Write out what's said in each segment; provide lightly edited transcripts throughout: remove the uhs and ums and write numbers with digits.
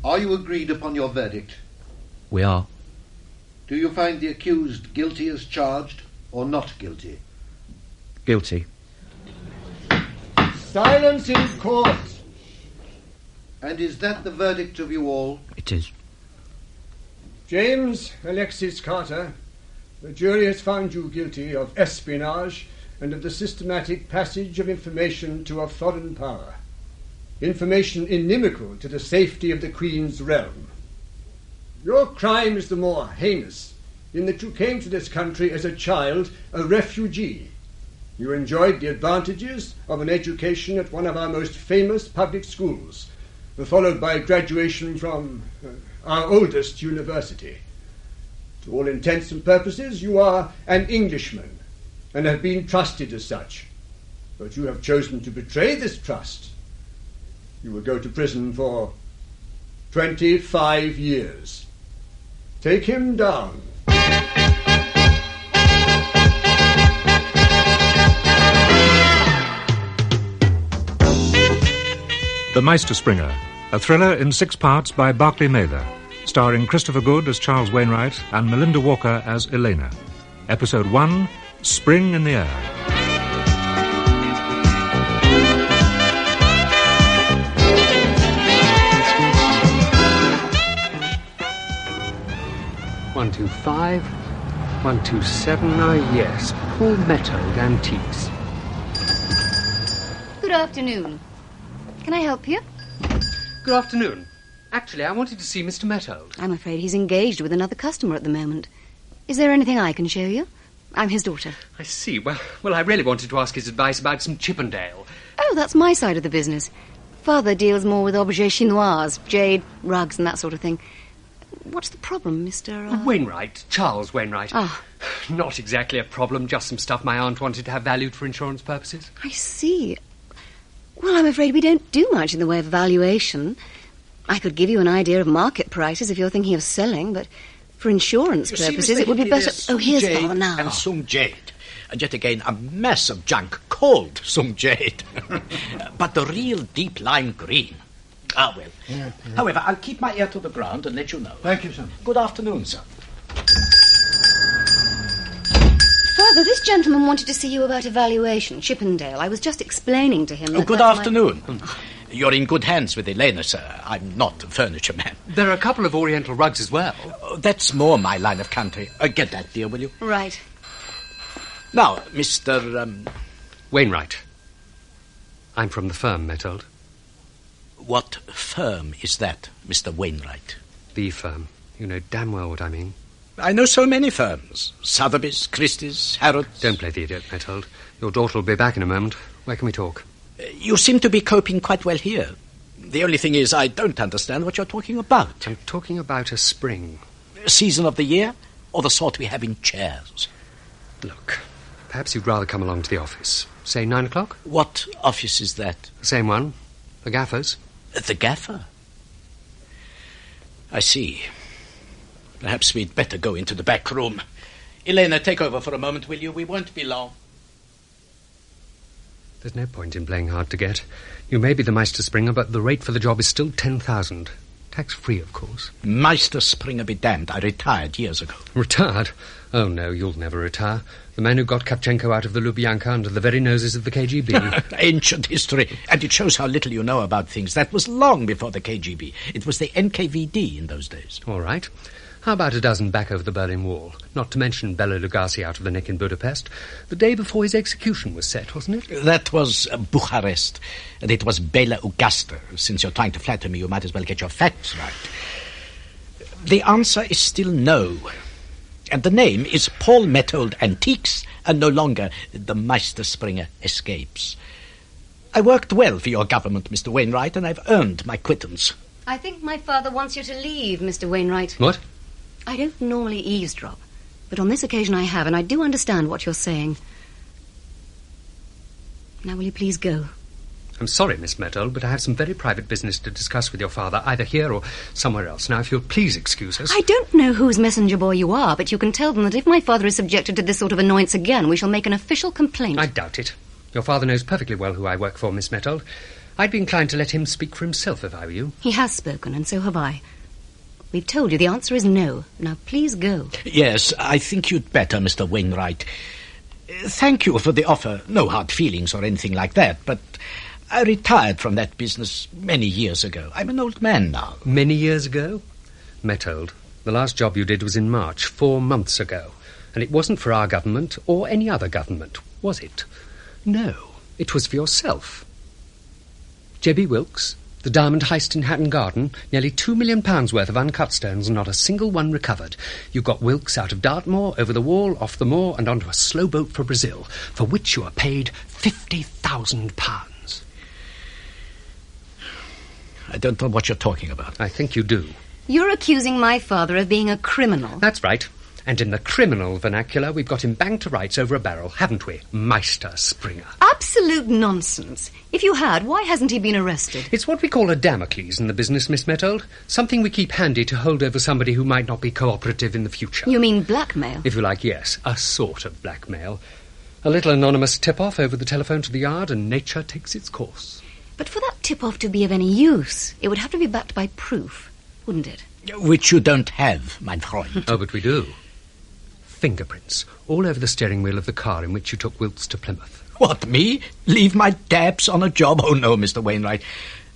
Are you agreed upon your verdict? We are. Do you find the accused guilty as charged or not guilty? Guilty. Silence in court. And is that the verdict of you all? It is. James Alexis Carter, the jury has found you guilty of espionage and of the systematic passage of information to a foreign power. Information inimical to the safety of the Queen's realm. Your crime is the more heinous in that you came to this country as a child, a refugee. You enjoyed the advantages of an education at one of our most famous public schools, followed by graduation from our oldest university. To all intents and purposes, you are an Englishman and have been trusted as such. But you have chosen to betray this trust. You will go to prison for 25 years. Take him down. The Meisterspringer, a thriller in 6 parts by Barclay Mather, starring Christopher Good as Charles Wainwright and Melinda Walker as Elena. Episode 1, Spring in the Air. One, 2, 5, 1, 2, 7. Ah, yes, Paul Methode Antiques. Good afternoon. Can I help you? Good afternoon. Actually, I wanted to see Mr. Methode. I'm afraid he's engaged with another customer at the moment. Is there anything I can show you? I'm his daughter. I see. Well, I really wanted to ask his advice about some Chippendale. Oh, that's my side of the business. Father deals more with objets chinois, jade, rugs and that sort of thing. What's the problem, Mr... Wainwright. Charles Wainwright. Ah. Not exactly a problem, just some stuff my aunt wanted to have valued for insurance purposes. I see. Well, I'm afraid we don't do much in the way of valuation. I could give you an idea of market prices if you're thinking of selling, but for insurance purposes it would be better... Oh, here's Father now. And some jade. And yet again, a mess of junk called some jade. But the real deep lime green. Ah, well. Yeah. However, I'll keep my ear to the ground and let you know. Thank you, sir. Good afternoon, sir. Father, this gentleman wanted to see you about a valuation, Chippendale. I was just explaining to him that... Good afternoon. You're in good hands with Elena, sir. I'm not a furniture man. There are a couple of Oriental rugs as well. That's more my line of country. Get that, dear, will you? Right. Now, Mr... Wainwright. I'm from the firm, Methode. What firm is that, Mr. Wainwright? The firm. You know damn well what I mean. I know so many firms. Sotheby's, Christie's, Harrods... Don't play the idiot, Methode. Your daughter will be back in a moment. Where can we talk? You seem to be coping quite well here. The only thing is I don't understand what you're talking about. I'm talking about a spring. Season of the year, or the sort we have in chairs? Look, perhaps you'd rather come along to the office. Say 9 o'clock? What office is that? The same one. The gaffer's. The gaffer? I see. Perhaps we'd better go into the back room. Elena, take over for a moment, will you? We won't be long. There's no point in playing hard to get. You may be the Meisterspringer, but the rate for the job is still 10,000. Tax-free, of course. Meisterspringer be damned. I retired years ago. Retired? Oh, no, you'll never retire. The man who got Kravchenko out of the Lubyanka under the very noses of the KGB. Ancient history. And it shows how little you know about things. That was long before the KGB. It was the NKVD in those days. All right. How about a dozen back over the Berlin Wall? Not to mention Bela Lugosi out of the neck in Budapest. The day before his execution was set, wasn't it? That was Bucharest. And it was Bela Augusta. Since you're trying to flatter me, you might as well get your facts right. The answer is still no. And the name is Paul Methode Antiques, and no longer the Meisterspringer Escapes. I worked well for your government, Mr. Wainwright, and I've earned my quittance. I think my father wants you to leave, Mr. Wainwright. What? I don't normally eavesdrop, but on this occasion I have, and I do understand what you're saying. Now, will you please go? I'm sorry, Miss Methode, but I have some very private business to discuss with your father, either here or somewhere else. Now, if you'll please excuse us... I don't know whose messenger boy you are, but you can tell them that if my father is subjected to this sort of annoyance again, we shall make an official complaint. I doubt it. Your father knows perfectly well who I work for, Miss Methode. I'd be inclined to let him speak for himself if I were you. He has spoken, and so have I. We've told you the answer is no. Now, please go. Yes, I think you'd better, Mr. Wainwright. Thank you for the offer. No hard feelings or anything like that, but I retired from that business many years ago. I'm an old man now. Many years ago? Mettold, the last job you did was in March, 4 months ago. And it wasn't for our government or any other government, was it? No, it was for yourself. J.B. Wilkes, the diamond heist in Hatton Garden, nearly £2 million worth of uncut stones and not a single one recovered. You got Wilkes out of Dartmoor, over the wall, off the moor, and onto a slow boat for Brazil, for which you were paid £50,000. I don't know what you're talking about. I think you do. You're accusing my father of being a criminal. That's right. And in the criminal vernacular, we've got him banged to rights over a barrel, haven't we, Meisterspringer? Absolute nonsense. If you had, why hasn't he been arrested? It's what we call a Damocles in the business, Miss Mettold. Something we keep handy to hold over somebody who might not be cooperative in the future. You mean blackmail? If you like, yes. A sort of blackmail. A little anonymous tip-off over the telephone to the yard, and nature takes its course. But for that tip-off to be of any use, it would have to be backed by proof, wouldn't it? Which you don't have, mein Freund. Oh, but we do. Fingerprints all over the steering wheel of the car in which you took Wilkes to Plymouth. What, me? Leave my dabs on a job? Oh, no, Mr. Wainwright.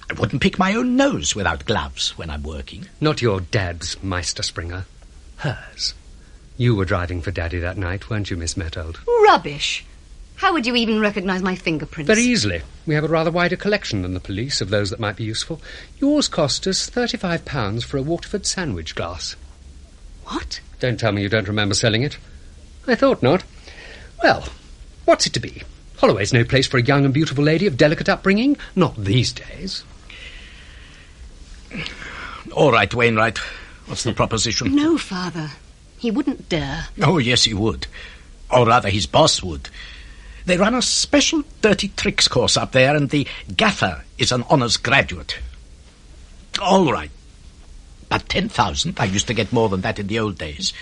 I wouldn't pick my own nose without gloves when I'm working. Not your dad's, Meisterspringer. Hers. You were driving for Daddy that night, weren't you, Miss Mettold? Rubbish. How would you even recognise my fingerprints? Very easily. We have a rather wider collection than the police of those that might be useful. Yours cost us £35 for a Waterford sandwich glass. What? Don't tell me you don't remember selling it. I thought not. Well, what's it to be? Holloway's no place for a young and beautiful lady of delicate upbringing. Not these days. All right, Wainwright. What's the proposition? No, Father. He wouldn't dare. Oh, yes, he would. Or rather, his boss would. They run a special dirty tricks course up there, and the gaffer is an honours graduate. All right. But 10,000, I used to get more than that in the old days.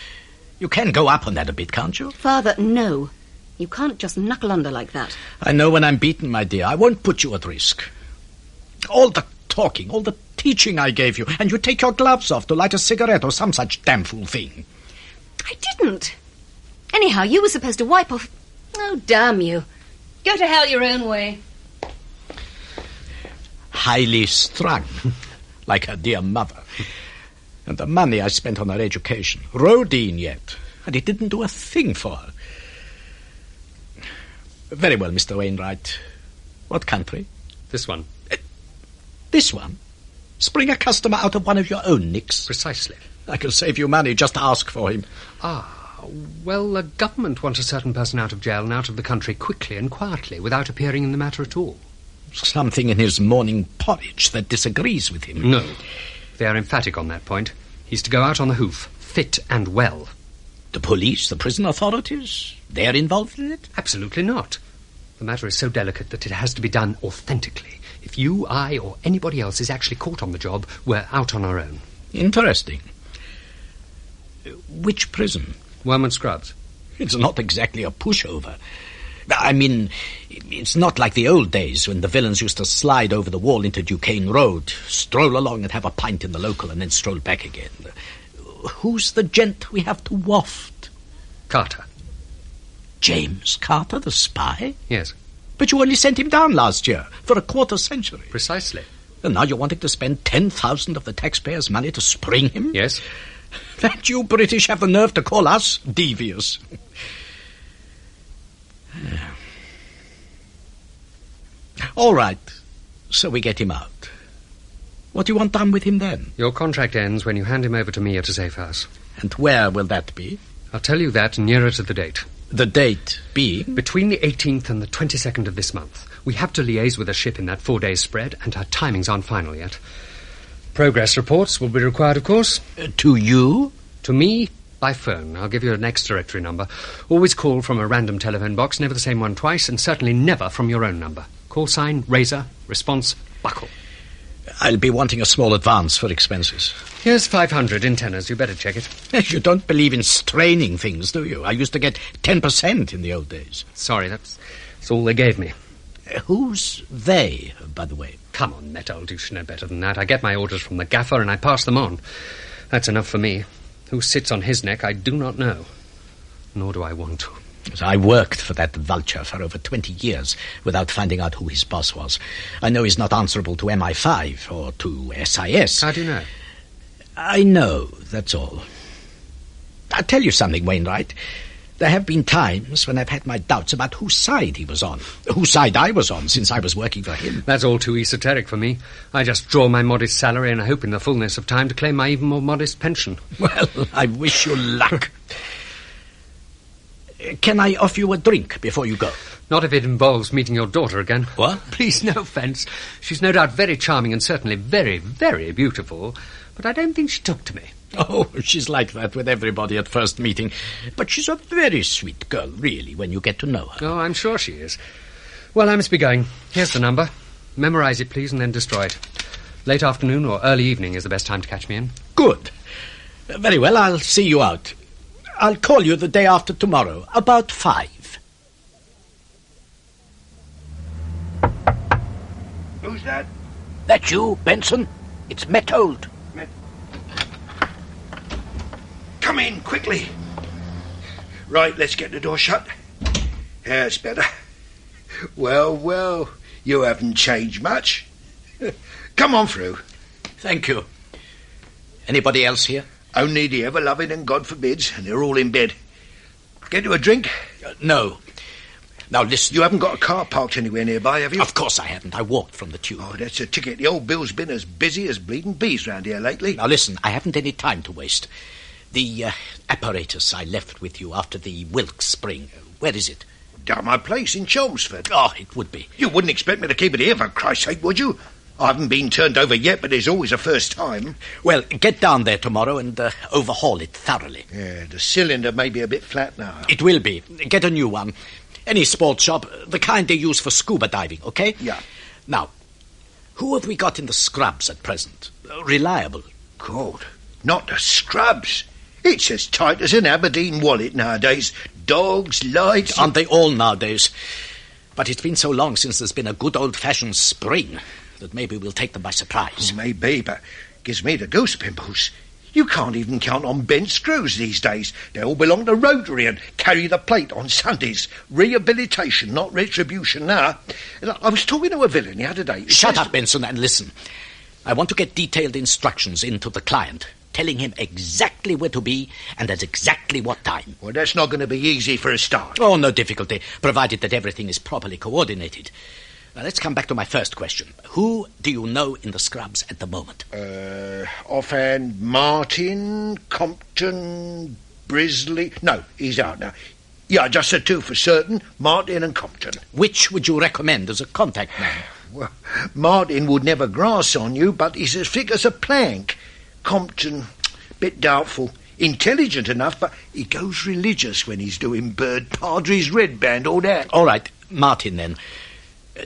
You can go up on that a bit, can't you? Father, no. You can't just knuckle under like that. I know when I'm beaten, my dear. I won't put you at risk. All the talking, all the teaching I gave you, and you take your gloves off to light a cigarette or some such damn fool thing. I didn't. Anyhow, you were supposed to wipe off... Oh, damn you. Go to hell your own way. Highly strung, like her dear mother. And the money I spent on her education. Rodine yet. And it didn't do a thing for her. Very well, Mr. Wainwright. What country? This one. This one? Spring a customer out of one of your own nicks? Precisely. I can save you money. Just ask for him. Well, the government wants a certain person out of jail and out of the country quickly and quietly, without appearing in the matter at all. Something in his morning porridge that disagrees with him. No. They are emphatic on that point. He's to go out on the hoof, fit and well. The police, the prison authorities, they're involved in it? Absolutely not. The matter is so delicate that it has to be done authentically. If you, I, or anybody else is actually caught on the job, we're out on our own. Interesting. Which prison? Wormwood Scrubs. It's not exactly a pushover. I mean, it's not like the old days when the villains used to slide over the wall into Duquesne Road, stroll along and have a pint in the local and then stroll back again. Who's the gent we have to waft? Carter. James Carter, the spy? Yes. But you only sent him down last year, for a quarter-century. Precisely. And now you're wanting to spend 10,000 of the taxpayers' money to spring him? Yes. That you British have the nerve to call us devious. All right, so we get him out. What do you want done with him then? Your contract ends when you hand him over to me at a safe house. And where will that be? I'll tell you that nearer to the date. The date being? Between the 18th and the 22nd of this month. We have to liaise with a ship in that 4-day spread, and our timings aren't final yet. Progress reports will be required, of course. To you? To me, by phone. I'll give you an ex-directory number. Always call from a random telephone box, never the same one twice, and certainly never from your own number. Call sign, Razor, response, Buckle. I'll be wanting a small advance for expenses. Here's 500 in tenors. You better check it. You don't believe in straining things, do you? I used to get 10% in the old days. Sorry, that's all they gave me. Who's they, by the way? Come on, Mettold, you should know better than that. I get my orders from the gaffer and I pass them on. That's enough for me. Who sits on his neck, I do not know. Nor do I want to. I worked for that vulture for over 20 years without finding out who his boss was. I know he's not answerable to MI5 or to SIS. How do you know? I know, that's all. I'll tell you something, Wainwright. There have been times when I've had my doubts about whose side he was on, whose side I was on since I was working for him. That's all too esoteric for me. I just draw my modest salary and hope in the fullness of time to claim my even more modest pension. Well, I wish you luck. Can I offer you a drink before you go? Not if it involves meeting your daughter again. What? Please, no offence. She's no doubt very charming and certainly very, very beautiful, but I don't think she took to me. Oh, she's like that with everybody at first meeting. But she's a very sweet girl, really, when you get to know her. Oh, I'm sure she is. Well, I must be going. Here's the number. Memorize it, please, and then destroy it. Late afternoon or early evening is the best time to catch me in. Good. Very well, I'll see you out. I'll call you the day after tomorrow, about 5. Who's that? That you, Benson? It's Mettold. Come in, quickly. Right, let's get the door shut. That's better. Well, you haven't changed much. Come on through. Thank you. Anybody else here? Only the ever-loving and God forbids, and they're all in bed. Get you a drink? No. Now, listen. You haven't got a car parked anywhere nearby, have you? Of course I haven't. I walked from the tube. Oh, that's a ticket. The old Bill's been as busy as bleeding bees round here lately. Now, listen, I haven't any time to waste. The apparatus I left with you after the Wilkes spring, where is it? Down my place in Chelmsford. Oh, it would be. You wouldn't expect me to keep it here, for Christ's sake, would you? I haven't been turned over yet, but there's always a first time. Well, get down there tomorrow and overhaul it thoroughly. Yeah, the cylinder may be a bit flat now. It will be. Get a new one. Any sports shop, the kind they use for scuba diving, okay? Yeah. Now, who have we got in the scrubs at present? Reliable. God, not the scrubs. It's as tight as an Aberdeen wallet nowadays. Dogs, lights... Aren't they all nowadays? But it's been so long since there's been a good old-fashioned spring that maybe we'll take them by surprise. Maybe, but gives me the goose pimples. You can't even count on bent screws these days. They all belong to Rotary and carry the plate on Sundays. Rehabilitation, not retribution now. I was talking to a villain the other day. Shut up, Benson, and listen. I want to get detailed instructions into the client, telling him exactly where to be and at exactly what time. Well, that's not going to be easy for a start. Oh, no difficulty, provided that everything is properly coordinated. Now, let's come back to my first question. Who do you know in the scrubs at the moment? Offhand, Martin, Compton, Brisley... No, he's out now. Yeah, just the two for certain, Martin and Compton. Which would you recommend as a contact man? Well, Martin would never grass on you, but he's as thick as a plank. Compton, bit doubtful. Intelligent enough, but he goes religious when he's doing Bird Padres Red Band, all that. All right, Martin, then.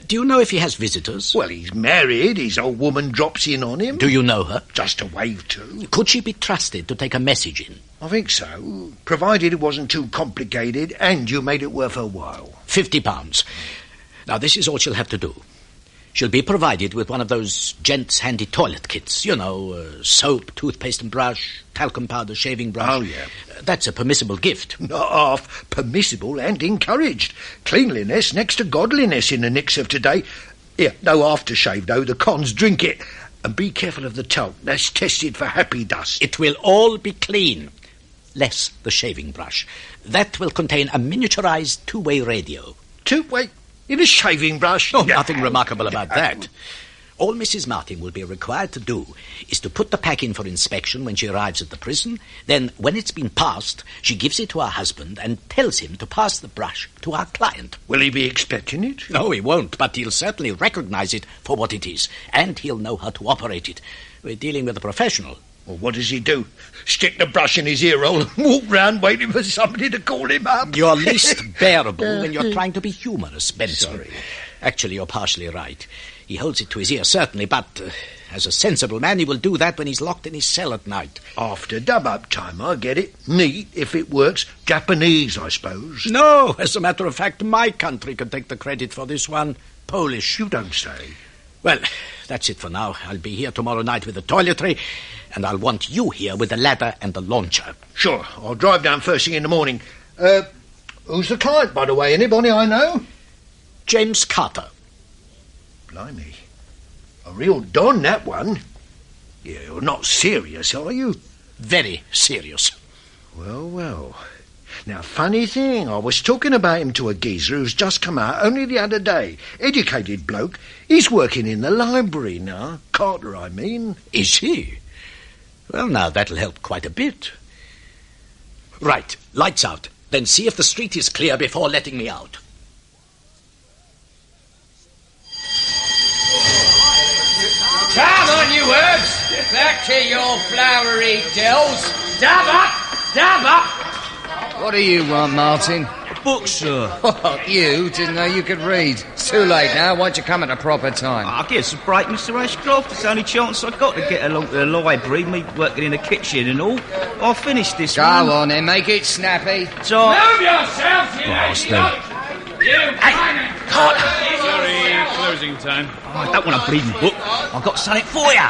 Do you know if he has visitors? Well, he's married. His old woman drops in on him. Do you know her? Just a wave to. Could she be trusted to take a message in? I think so, provided it wasn't too complicated and you made it worth her while. £50. Now, this is all she'll have to do. She'll be provided with one of those gents' handy toilet kits. You know, soap, toothpaste and brush, talcum powder, shaving brush. Oh, yeah. That's a permissible gift. Not half. Permissible and encouraged. Cleanliness next to godliness in the nicks of today. Yeah, no aftershave, though. The cons drink it. And be careful of the talc. That's tested for happy dust. It will all be clean. Less the shaving brush. That will contain a miniaturized two-way radio. Two-way? In a shaving brush? Oh, nothing remarkable about that. All Mrs. Martin will be required to do is to put the pack in for inspection when she arrives at the prison. Then, when it's been passed, she gives it to her husband and tells him to pass the brush to our client. Will he be expecting it? No, he won't, but he'll certainly recognize it for what it is, and he'll know how to operate it. We're dealing with a professional. Well, what does he do? Stick the brush in his ear hole and walk round waiting for somebody to call him up? You're least bearable when you're trying to be humorous, Benson. Sorry. Actually, you're partially right. He holds it to his ear, certainly, but as a sensible man, he will do that when he's locked in his cell at night. After dub-up time, I get it. Neat, if it works. Japanese, I suppose. No, as a matter of fact, my country can take the credit for this one. Polish. You don't say. Well, that's it for now. I'll be here tomorrow night with the toiletry, and I'll want you here with the ladder and the launcher. Sure, I'll drive down first thing in the morning. Who's the client, by the way? Anybody I know? James Carter. Blimey. A real don, that one. You're not serious, are you? Very serious. Well, well. Now, funny thing, I was talking about him to a geezer who's just come out only the other day. Educated bloke. He's working in the library now. Carter, I mean. Is he? Well, now, that'll help quite a bit. Right, lights out. Then see if the street is clear before letting me out. Come on, you herbs! Back to your flowery dells. Dab up! Dab up! What do you want, Martin? Book, sir. What, you? Didn't know you could read. It's too late now. Why'd you come at a proper time? I guess a break, Mr. Ashcroft. It's the only chance I got to get along to the library, me working in the kitchen and all. I'll finish this Go one. on then, make it snappy. So, Move yourself, you Hey, Carter! Sorry, closing time. Oh, I don't want a bleeding book. I've got something for you.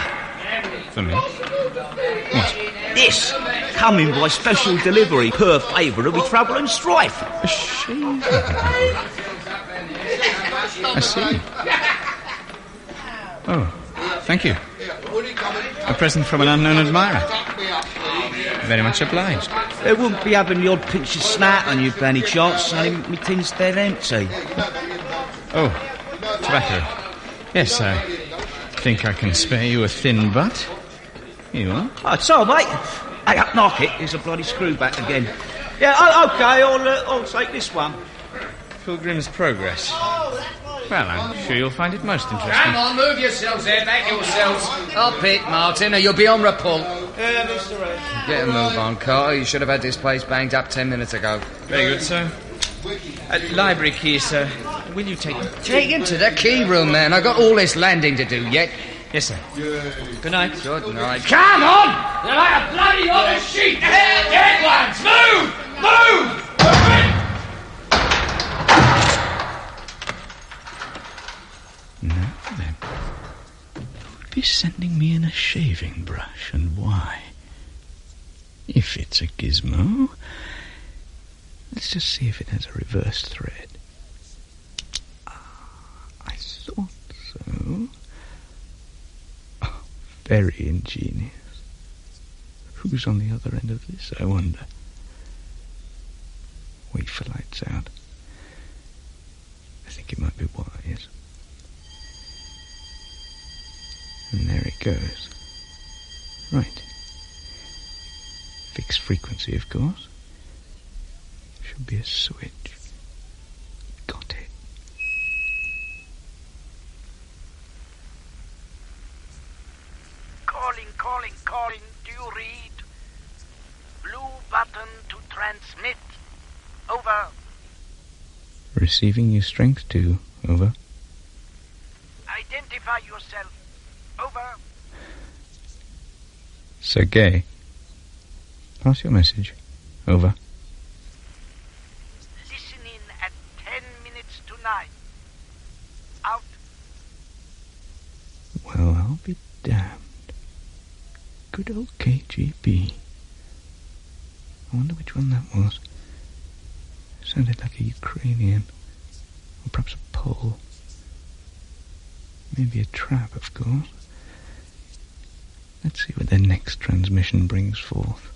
For me? What? This, coming by special delivery per favour of Trouble and Strife. A shave. I see. Oh, thank you. A present from an unknown admirer. Very much obliged. They wouldn't be having the odd pinch of snat on you by any chance. Only me tin's dead empty. Oh, tobacco. Yes, I think I can spare you a thin butt. Here you are. Oh, so, mate. Hey, up knock it. Here's a bloody screw back again. Yeah, OK, I'll take this one. Pilgrim's Progress. Well, I'm sure you'll find it most interesting. Come on, move yourselves there, back yourselves. Up it, Martin, or you'll be on report. Yeah, Mr. Red. Get a move on, Carter. You should have had this place banged up 10 minutes ago. Very good, sir. Library key, sir. Will you take it? Take him to the key room, man. I've got all this landing to do yet. Yes, sir. Good night. Good night. Come on! You're like a bloody other sheet! Get ones! Move! Move! Now then, who'd be sending me in a shaving brush and why? If it's a gizmo, let's just see if it has a reverse thread. I thought so. Oh, very ingenious. Who's on the other end of this, I wonder? Wait for lights out. I think it might be wise. And there it goes. Right. Fixed frequency, of course. Should be a switch. Got it. Calling. Do you read? Blue button to transmit. Over. Receiving your strength 2. Over. Identify yourself. Over. Sergei. Pass your message. Over. Listening at 10 minutes to 9. Out. Well, I'll be damned. Good old KGB. I wonder which one that was. It sounded like a Ukrainian. Or perhaps a Pole. Maybe a trap, of course. Let's see what their next transmission brings forth.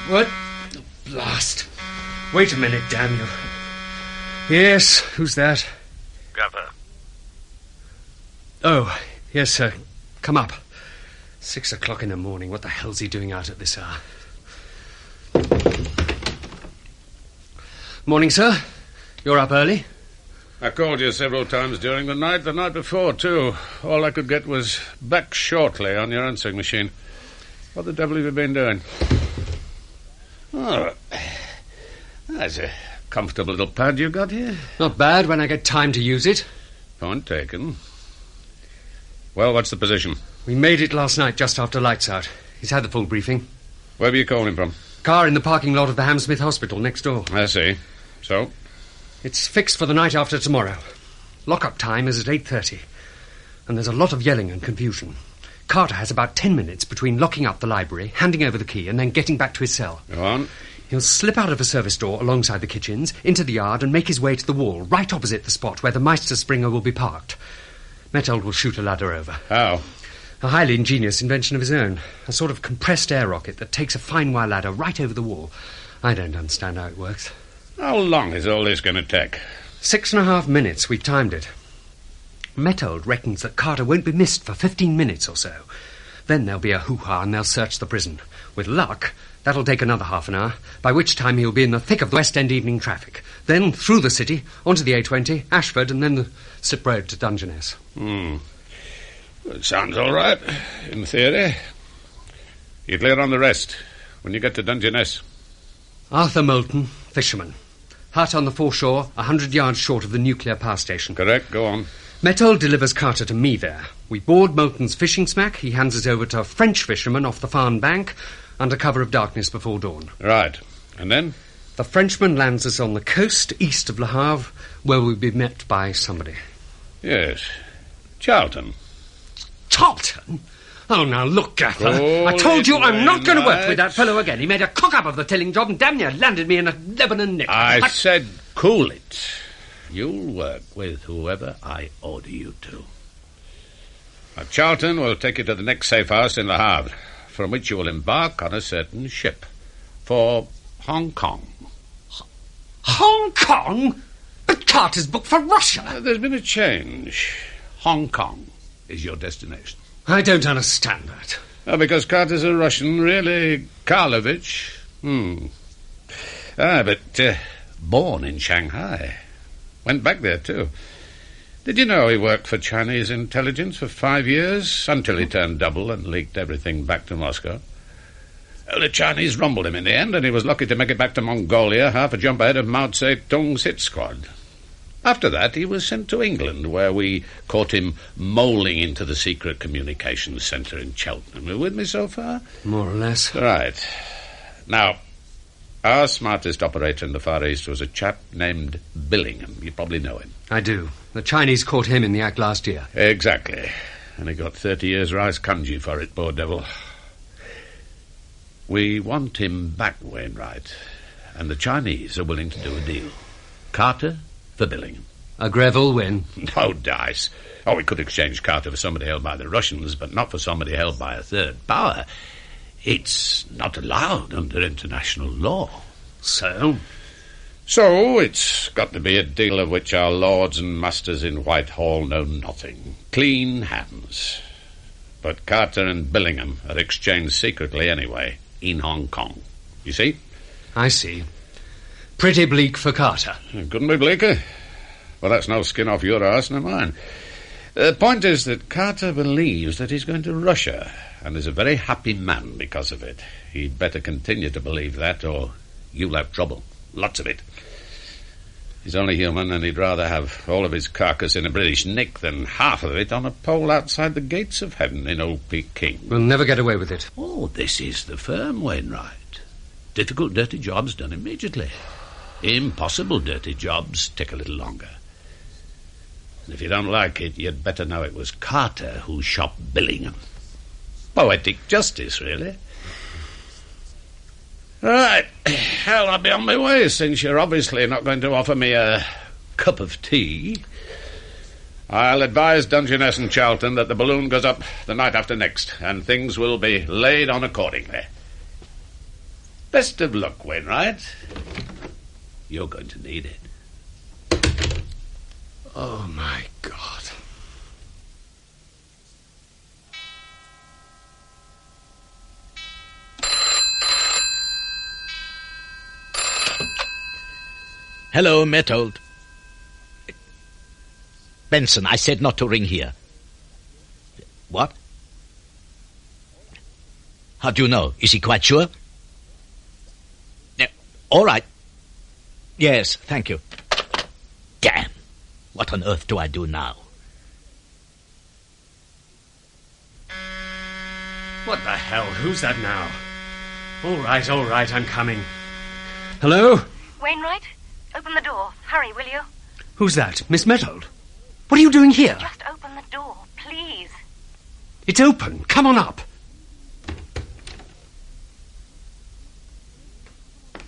What? Oh, blast. Wait a minute, Daniel. Yes, who's that? Governor. Oh, yes, sir. Come up. 6 o'clock in the morning. What the hell's he doing out at this hour? Morning, sir. You're up early? I called you several times during the night before, too. All I could get was back shortly on your answering machine. What the devil have you been doing? Oh, that's a comfortable little pad you got here. Not bad when I get time to use it. Point taken. Well, what's the position? We made it last night just after lights out. He's had the full briefing. Where were you calling from? Car in the parking lot of the Hammersmith Hospital next door. I see. So? It's fixed for the night after tomorrow. Lock-up time is at 8:30. And there's a lot of yelling and confusion. Carter has about 10 minutes between locking up the library, handing over the key, and then getting back to his cell. Go on. He'll slip out of a service door alongside the kitchens, into the yard, and make his way to the wall, right opposite the spot where the Meisterspringer will be parked. Metold will shoot a ladder over. How? A highly ingenious invention of his own. A sort of compressed air rocket that takes a fine wire ladder right over the wall. I don't understand how it works. How long is all this going to take? 6.5 minutes. We've timed it. Metold reckons that Carter won't be missed for 15 minutes or so. Then there'll be a hoo-ha and they'll search the prison. With luck, that'll take another half an hour, by which time he'll be in the thick of the West End evening traffic. Then through the city, onto the A20, Ashford, and then the Slip Road to Dungeness. It sounds all right, in theory. You clear on the rest when you get to Dungeness. Arthur Moulton, fisherman. Hut on the foreshore, 100 yards short of the nuclear power station. Correct, go on. Metold delivers Carter to me there. We board Moulton's fishing smack. He hands it over to a French fisherman off the Farn bank under cover of darkness before dawn. Right. And then? The Frenchman lands us on the coast east of Le Havre, where we'll be met by somebody. Yes. Charlton. Charlton? Oh, now look, Gaffer. I told you I'm not going to work with that fellow again. He made a cock-up of the tilling job and damn near landed me in a Lebanon nick. I said cool it. You'll work with whoever I order you to. Now, Charlton will take you to the next safe house in Le Havre, from which you will embark on a certain ship for Hong Kong. Hong Kong? But Carter's booked for Russia. There's been a change. Hong Kong is your destination. I don't understand that. Because Carter's a Russian, really. Karlovich. But born in Shanghai. Went back there, too. Did you know he worked for Chinese intelligence for 5 years, until he turned double and leaked everything back to Moscow? Well, the Chinese rumbled him in the end, and he was lucky to make it back to Mongolia, half a jump ahead of Mao Tse-tung's hit squad. After that, he was sent to England, where we caught him moling into the secret communications centre in Cheltenham. Are you with me so far? More or less. Right. Now, our smartest operator in the Far East was a chap named Billingham. You probably know him. I do. The Chinese caught him in the act last year. Exactly. And he got 30 years rice kanji for it, poor devil. We want him back, Wainwright. And the Chinese are willing to do a deal. Carter for Billingham. A Greville win. No dice. Oh, we could exchange Carter for somebody held by the Russians, but not for somebody held by a third power. It's not allowed under international law. So? So it's got to be a deal of which our lords and masters in Whitehall know nothing. Clean hands. But Carter and Billingham are exchanged secretly anyway, in Hong Kong. You see? I see. Pretty bleak for Carter. Couldn't be bleaker. Well, that's no skin off your arse nor mine. The point is that Carter believes that he's going to Russia, and is a very happy man because of it. He'd better continue to believe that, or you'll have trouble. Lots of it. He's only human, and he'd rather have all of his carcass in a British nick than half of it on a pole outside the gates of heaven in Old Peking. We'll never get away with it. Oh, this is the firm, Wainwright. Difficult, dirty jobs done immediately. Impossible, dirty jobs take a little longer. And if you don't like it, you'd better know it was Carter who shot Billingham. Poetic justice, really. Right. Well, I'll be on my way, since you're obviously not going to offer me a cup of tea. I'll advise Dungeness and Charlton that the balloon goes up the night after next, and things will be laid on accordingly. Best of luck, Wainwright. You're going to need it. Oh, my God. Hello, Metold. Benson, I said not to ring here. What? How do you know? Is he quite sure? All right. Yes, thank you. Damn. What on earth do I do now? What the hell? Who's that now? All right, I'm coming. Hello? Wainwright, open the door. Hurry, will you? Who's that? Miss Methold? What are you doing here? Just open the door, please. It's open. Come on up.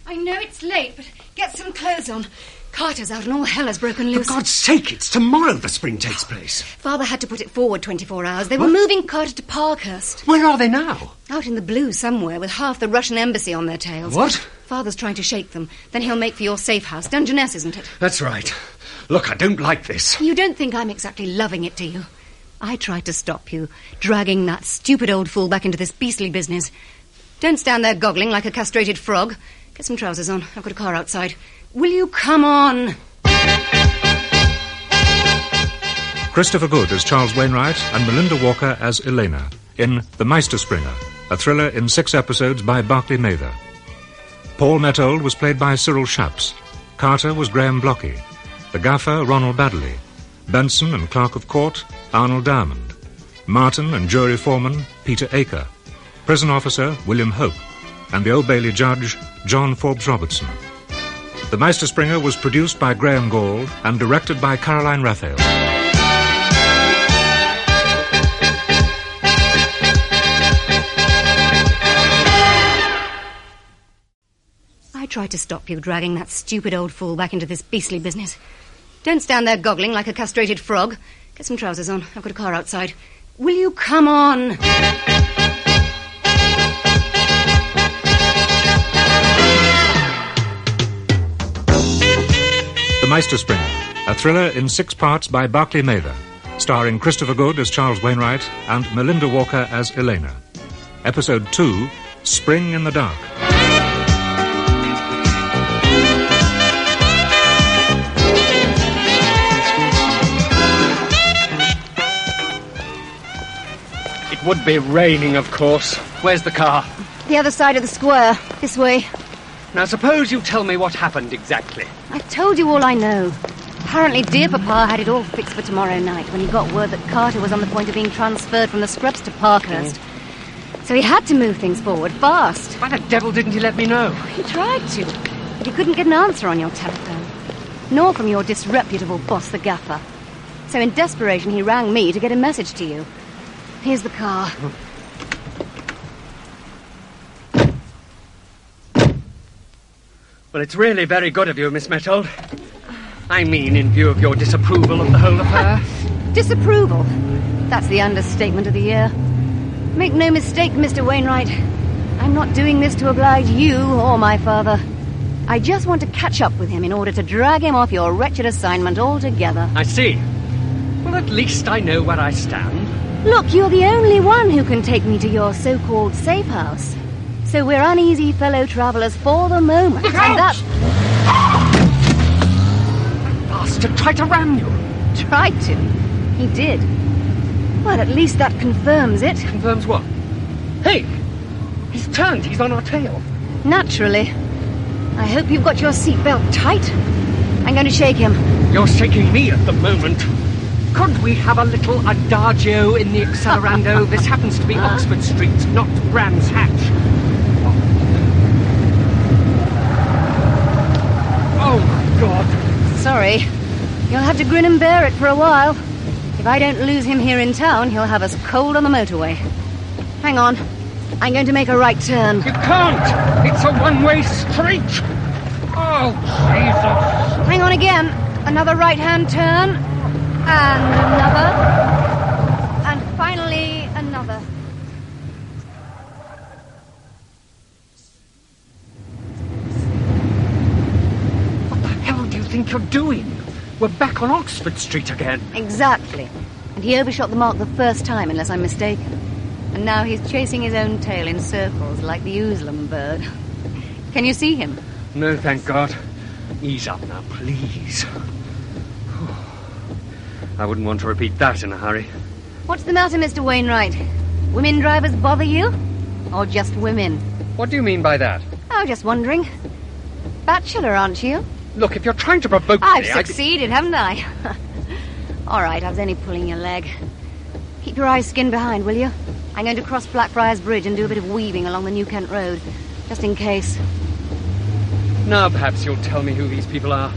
I know it's late, but get some clothes on. Carter's out and all hell has broken loose. For God's sake, it's tomorrow the spring takes place. Father had to put it forward 24 hours. They were moving Carter to Parkhurst. Where are they now? Out in the blue somewhere, with half the Russian embassy on their tails. What? Father's trying to shake them. Then he'll make for your safe house. Dungeness, isn't it? That's right. Look, I don't like this. You don't think I'm exactly loving it, do you? I tried to stop you, dragging that stupid old fool back into this beastly business. Don't stand there goggling like a castrated frog. Get some trousers on. I've got a car outside. Will you come on? Christopher Good as Charles Wainwright and Melinda Walker as Elena in The Meisterspringer, a thriller in 6 episodes by Barclay Mather. Paul Methold was played by Cyril Shapps. Carter was Graham Blocky. The gaffer, Ronald Baddeley. Benson and Clerk of Court, Arnold Diamond. Martin and Jury Foreman, Peter Aker. Prison Officer, William Hope. And the Old Bailey Judge, John Forbes Robertson. The Meisterspringer was produced by Graham Gall and directed by Caroline Raphael. I tried to stop you dragging that stupid old fool back into this beastly business. Don't stand there goggling like a castrated frog. Get some trousers on. I've got a car outside. Will you come on? The Meisterspringer, a thriller in 6 parts by Barclay Mather, starring Christopher Good as Charles Wainwright and Melinda Walker as Elena. Episode 2, Spring in the Dark. It would be raining, of course. Where's the car? The other side of the square. This way. Now, suppose you tell me what happened exactly. I've told you all I know. Apparently, dear Papa had it all fixed for tomorrow night when he got word that Carter was on the point of being transferred from the Scrubs to Parkhurst. So he had to move things forward fast. Why the devil didn't he let me know? He tried to, but he couldn't get an answer on your telephone. Nor from your disreputable boss, the gaffer. So in desperation, he rang me to get a message to you. Here's the car. Well, it's really very good of you, Miss Methold. I mean, in view of your disapproval of the whole affair. Disapproval? That's the understatement of the year. Make no mistake, Mr. Wainwright. I'm not doing this to oblige you or my father. I just want to catch up with him in order to drag him off your wretched assignment altogether. I see. Well, at least I know where I stand. Look, you're the only one who can take me to your so-called safe house. So we're uneasy fellow travellers for the moment. Look and out! That bastard tried to ram you. Tried to? He did. Well, at least that confirms it. Confirms what? Hey! He's turned. He's on our tail. Naturally. I hope you've got your seatbelt tight. I'm going to shake him. You're shaking me at the moment. Could we have a little adagio in the accelerando? This happens to be Oxford Street, not Brands Hatch. Oh, my God. Sorry. You'll have to grin and bear it for a while. If I don't lose him here in town, he'll have us cold on the motorway. Hang on. I'm going to make a right turn. You can't! It's a one-way street! Oh, Jesus! Hang on again. Another right-hand turn. And another. And finally, another. What the hell do you think you're doing? We're back on Oxford Street again. Exactly. And he overshot the mark the first time, unless I'm mistaken. And now he's chasing his own tail in circles like the Ouslam bird. Can you see him? No, thank God. Ease up now, please. I wouldn't want to repeat that in a hurry. What's the matter, Mr. Wainwright? Women drivers bother you? Or just women? What do you mean by that? Oh, just wondering. Bachelor, aren't you? Look, if you're trying to provoke me... I've succeeded, haven't I? All right, I was only pulling your leg. Keep your eyes skinned behind, will you? I'm going to cross Blackfriars Bridge and do a bit of weaving along the New Kent Road. just in case. Now perhaps you'll tell me who these people are.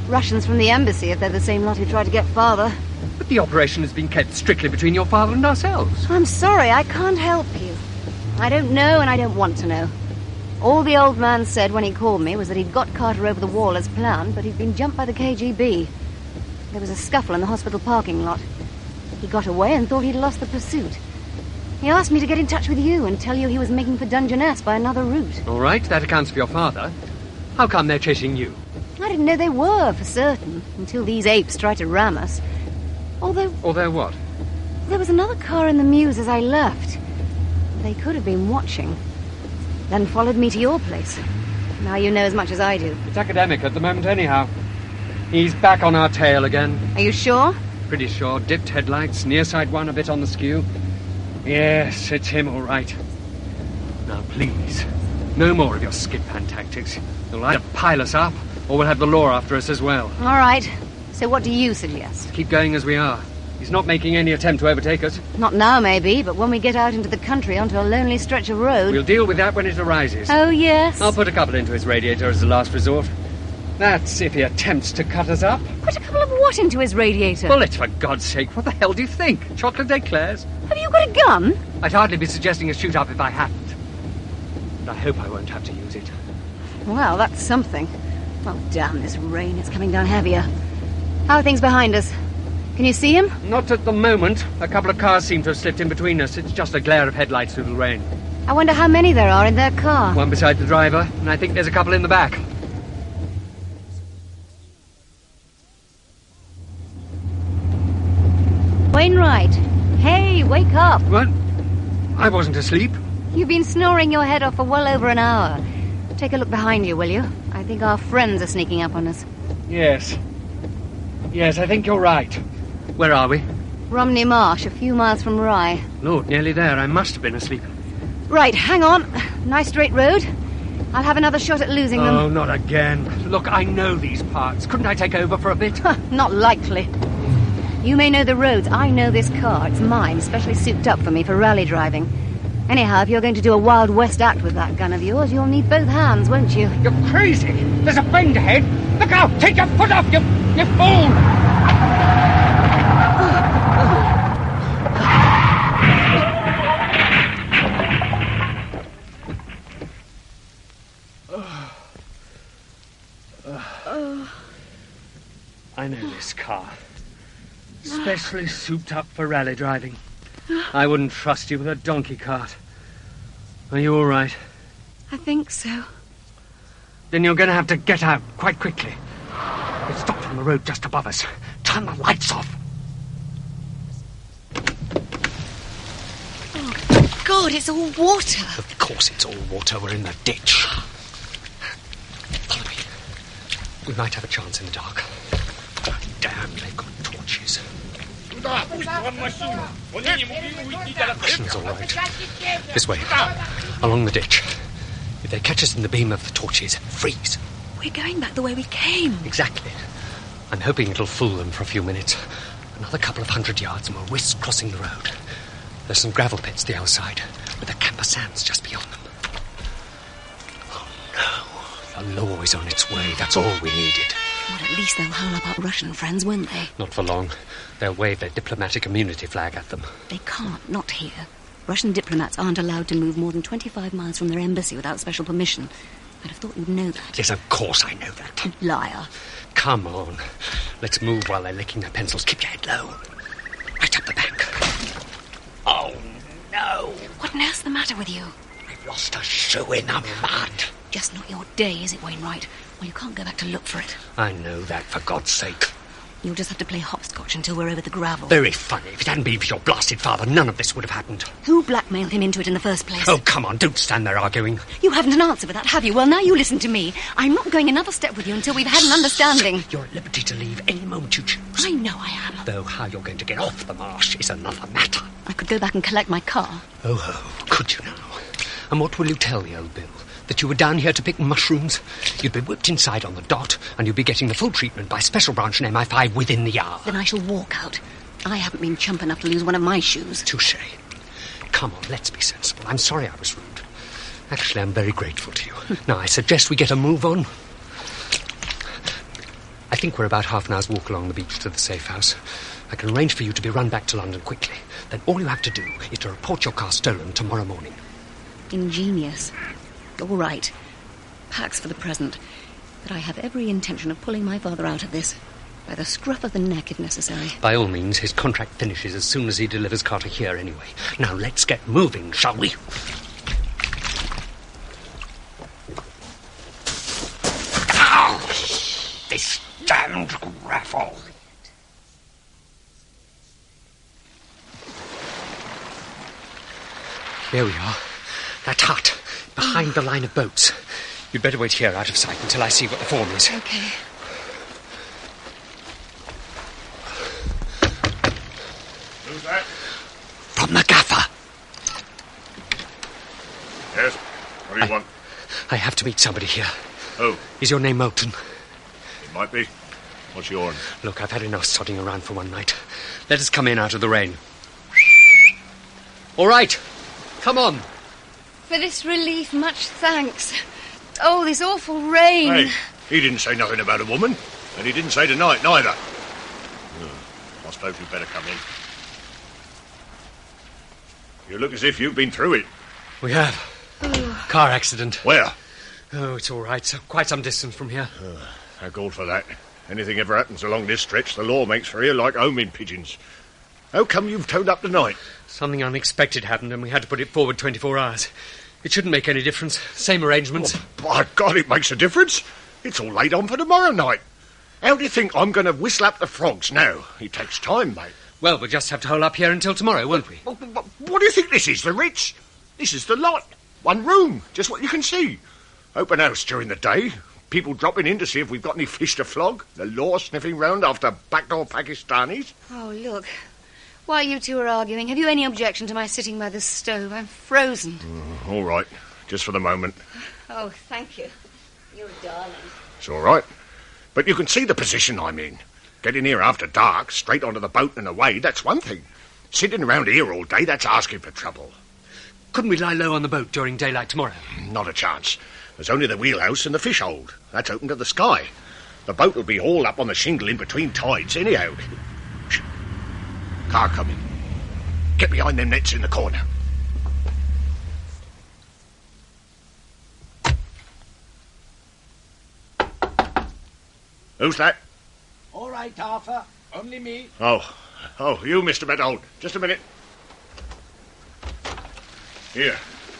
Russians from the embassy, if they're the same lot who tried to get Father. But the operation has been kept strictly between your father and ourselves. I'm sorry, I can't help you. I don't know and I don't want to know. All the old man said when he called me was that he'd got Carter over the wall as planned, but he'd been jumped by the KGB. There was a scuffle in the hospital parking lot. He got away and thought he'd lost the pursuit. He asked me to get in touch with you and tell you he was making for Dungeness by another route. All right, that accounts for your father. How come they're chasing you? I didn't know they were, for certain, until these apes tried to ram us. Although what? There was another car in the mews as I left. They could have been watching. Then followed me to your place. Now you know as much as I do. It's academic at the moment anyhow. He's back on our tail again. Are you sure? Pretty sure. Dipped headlights, near side one a bit on the skew. Yes, it's him all right. Now please, no more of your skid-pan tactics. You'll either pile us up, or we'll have the law after us as well. All right. So what do you suggest? Keep going as we are. He's not making any attempt to overtake us. Not now, maybe, but when we get out into the country onto a lonely stretch of road... We'll deal with that when it arises. Oh, yes? I'll put a couple into his radiator as a last resort. That's if he attempts to cut us up. Put a couple of what into his radiator? Bullets, for God's sake. What the hell do you think? Chocolate eclairs? Have you got a gun? I'd hardly be suggesting a shoot-up if I hadn't. But I hope I won't have to use it. Well, that's something. Oh, damn this rain. It's coming down heavier. How are things behind us? Can you see him? Not at the moment. A couple of cars seem to have slipped in between us. It's just a glare of headlights through the rain. I wonder how many there are in their car. One beside the driver, and I think there's a couple in the back. Wainwright. Hey, wake up. What? I wasn't asleep. You've been snoring your head off for well over an hour. Take a look behind you, will you? I think our friends are sneaking up on us. Yes. Yes, I think you're right. Where are we? Romney Marsh, a few miles from Rye. Lord, nearly there. I must have been asleep. Right, hang on. Nice straight road. I'll have another shot at losing them. Oh, not again. Look, I know these parts. Couldn't I take over for a bit? Not likely. You may know the roads. I know this car. It's mine, specially souped up for me for rally driving. Anyhow, if you're going to do a Wild West act with that gun of yours, you'll need both hands, won't you? You're crazy. There's a bend ahead. Look out! Take your foot off, you fool! I know this car. Specially souped up for rally driving. I wouldn't trust you with a donkey cart. Are you all right? I think so. Then you're going to have to get out quite quickly. It stopped on the road just above us. Turn the lights off. Oh, God, it's all water. Of course it's all water. We're in the ditch. Follow me. We might have a chance in the dark. Damn, they've got torches. Russians, all right. This way, along the ditch. If they catch us in the beam of the torches, freeze. We're going back the way we came. Exactly. I'm hoping it'll fool them for a few minutes. Another couple of 100 yards and we'll risk crossing the road. There's some gravel pits the other side, with a camp of sands just beyond them. Oh, no. The law is on its way. That's all we needed. Well, at least they'll howl up our Russian friends, won't they? Not for long. They'll wave their diplomatic immunity flag at them. They can't, not here. Russian diplomats aren't allowed to move more than 25 miles from their embassy without special permission. I'd have thought you'd know that. Yes, of course I know that. You liar. Come on. Let's move while they're licking their pencils. Keep your head low. Right up the bank. Oh, no. What on earth's the matter with you? I've lost a shoe in the mud. Just not your day, is it, Wainwright? Well, you can't go back to look for it. I know that, for God's sake. You'll just have to play hopscotch until we're over the gravel. Very funny. If it hadn't been for your blasted father, none of this would have happened. Who blackmailed him into it in the first place? Oh, come on, don't stand there arguing. You haven't an answer for that, have you? Well, now you listen to me. I'm not going another step with you until we've had an understanding. You're at liberty to leave any moment you choose. I know I am. Though how you're going to get off the marsh is another matter. I could go back and collect my car. Oh, could you now? And what will you tell the old Bill? That you were down here to pick mushrooms? You'd be whipped inside on the dot, and you'd be getting the full treatment by Special Branch and MI5 within the hour. Then I shall walk out. I haven't been chump enough to lose one of my shoes. Touché. Come on, let's be sensible. I'm sorry I was rude. Actually, I'm very grateful to you. Now, I suggest we get a move on. I think we're about half an hour's walk along the beach to the safe house. I can arrange for you to be run back to London quickly. Then all you have to do is to report your car stolen tomorrow morning. Ingenious. All right. Pax for the present. But I have every intention of pulling my father out of this. By the scruff of the neck, if necessary. By all means, his contract finishes as soon as he delivers Carter here anyway. Now, let's get moving, shall we? Ow! This damned gravel. Here we are. That hut, behind the line of boats. You'd better wait here out of sight until I see what the form is. Okay. Who's that? From the gaffer. Yes? What do you want? I have to meet somebody here. Who? Is your name Moulton? It might be. What's yours? Look, I've had enough sodding around for one night. Let us come in out of the rain. All right. Come on. For this relief, much thanks. Oh, this awful rain. Hey, he didn't say nothing about a woman, and he didn't say tonight neither. I suppose we'd better come in. You look as if you've been through it. We have. Car accident. Where? Oh, it's all right. So quite some distance from here. Thank God for that. Anything ever happens along this stretch, the law makes for here like homing pigeons. How come you've turned up tonight? Something unexpected happened and we had to put it forward 24 hours. It shouldn't make any difference. Same arrangements. Oh, by God, it makes a difference. It's all laid on for tomorrow night. How do you think I'm going to whistle up the frogs now? It takes time, mate. Well, we'll just have to hole up here until tomorrow, won't we? What do you think this is, the Ritz? This is the lot. One room, just what you can see. Open house during the day. People dropping in to see if we've got any fish to flog. The law sniffing round after backdoor Pakistanis. Oh, look. While you two are arguing, have you any objection to my sitting by the stove? I'm frozen. All right, just for the moment. Oh, thank you. You're a darling. It's all right. But you can see the position I'm in. Getting here after dark, straight onto the boat and away, that's one thing. Sitting around here all day, that's asking for trouble. Couldn't we lie low on the boat during daylight tomorrow? Not a chance. There's only the wheelhouse and the fish hold. That's open to the sky. The boat will be hauled up on the shingle in between tides anyhow. Shh. Car coming. Get behind them nets in the corner. Who's that? All right, Arthur. Only me. Oh, you, Mr. Meadow. Just a minute. Here.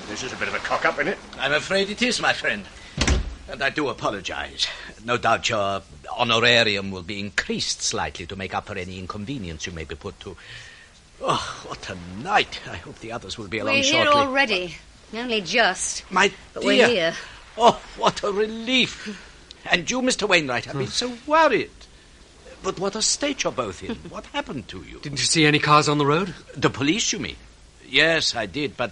This is a bit of a cock-up, isn't it? I'm afraid it is, my friend. And I do apologize. No doubt your honorarium will be increased slightly to make up for any inconvenience you may be put to. Oh, what a night. I hope the others will be along shortly. We're here already. Only just. My but dear. We're here. Oh, what a relief. And you, Mr. Wainwright, have been so worried. But what a state you're both in. What happened to you? Didn't you see any cars on the road? The police, you mean? Yes, I did, but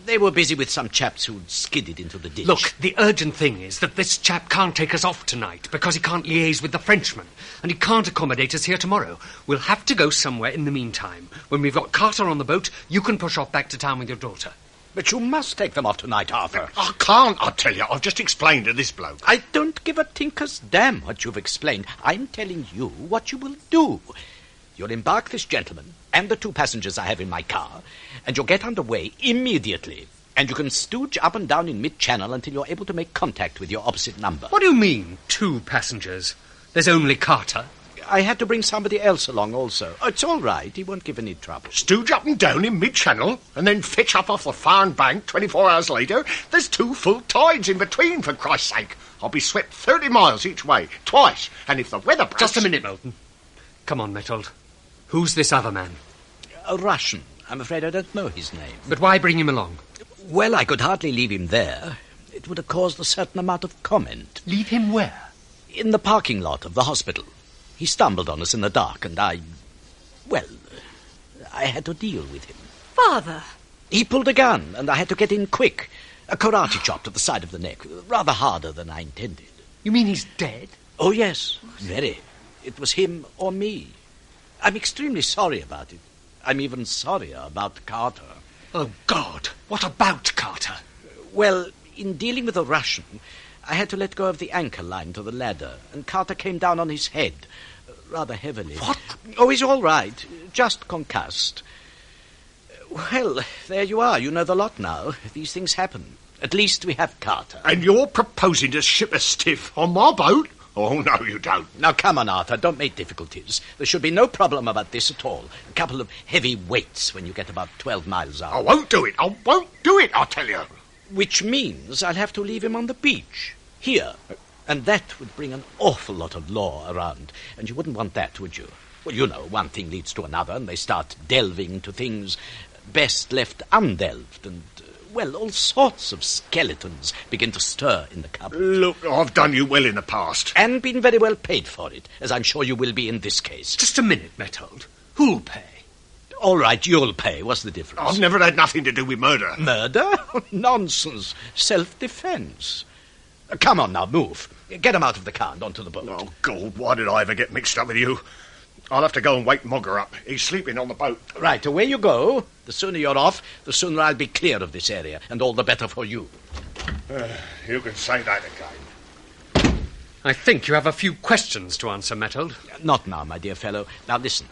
they were busy with some chaps who'd skidded into the ditch. Look, the urgent thing is that this chap can't take us off tonight because he can't liaise with the Frenchman, and he can't accommodate us here tomorrow. We'll have to go somewhere in the meantime. When we've got Carter on the boat, you can push off back to town with your daughter. But you must take them off tonight, Arthur. I can't, I tell you. I've just explained to this bloke. I don't give a tinker's damn what you've explained. I'm telling you what you will do. You'll embark this gentleman and the 2 passengers I have in my car, and you'll get underway immediately. And you can stooge up and down in mid-channel until you're able to make contact with your opposite number. What do you mean, 2 passengers? There's only Carter. I had to bring somebody else along also. Oh, it's all right. He won't give any trouble. Stooge up and down in mid-channel and then fetch up off the farm bank 24 hours later? There's 2 full tides in between, for Christ's sake. I'll be swept 30 miles each way, twice. And if the weather breaks... Just a minute, Moulton. Come on, Mettold. Who's this other man? A Russian. I'm afraid I don't know his name. But why bring him along? Well, I could hardly leave him there. It would have caused a certain amount of comment. Leave him where? In the parking lot of the hospital. He stumbled on us in the dark, and I had to deal with him. Father! He pulled a gun, and I had to get in quick. A karate chop to the side of the neck, rather harder than I intended. You mean he's dead? Oh, yes, very. It was him or me. I'm extremely sorry about it. I'm even sorrier about Carter. Oh, God! What about Carter? Well, in dealing with the Russian, I had to let go of the anchor line to the ladder, and Carter came down on his head, rather heavily. What? Oh, he's all right. Just concussed. Well, there you are. You know the lot now. These things happen. At least we have Carter. And you're proposing to ship a stiff on my boat? Oh, no, you don't. Now, come on, Arthur. Don't make difficulties. There should be no problem about this at all. A couple of heavy weights when you get about 12 miles out. I won't do it. I won't do it, I tell you. Which means I'll have to leave him on the beach. Here. And that would bring an awful lot of law around. And you wouldn't want that, would you? Well, you know, one thing leads to another, and they start delving into things best left undelved, and, well, all sorts of skeletons begin to stir in the cupboard. Look, I've done you well in the past. And been very well paid for it, as I'm sure you will be in this case. Just a minute, Methold. Who'll pay? All right, you'll pay. What's the difference? I've never had nothing to do with murder. Murder? Nonsense. Self-defense. Come on now, move. Get him out of the car and onto the boat. Oh, God, why did I ever get mixed up with you? I'll have to go and wake Mogger up. He's sleeping on the boat. Right, away you go. The sooner you're off, the sooner I'll be clear of this area, and all the better for you. You can say that again. I think you have a few questions to answer, Methold. Not now, my dear fellow. Now, listen.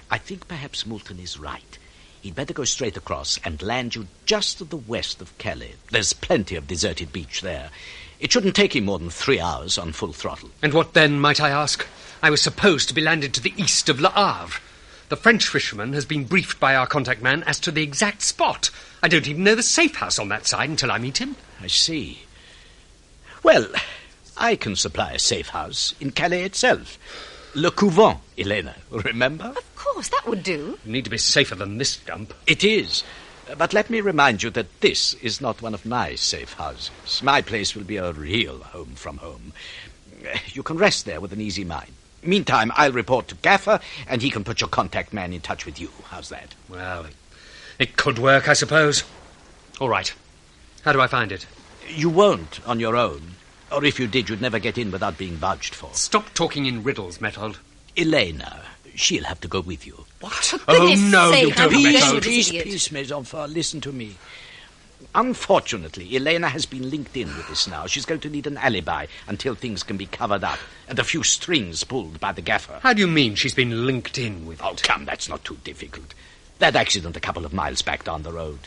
I think perhaps Moulton is right. He'd better go straight across and land you just to the west of Calais. There's plenty of deserted beach there. It shouldn't take him more than 3 hours on full throttle. And what then, might I ask? I was supposed to be landed to the east of Le Havre. The French fisherman has been briefed by our contact man as to the exact spot. I don't even know the safe house on that side until I meet him. I see. Well, I can supply a safe house in Calais itself. Le Couvent, Elena, remember? Of course, that would do. You need to be safer than this dump. It is. But let me remind you that this is not one of my safe houses. My place will be a real home from home. You can rest there with an easy mind. Meantime, I'll report to Gaffer, and he can put your contact man in touch with you. How's that? Well, it could work, I suppose. All right. How do I find it? You won't on your own. Or if you did, you'd never get in without being vouched for. Stop talking in riddles, Methold. Elena, she'll have to go with you. What? Oh, no, you don't, Methold. Peace, mes enfants, listen to me. Unfortunately, Elena has been linked in with this now. She's going to need an alibi until things can be covered up and a few strings pulled by the Gaffer. How do you mean she's been linked in with it? Oh, come, that's not too difficult. That accident a couple of miles back down the road.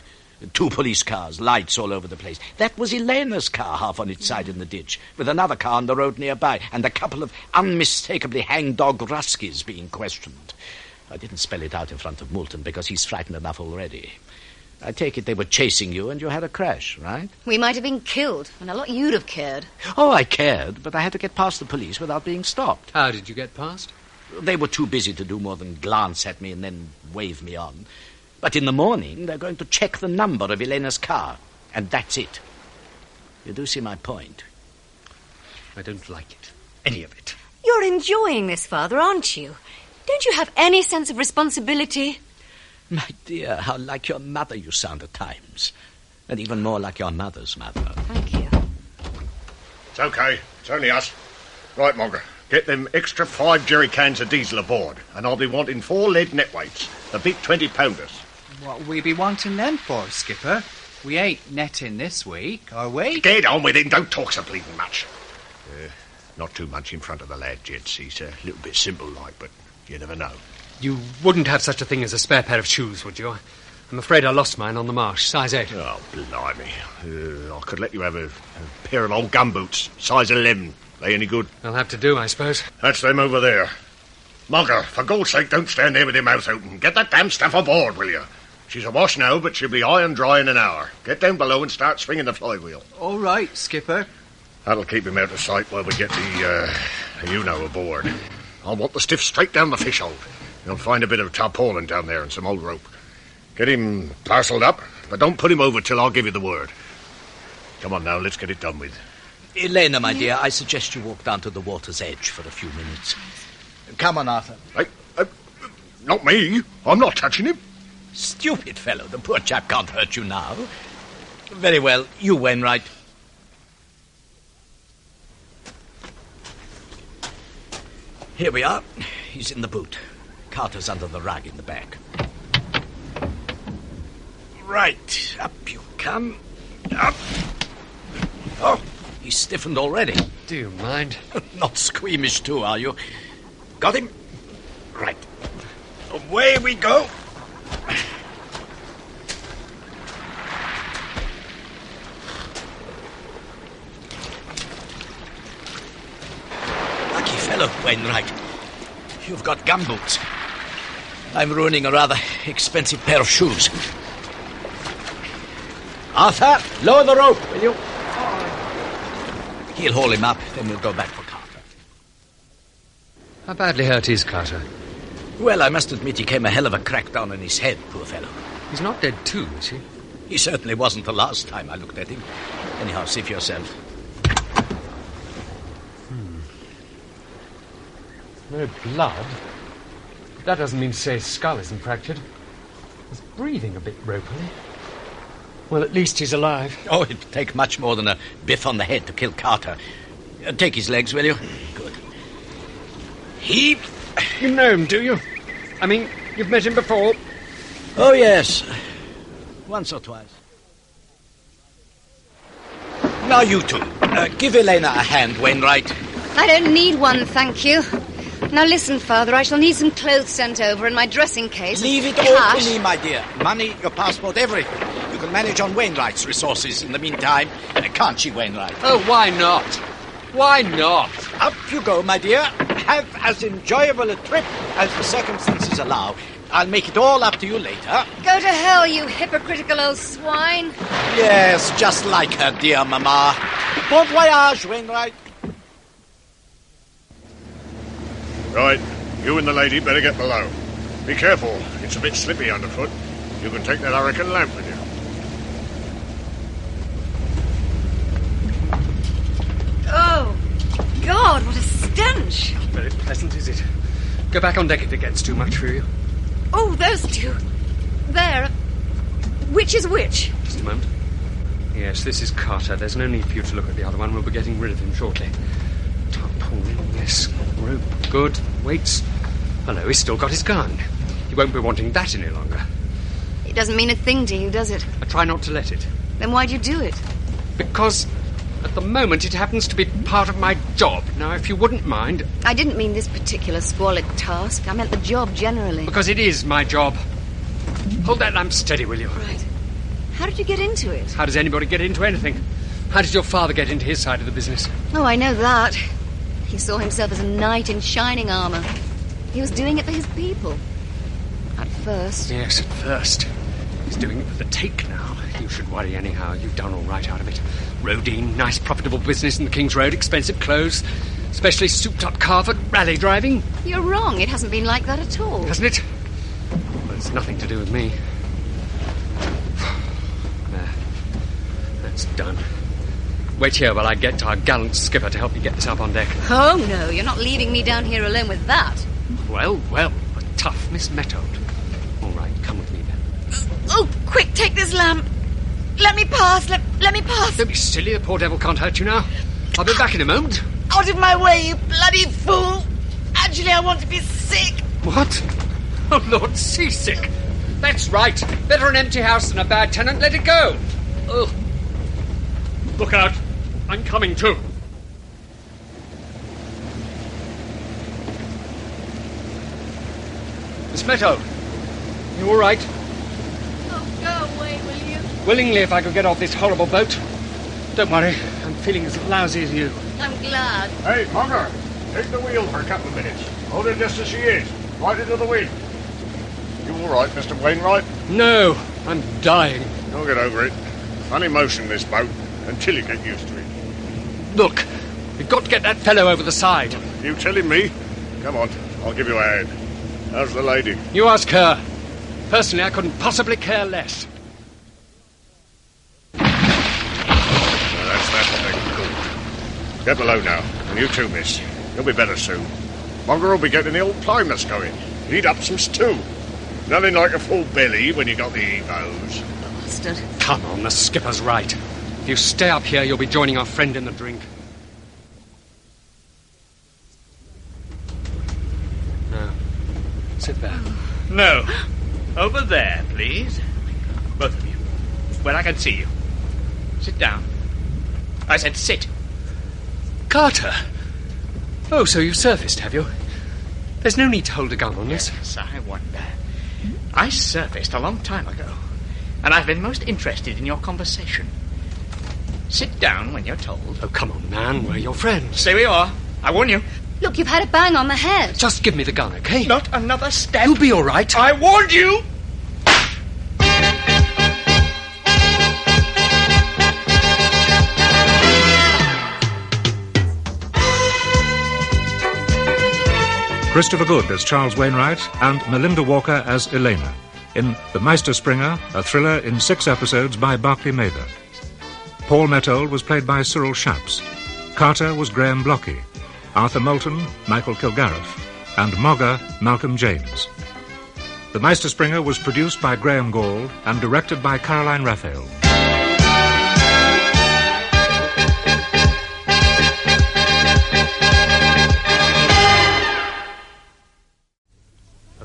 2 police cars, lights all over the place. That was Elena's car half on its side in the ditch, with another car on the road nearby, and a couple of unmistakably hangdog Ruskies being questioned. I didn't spell it out in front of Moulton because he's frightened enough already. I take it they were chasing you and you had a crash, right? We might have been killed, and a lot you'd have cared. Oh, I cared, but I had to get past the police without being stopped. How did you get past? They were too busy to do more than glance at me and then wave me on. But in the morning, they're going to check the number of Elena's car, and that's it. You do see my point. I don't like it. Any of it. You're enjoying this, Father, aren't you? Don't you have any sense of responsibility? My dear, how like your mother you sound at times. And even more like your mother's mother. Thank you. It's okay. It's only us. Right, Mogger. Get them extra 5 jerry cans of diesel aboard, and I'll be wanting 4 lead net weights. The big 20-pounders. What we be wanting them for, Skipper? We ain't netting this week, are we? Get on with it. Don't talk so bleeding much. Not too much in front of the lad, gents. He's a little bit simple-like, but you never know. You wouldn't have such a thing as a spare pair of shoes, would you? I'm afraid I lost mine on the marsh, size 8. Oh, blimey. I could let you have a pair of old gumboots, size 11. They any good? They'll have to do, I suppose. That's them over there. Mogger, for God's sake, don't stand there with your mouth open. Get that damn stuff aboard, will you? She's awash now, but she'll be high and dry in an hour. Get down below and start swinging the flywheel. All right, Skipper. That'll keep him out of sight while we get the you-know aboard. I'll want the stiff straight down the fish hold. You'll find a bit of tarpaulin down there and some old rope. Get him parcelled up, but don't put him over till I'll give you the word. Come on now, let's get it done with. Elena, my dear, I suggest you walk down to the water's edge for a few minutes. Come on, Arthur. Not me. I'm not touching him. Stupid fellow. The poor chap can't hurt you now. Very well. You, Wainwright. Here we are. He's in the boot. Carter's under the rug in the back. Right. Up you come. Up. Oh, he's stiffened already. Do you mind? Not squeamish too, are you? Got him? Right. Away we go. Lucky fellow, Wainwright. You've got gumboots. I'm ruining a rather expensive pair of shoes. Arthur, lower the rope, will you? He'll haul him up, then we'll go back for Carter. How badly hurt is Carter? Well, I must admit he came a hell of a crack down on his head, poor fellow. He's not dead too, is he? He certainly wasn't the last time I looked at him. Anyhow, see for yourself. No blood? That doesn't mean to say his skull isn't fractured. He's breathing a bit ropily. Well, at least he's alive. Oh, it'd take much more than a biff on the head to kill Carter. Take his legs, will you? Good. Heave. You know him, do you? I mean, you've met him before? Oh, yes. Once or twice. Now, you two. Give Elena a hand, Wainwright. I don't need one, thank you. Now listen, Father, I shall need some clothes sent over and my dressing case. Leave it all to me, my dear. Money, your passport, everything. You can manage on Wainwright's resources in the meantime. Can't she, Wainwright? Oh, why not? Why not? Up you go, my dear. Have as enjoyable a trip as the circumstances allow. I'll make it all up to you later. Go to hell, you hypocritical old swine. Yes, just like her, dear Mamma. Bon voyage, Wainwright. Right, you and the lady better get below. Be careful, it's a bit slippy underfoot. You can take that hurricane lamp with you. Oh, God, what a stench. Not very pleasant, is it? Go back on deck if it gets too much for you. Oh, those two. There. Which is which? Just a moment. Yes, this is Carter. There's no need for you to look at the other one. We'll be getting rid of him shortly. Tarpaulin, yes. Rope, good. Weights. Hello, he's still got his gun. He won't be wanting that any longer. It doesn't mean a thing to you, does it? I try not to let it. Then why'd you do it? Because at the moment it happens to be part of my job. Now, if you wouldn't mind... I didn't mean this particular squalid task. I meant the job generally. Because it is my job. Hold that lamp steady, will you? Right. How did you get into it? How does anybody get into anything? How did your father get into his side of the business? Oh, I know that. He saw himself as a knight in shining armour. He was doing it for his people. At first. Yes, at first. He's doing it for the take now. You should worry anyhow. You've done all right out of it. Rodine, nice profitable business in the King's Road, expensive clothes, especially souped-up car for rally driving. You're wrong. It hasn't been like that at all. Hasn't it? Well, it's nothing to do with me. There. That's done. Wait here while I get our gallant skipper to help me get this up on deck. Oh, no, you're not leaving me down here alone with that. Well, a tough Miss Method. All right, come with me then. Oh, quick, take this lamp. Let me pass, let me pass. Don't be silly, the poor devil can't hurt you now. I'll be back in a moment. Out of my way, you bloody fool. Actually, I want to be sick. What? Oh, Lord, seasick. That's right. Better an empty house than a bad tenant. Let it go. Oh. Look out. I'm coming too. Miss Meadow, you all right? Oh, go away, will you? Willingly, if I could get off this horrible boat. Don't worry, I'm feeling as lousy as you. I'm glad. Hey, Monger, take the wheel for a couple of minutes. Hold her just as she is, right into the wind. You all right, Mr. Wainwright? No, I'm dying. You'll get over it. Funny motion, this boat, until you get used to it. Look, we've got to get that fellow over the side. You telling me? Come on, I'll give you a hand. How's the lady? You ask her. Personally, I couldn't possibly care less. Well, that's that thing. Good. Get below now, and you too, miss. You'll be better soon. Monger will be getting the old climates going. Need up some stew. Nothing like a full belly when you got the evos. Bastard. Come on, the skipper's right. If you stay up here, you'll be joining our friend in the drink. Now, sit there. No. Over there, please. Both of you. Where I can see you. Sit down. I said sit. Carter! Oh, so you've surfaced, have you? There's no need to hold a gun on us. Yes, I wonder. I surfaced a long time ago, and I've been most interested in your conversation. Sit down when you're told. Oh, come on, man. We're your friends. Stay where you are. I warn you. Look, you've had a bang on the head. Just give me the gun, okay? Not another step. You'll be all right. I warned you! Christopher Good as Charles Wainwright and Melinda Walker as Elena in The Meisterspringer, a thriller in 6 episodes by Barclay Mather. Paul Mettold was played by Cyril Shaps. Carter was Graham Blockey. Arthur Moulton, Michael Kilgareth. And Mogger, Malcolm James. The Meisterspringer was produced by Graham Gall and directed by Caroline Raphael.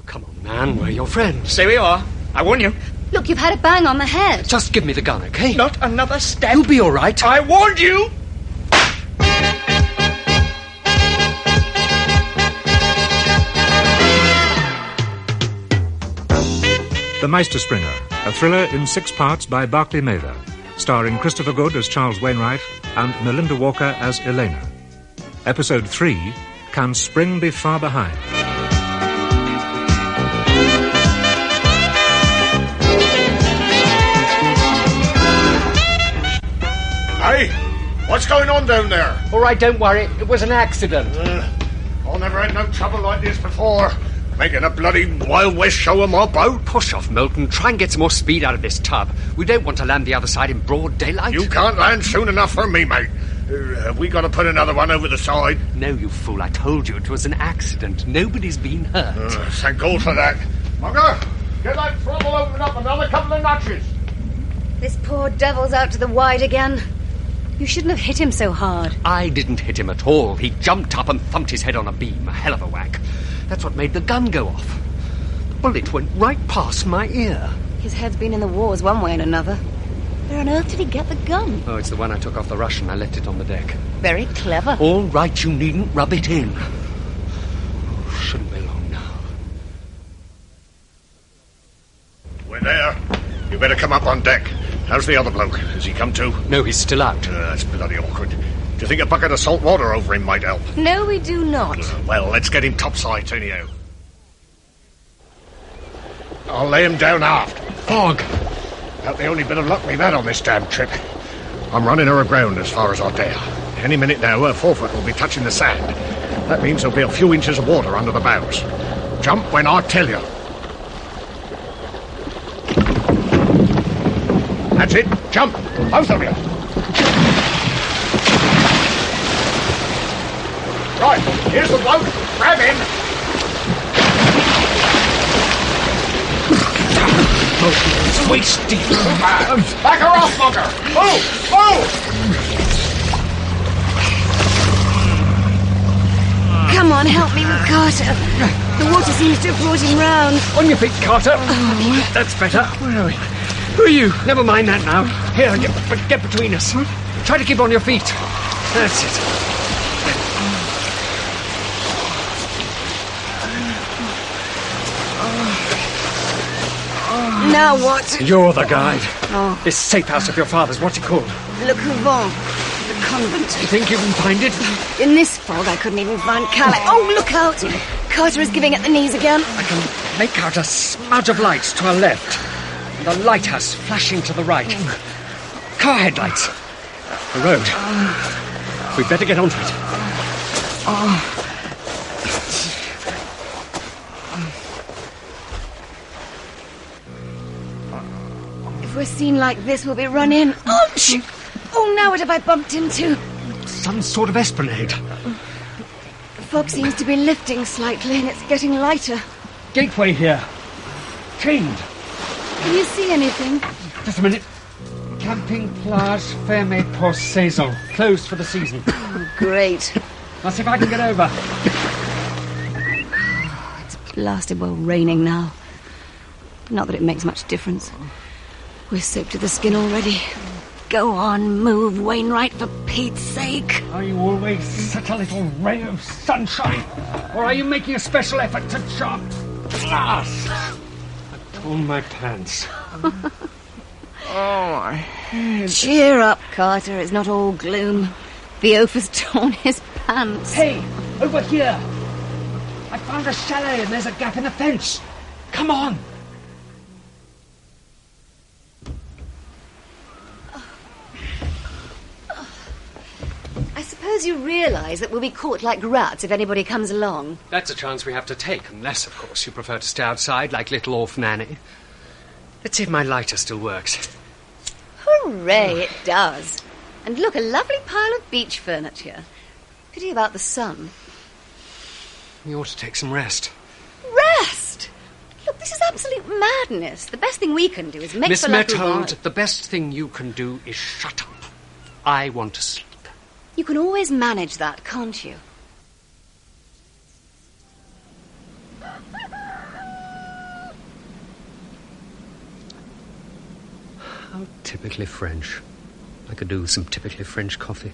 Come on, man. We're your friends. Stay where you are. I warn you. Look, you've had a bang on the head. Just give me the gun, okay? Not another step. You'll be all right. I warned you! The Meisterspringer, a thriller in 6 parts by Barclay Mather, starring Christopher Good as Charles Wainwright and Melinda Walker as Elena. Episode 3, Can Spring Be Far Behind? Hey, what's going on down there? All right, don't worry. It was an accident. I never had no trouble like this before. Making a bloody Wild West show of my boat. Push off, Milton. Try and get some more speed out of this tub. We don't want to land the other side in broad daylight. You can't land soon enough for me, mate. Have we got to put another one over the side? No, you fool. I told you it was an accident. Nobody's been hurt. Thank God for that. Mugger, get that throttle opened up another couple of notches. This poor devil's out to the wide again. You shouldn't have hit him so hard. I didn't hit him at all. He jumped up and thumped his head on a beam. A hell of a whack. That's what made the gun go off. The bullet went right past my ear. His head's been in the wars one way and another. Where on earth did he get the gun? Oh, it's the one I took off the Russian. I left it on the deck. Very clever. All right, you needn't rub it in. Oh, shouldn't be long now. We're there. You better come up on deck. How's the other bloke? Has he come to? No, he's still out. That's bloody awkward. Do you think a bucket of salt water over him might help? No, we do not. Well, let's get him topsides anyhow. I'll lay him down aft. Fog. About the only bit of luck we've had on this damn trip. I'm running her aground as far as I dare. Any minute now, her forefoot will be touching the sand. That means there'll be a few inches of water under the bows. Jump when I tell you. That's it. Jump. Both of you. Right. Here's the bloke. Grab him. Sweet Steve. Back her off, Mugger. Move. Move. Come on, help me with Carter. The water seems to have brought him round. On your feet, Carter. Oh, that's better. Where are we? Who are you? Never mind that now. Here, get between us. Try to keep on your feet. That's it. Now what? You're the guide. Oh. This safe house of your father's, what's it called? Le Couvent. The convent. You think you can find it? In this fog, I couldn't even find Calais. Oh, look out! Carter is giving at the knees again. I can make out a smudge of lights to our left. And a lighthouse flashing to the right. Car headlights. The road. We'd better get onto it. If we're seen like this, we'll be run in. Oh, shoot! Oh, now what have I bumped into? Some sort of esplanade. The fog seems to be lifting slightly, and it's getting lighter. Gateway here. Chained. Can you see anything? Just a minute. Camping Plage Fermé pour Saison. Closed for the season. Oh, great. I'll see if I can get over. It's blasted well raining now. Not that it makes much difference. We're soaked to the skin already. Go on, move, Wainwright, for Pete's sake. Are you always such a little ray of sunshine? Or are you making a special effort to chop glass? I've torn my pants. Oh, my head. Cheer up, Carter. It's not all gloom. Theoph's torn his pants. Hey, over here. I found a chalet and there's a gap in the fence. Come on. I suppose you realise that we'll be caught like rats if anybody comes along. That's a chance we have to take, unless, of course, you prefer to stay outside like little orphan Annie. Let's see if my lighter still works. Hooray, it does. And look, a lovely pile of beach furniture. Pity about the sun. You ought to take some rest. Rest? Look, this is absolute madness. The best thing we can do is make Miss for love Methold, the best thing you can do is shut up. I want to sleep. You can always manage that, can't you? How typically French. I could do with some typically French coffee.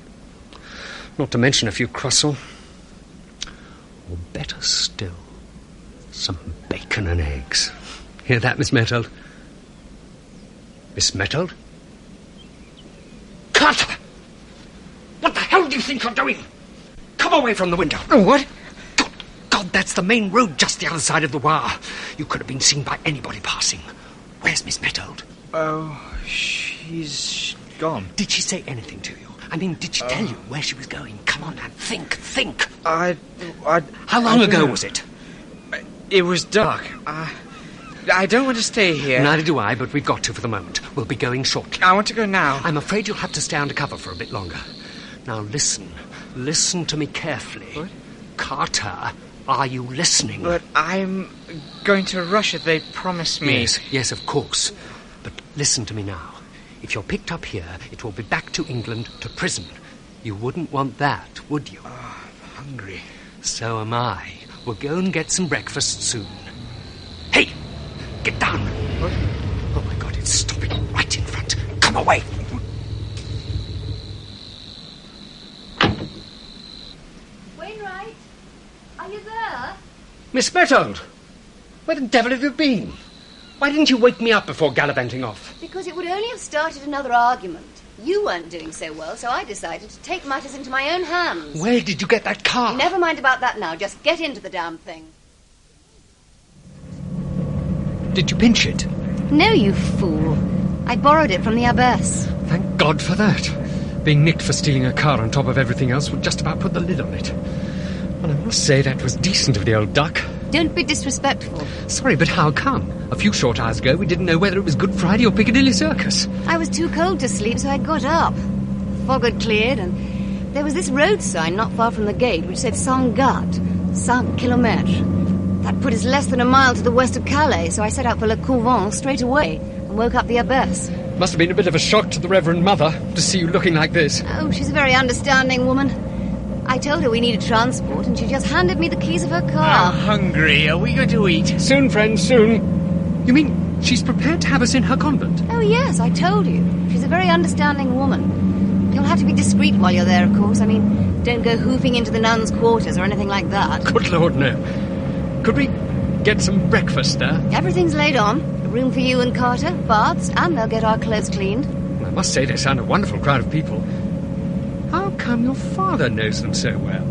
Not to mention a few croissants. Or better still, some bacon and eggs. Hear that, Miss Methold? Miss Methold? Carter! What the hell do you think you're doing? Come away from the window. Oh, what? Good God, that's the main road just the other side of the wire. You could have been seen by anybody passing. Where's Miss Methold? Oh, she's gone. Did she say anything to you? I mean, did she tell you where she was going? Come on, man, think. How long ago was it? It was dark. I don't want to stay here. Neither do I, but we've got to for the moment. We'll be going shortly. I want to go now. I'm afraid you'll have to stay under cover for a bit longer. Now listen. Listen to me carefully. What? Carter, are you listening? But I'm going to Russia. They promised me. Yes, of course. But listen to me now. If you're picked up here, it will be back to England, to prison. You wouldn't want that, would you? Oh, I'm hungry. So am I. We'll go and get some breakfast soon. Hey! Get down! What? Oh, my God, it's stopping right in front. Come away! Wainwright, are you there? Miss Methold! Where the devil have you been? Why didn't you wake me up before gallivanting off? Because it would only have started another argument. You weren't doing so well, so I decided to take matters into my own hands. Where did you get that car? Never mind about that now. Just get into the damn thing. Did you pinch it? No, you fool. I borrowed it from the abbess. Thank God for that. Being nicked for stealing a car on top of everything else would just about put the lid on it. And I must say that was decent of the old duck. Don't be disrespectful. Sorry, but how come? A few short hours ago, we didn't know whether it was Good Friday or Piccadilly Circus. I was too cold to sleep, so I got up. Fog had cleared, and there was this road sign not far from the gate which said 100 gardes, 100 kilomètres. That put us less than a mile to the west of Calais, so I set out for Le Couvent straight away and woke up the abbess. Must have been a bit of a shock to the Reverend Mother to see you looking like this. Oh, she's a very understanding woman. I told her we needed transport, and she just handed me the keys of her car. I'm hungry. Are we going to eat? Soon, friends, soon. You mean she's prepared to have us in her convent? Oh, yes, I told you. She's a very understanding woman. You'll have to be discreet while you're there, of course. I mean, don't go hoofing into the nuns' quarters or anything like that. Good Lord, no. Could we get some breakfast there? Everything's laid on. A room for you and Carter, baths, and they'll get our clothes cleaned. I must say they sound a wonderful crowd of people. How come your father knows them so well?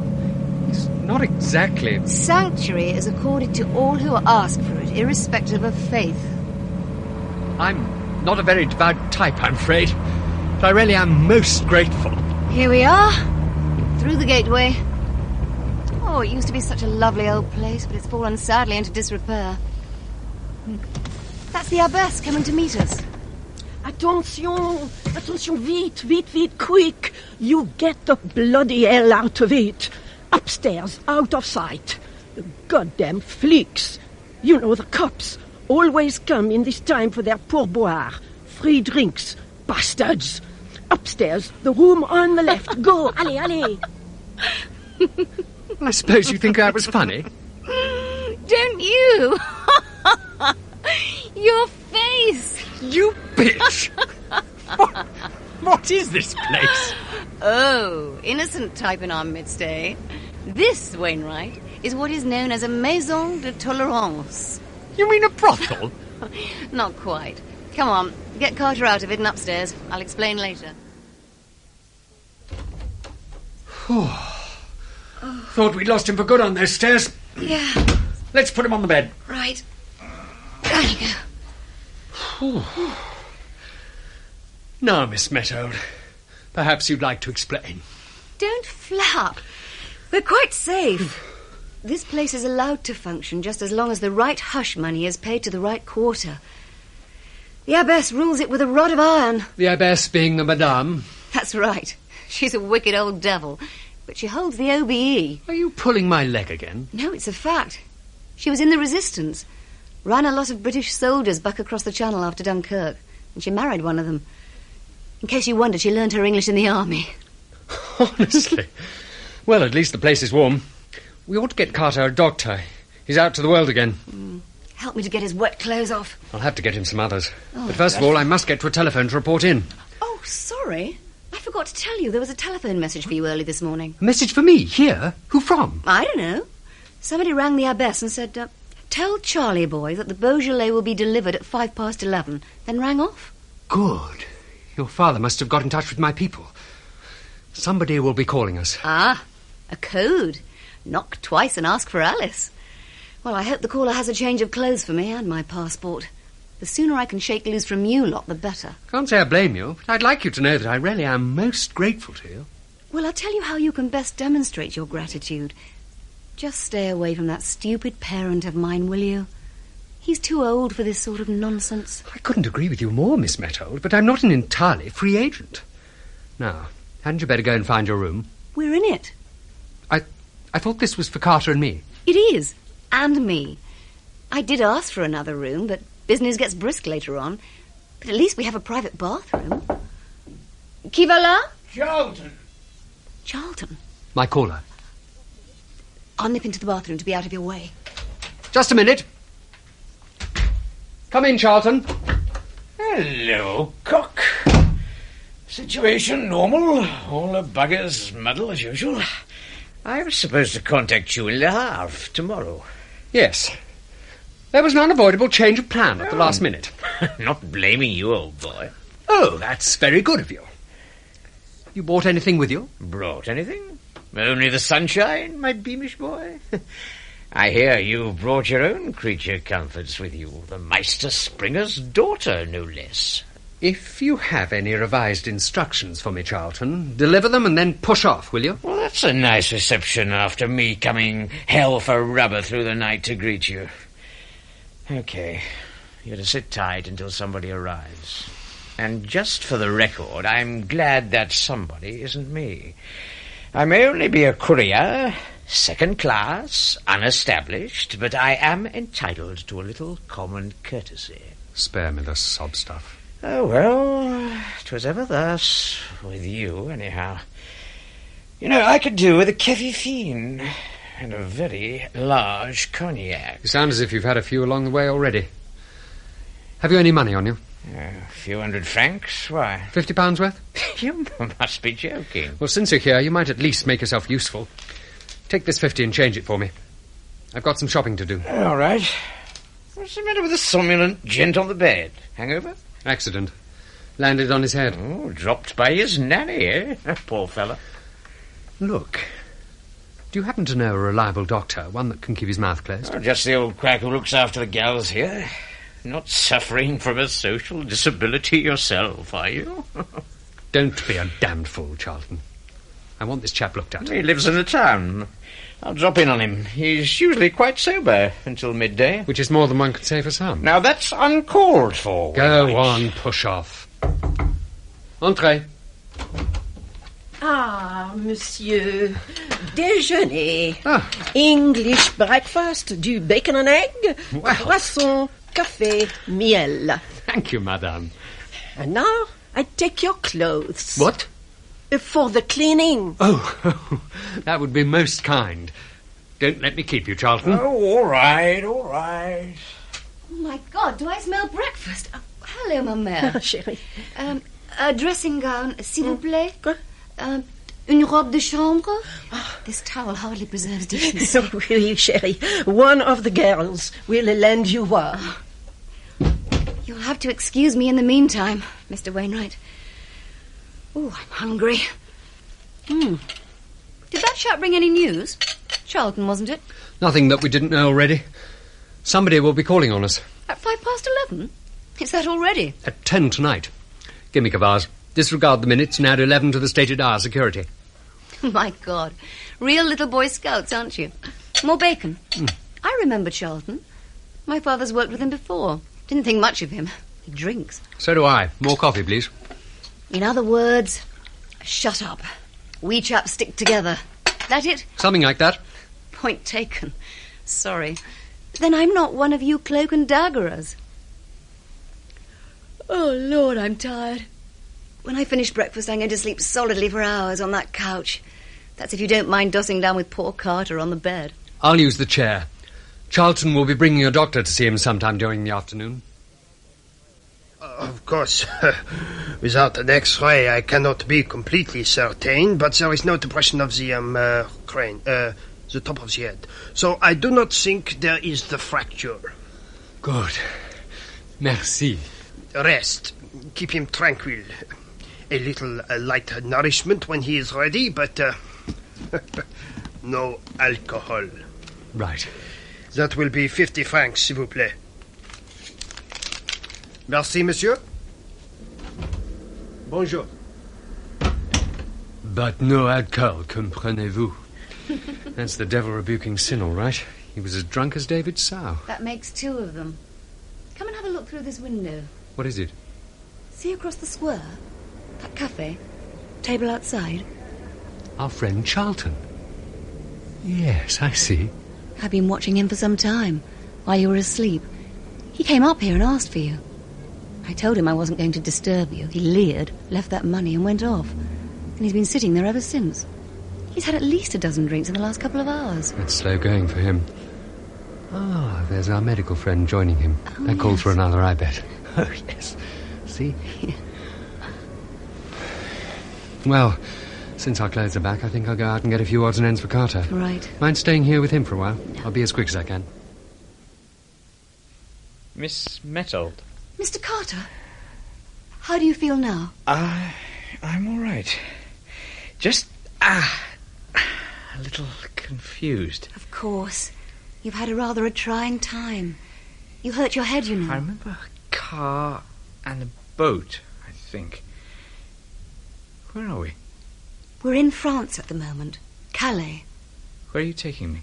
He's not exactly... Sanctuary is accorded to all who ask for it, irrespective of faith. I'm not a very devout type, I'm afraid. But I really am most grateful. Here we are. Through the gateway. Oh, it used to be such a lovely old place, but it's fallen sadly into disrepair. That's the abbess coming to meet us. Attention! Attention, vite, quick! You get the bloody hell out of it! Upstairs, out of sight. The goddamn fleaks. You know the cops. Always come in this time for their pourboire. Free drinks. Bastards. Upstairs, the room on the left. Go, allez. I suppose you think that was funny? Don't you? Your face! You bitch! What What is this place? Oh, innocent type in our midst, eh? This, Wainwright, is what is known as a maison de tolérance. You mean a brothel? Not quite. Come on, get Carter out of it and upstairs. I'll explain later. Thought we'd lost him for good on those stairs. Yeah. Let's put him on the bed. Right. There you go. Now, Miss Methold, perhaps you'd like to explain. Don't flap. We're quite safe. This place is allowed to function just as long as the right hush money is paid to the right quarter. The abbess rules it with a rod of iron. The abbess being the madame. That's right. She's a wicked old devil, but she holds the OBE. Are you pulling my leg again? No, it's a fact. She was in the Resistance. Ran a lot of British soldiers back across the Channel after Dunkirk, and she married one of them. In case you wondered, she learned her English in the army. Honestly. Well, at least the place is warm. We ought to get Carter a dog tie. He's out to the world again. Help me to get his wet clothes off. I'll have to get him some others. Oh, but first of all, I must get to a telephone to report in. Oh, sorry. I forgot to tell you there was a telephone message for you early this morning. A message for me? Here? Who from? I don't know. Somebody rang the abbess and said, tell Charlie boy that the Beaujolais will be delivered at 11:05, then rang off. Good. Your father must have got in touch with my people. Somebody will be calling us. Ah, a code. Knock twice and ask for Alice. Well, I hope the caller has a change of clothes for me and my passport. The sooner I can shake loose from you lot, the better. Can't say I blame you, but I'd like you to know that I really am most grateful to you. Well, I'll tell you how you can best demonstrate your gratitude. Just stay away from that stupid parent of mine, will you? He's too old for this sort of nonsense. I couldn't agree with you more, Miss Methold, but I'm not an entirely free agent. Now, hadn't you better go and find your room? We're in it. I thought this was for Carter and me. It is. And me. I did ask for another room, but business gets brisk later on. But at least we have a private bathroom. Qui va là? Charlton. Charlton? My caller. I'll nip into the bathroom to be out of your way. Just a minute. Come in, Charlton. Hello, Cock. Situation normal. All the buggers muddle as usual. I was supposed to contact you in Le Havre tomorrow. Yes. There was an unavoidable change of plan at the last minute. Not blaming you, old boy. Oh, that's very good of you. You brought anything with you? Brought anything? Only the sunshine, my beamish boy. I hear you've brought your own creature comforts with you. The Meisterspringer's daughter, no less. If you have any revised instructions for me, Charlton, deliver them and then push off, will you? Well, that's a nice reception after me coming hell for rubber through the night to greet you. Okay, you're to sit tight until somebody arrives. And just for the record, I'm glad that somebody isn't me. I may only be a courier, second class, unestablished, but I am entitled to a little common courtesy. Spare me the sob stuff. Oh, well, 'twas ever thus, with you, anyhow. You know, I could do with a keffi fine and a very large cognac. You sound as if you've had a few along the way already. Have you any money on you? A few £100. Why? £50 worth? You must be joking. Well, since you're here, you might at least make yourself useful. Take this 50 and change it for me. I've got some shopping to do. All right. What's the matter with the somnolent gent on the bed? Hangover? Accident. Landed on his head. Oh, dropped by his nanny, eh? Poor fella. Look, do you happen to know a reliable doctor, one that can keep his mouth closed? Oh, just the old quack who looks after the gals here. Not suffering from a social disability yourself, are you? Don't be a damned fool, Charlton. I want this chap looked at. He lives in the town. I'll drop in on him. He's usually quite sober until midday. Which is more than one could say for some. Now, that's uncalled for. Go on, push off. Entrez. Ah, monsieur. Déjeuner. Ah. English breakfast, du bacon and egg, Wow. croissant, café, miel. Thank you, madame. And now I take your clothes. What? For the cleaning. Oh, that would be most kind. Don't let me keep you, Charlton. Oh, all right, all right. Oh, my God, do I smell breakfast? Oh, hello, ma mère. Chérie. A dressing gown, s'il vous plaît. Une robe de chambre. This towel hardly preserves decency. Oui, chérie. One of the girls will lend you one. You'll have to excuse me in the meantime, Mr. Wainwright. Oh, I'm hungry. Did that chap bring any news? Charlton, wasn't it? Nothing that we didn't know already. Somebody will be calling on us. At 11:05? It's that already? At 10 tonight. Give me Kavars. Disregard the minutes and add 11 to the stated hour security. My God. Real little Boy Scouts, aren't you? More bacon. I remember Charlton. My father's worked with him before. Didn't think much of him. He drinks. So do I. More coffee, please. In other words, shut up. We chaps stick together. That it? Something like that. Point taken. Sorry. Then I'm not one of you cloak and daggerers. Oh, Lord, I'm tired. When I finish breakfast, I'm going to sleep solidly for hours on that couch. That's if you don't mind dossing down with poor Carter on the bed. I'll use the chair. Charlton will be bringing a doctor to see him sometime during the afternoon. Of course, without an X-ray, I cannot be completely certain, but there is no depression of the crane, the top of the head. So I do not think there is the fracture. Good. Merci. Rest. Keep him tranquil. A little light nourishment when he is ready, but no alcohol. Right. That will be 50 francs, s'il vous plaît. Merci, monsieur. Bonjour. But no alcohol, comprenez-vous? That's the devil rebuking sin, all right. He was as drunk as David's sow. That makes two of them. Come and have a look through this window. What is it? See across the square? That cafe? Table outside? Our friend Charlton. Yes, I see. I've been watching him for some time, while you were asleep. He came up here and asked for you. I told him I wasn't going to disturb you. He leered, left that money and went off. And he's been sitting there ever since. He's had at least a dozen drinks in the last couple of hours. That's slow going for him. Ah, there's our medical friend joining him. That called for another, I bet. Oh, yes. See? Yeah. Well, since our clothes are back, I think I'll go out and get a few odds and ends for Carter. Right. Mind staying here with him for a while? I'll be as quick as I can. Miss Mettold. Mr. Carter, how do you feel now? I'm all right. Just, a little confused. Of course. You've had a trying time. You hurt your head, you know. I remember a car and a boat, I think. Where are we? We're in France at the moment. Calais. Where are you taking me?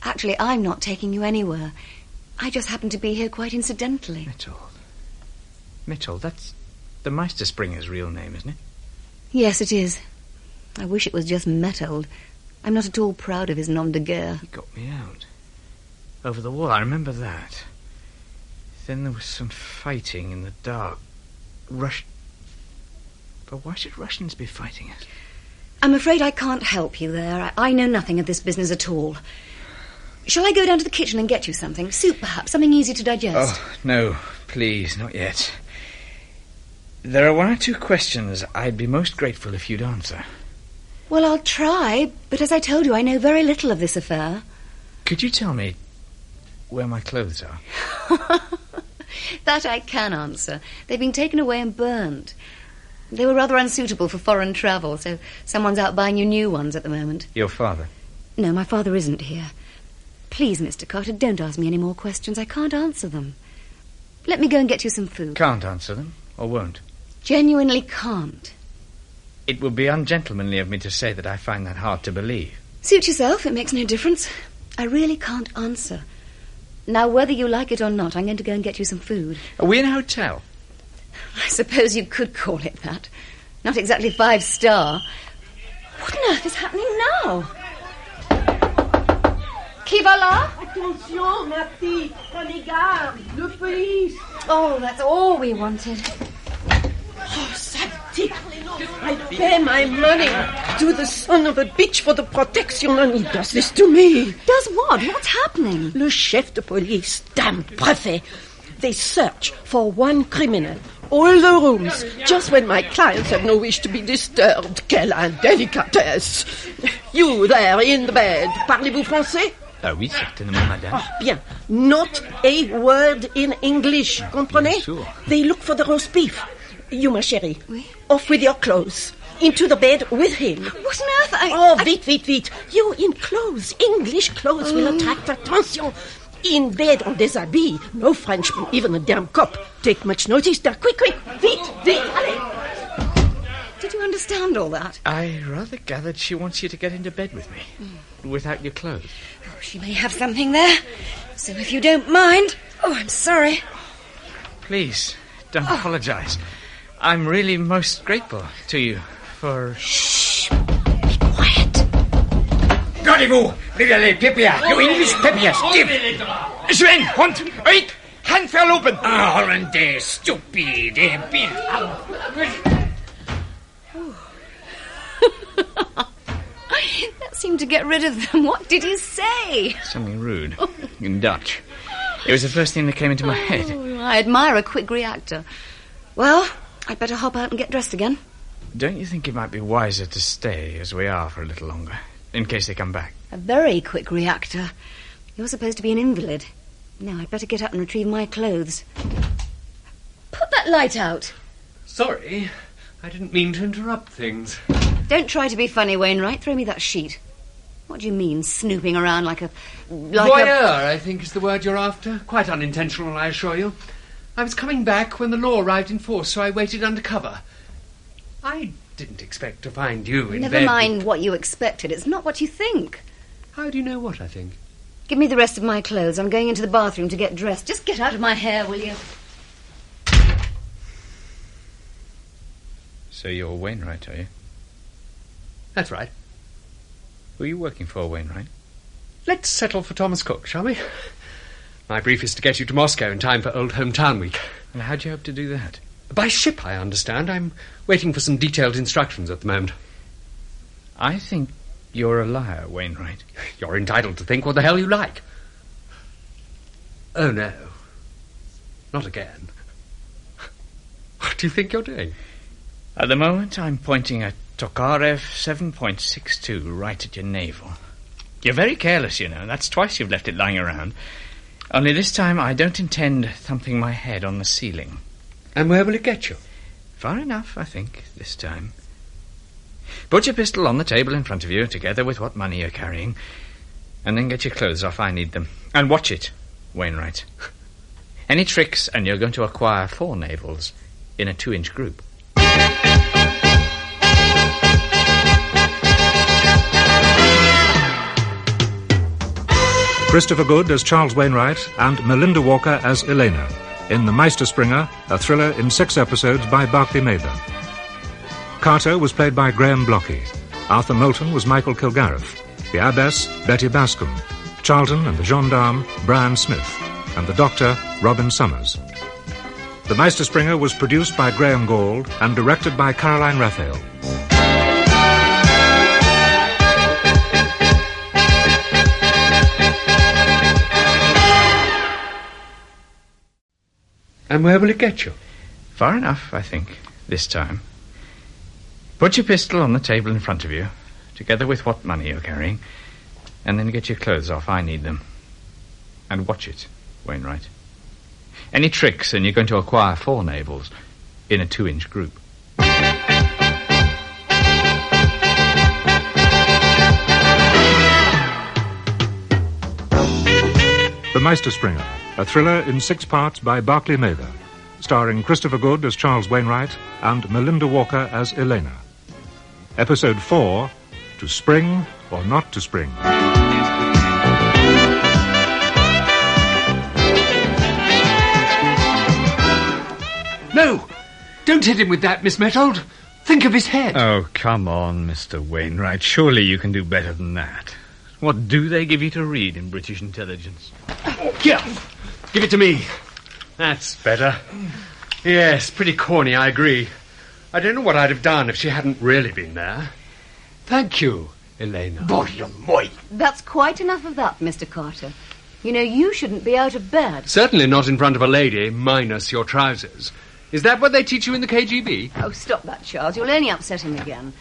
Actually, I'm not taking you anywhere. I just happen to be here quite incidentally. Mettold, that's the Meisterspringer's real name, isn't it? Yes, it is. I wish it was just Mettold. I'm not at all proud of his nom de guerre. He got me out. Over the wall, I remember that. Then there was some fighting in the dark. But why should Russians be fighting us? I'm afraid I can't help you there. I know nothing of this business at all. Shall I go down to the kitchen and get you something? Soup, perhaps? Something easy to digest? Oh, no, please, not yet. There are one or two questions I'd be most grateful if you'd answer. Well, I'll try, but as I told you, I know very little of this affair. Could you tell me where my clothes are? That I can answer. They've been taken away and burned. They were rather unsuitable for foreign travel, so someone's out buying you new ones at the moment. Your father? No, my father isn't here. Please, Mr. Carter, don't ask me any more questions. I can't answer them. Let me go and get you some food. Can't answer them, or won't? Genuinely can't. It would be ungentlemanly of me to say that I find that hard to believe. Suit yourself, it makes no difference. I really can't answer. Now, whether you like it or not, I'm going to go and get you some food. Are we in a hotel? I suppose you could call it that. Not exactly 5-star. What on earth is happening now? Qui va là? Attention, ma petite. Prenez garde. The police. Oh, that's all we wanted. Oh, sadique. I pay my money to the son of a bitch for the protection, and he does this to me. Does what? What's happening? Le chef de police, damn préfet. They search for one criminal, all the rooms, just when my clients have no wish to be disturbed. Quelle indélicatesse! You there, in the bed, parlez-vous français? Ah oui, certainement, madame. Oh, bien. Not a word in English, comprenez? They look for the roast beef. You, ma chérie, off with your clothes. Into the bed with him. What on earth? Vite. You in clothes. English clothes will attract attention. In bed on déshabillé. No Frenchman, even a damn cop. Take much notice there. Quick. Vite, allez. Did you understand all that? I rather gathered she wants you to get into bed with me. Without your clothes. Oh, she may have something there. So if you don't mind... Oh, I'm sorry. Please, don't apologise. I'm really most grateful to you for... Shh! Be quiet. Gardez-vous! Les pépia! You English pépia! Stiff! Sven! Hund! Wait! Hand fell open! Hollandaise! Stupid! That seemed to get rid of them. What did he say? Something rude. In Dutch. It was the first thing that came into my head. I admire a quick reactor. Well, I'd better hop out and get dressed again. Don't you think it might be wiser to stay as we are for a little longer, in case they come back? A very quick reactor. You're supposed to be an invalid. Now, I'd better get up and retrieve my clothes. Put that light out. Sorry, I didn't mean to interrupt things. Don't try to be funny, Wainwright. Throw me that sheet. What do you mean, snooping around like a... Voyeur, I think is the word you're after. Quite unintentional, I assure you. I was coming back when the law arrived in force, so I waited under cover. I didn't expect to find you in bed. Never mind what you expected. It's not what you think. How do you know what I think? Give me the rest of my clothes. I'm going into the bathroom to get dressed. Just get out of my hair, will you? So you're Wainwright, are you? That's right. Who are you working for, Wainwright? Let's settle for Thomas Cook, shall we? My brief is to get you to Moscow in time for Old Hometown Week. And how do you hope to do that? By ship, I understand. I'm waiting for some detailed instructions at the moment. I think you're a liar, Wainwright. You're entitled to think what the hell you like. Oh, no. Not again. What do you think you're doing? At the moment, I'm pointing a Tokarev 7.62 right at your navel. You're very careless, you know. That's twice you've left it lying around. Only this time I don't intend thumping my head on the ceiling. And where will it get you? Far enough, I think, this time. Put your pistol on the table in front of you, together with what money you're carrying, and then get your clothes off. I need them. And watch it, Wainwright. Any tricks, and you're going to acquire 4 navels in a 2-inch group. Christopher Good as Charles Wainwright and Melinda Walker as Elena in The Meisterspringer, a thriller in 6 episodes by Barclay Mather. Carter was played by Graham Blockey. Arthur Moulton was Michael Kilgareth. The Abbess, Betty Bascom. Charlton and the gendarme, Brian Smith. And the doctor, Robin Summers. The Meisterspringer was produced by Graham Gould and directed by Caroline Raphael. And where will it get you? Far enough, I think, this time. Put your pistol on the table in front of you, together with what money you're carrying, and then get your clothes off. I need them. And watch it, Wainwright. Any tricks, and you're going to acquire 4 navels in a 2-inch group. The Meisterspringer, a thriller in 6 parts by Barclay Mather, starring Christopher Good as Charles Wainwright and Melinda Walker as Elena. Episode 4, To Spring or Not to Spring. No! Don't hit him with that, Miss Methold. Think of his head. Oh, come on, Mr. Wainwright. Surely you can do better than that. What do they give you to read in British intelligence? Here, give it to me. That's better. Yes, pretty corny, I agree. I don't know what I'd have done if she hadn't really been there. Thank you, Elena. That's quite enough of that, Mr. Carter. You know, you shouldn't be out of bed. Certainly not in front of a lady, minus your trousers. Is that what they teach you in the KGB? Oh, stop that, Charles. You'll only upset him again.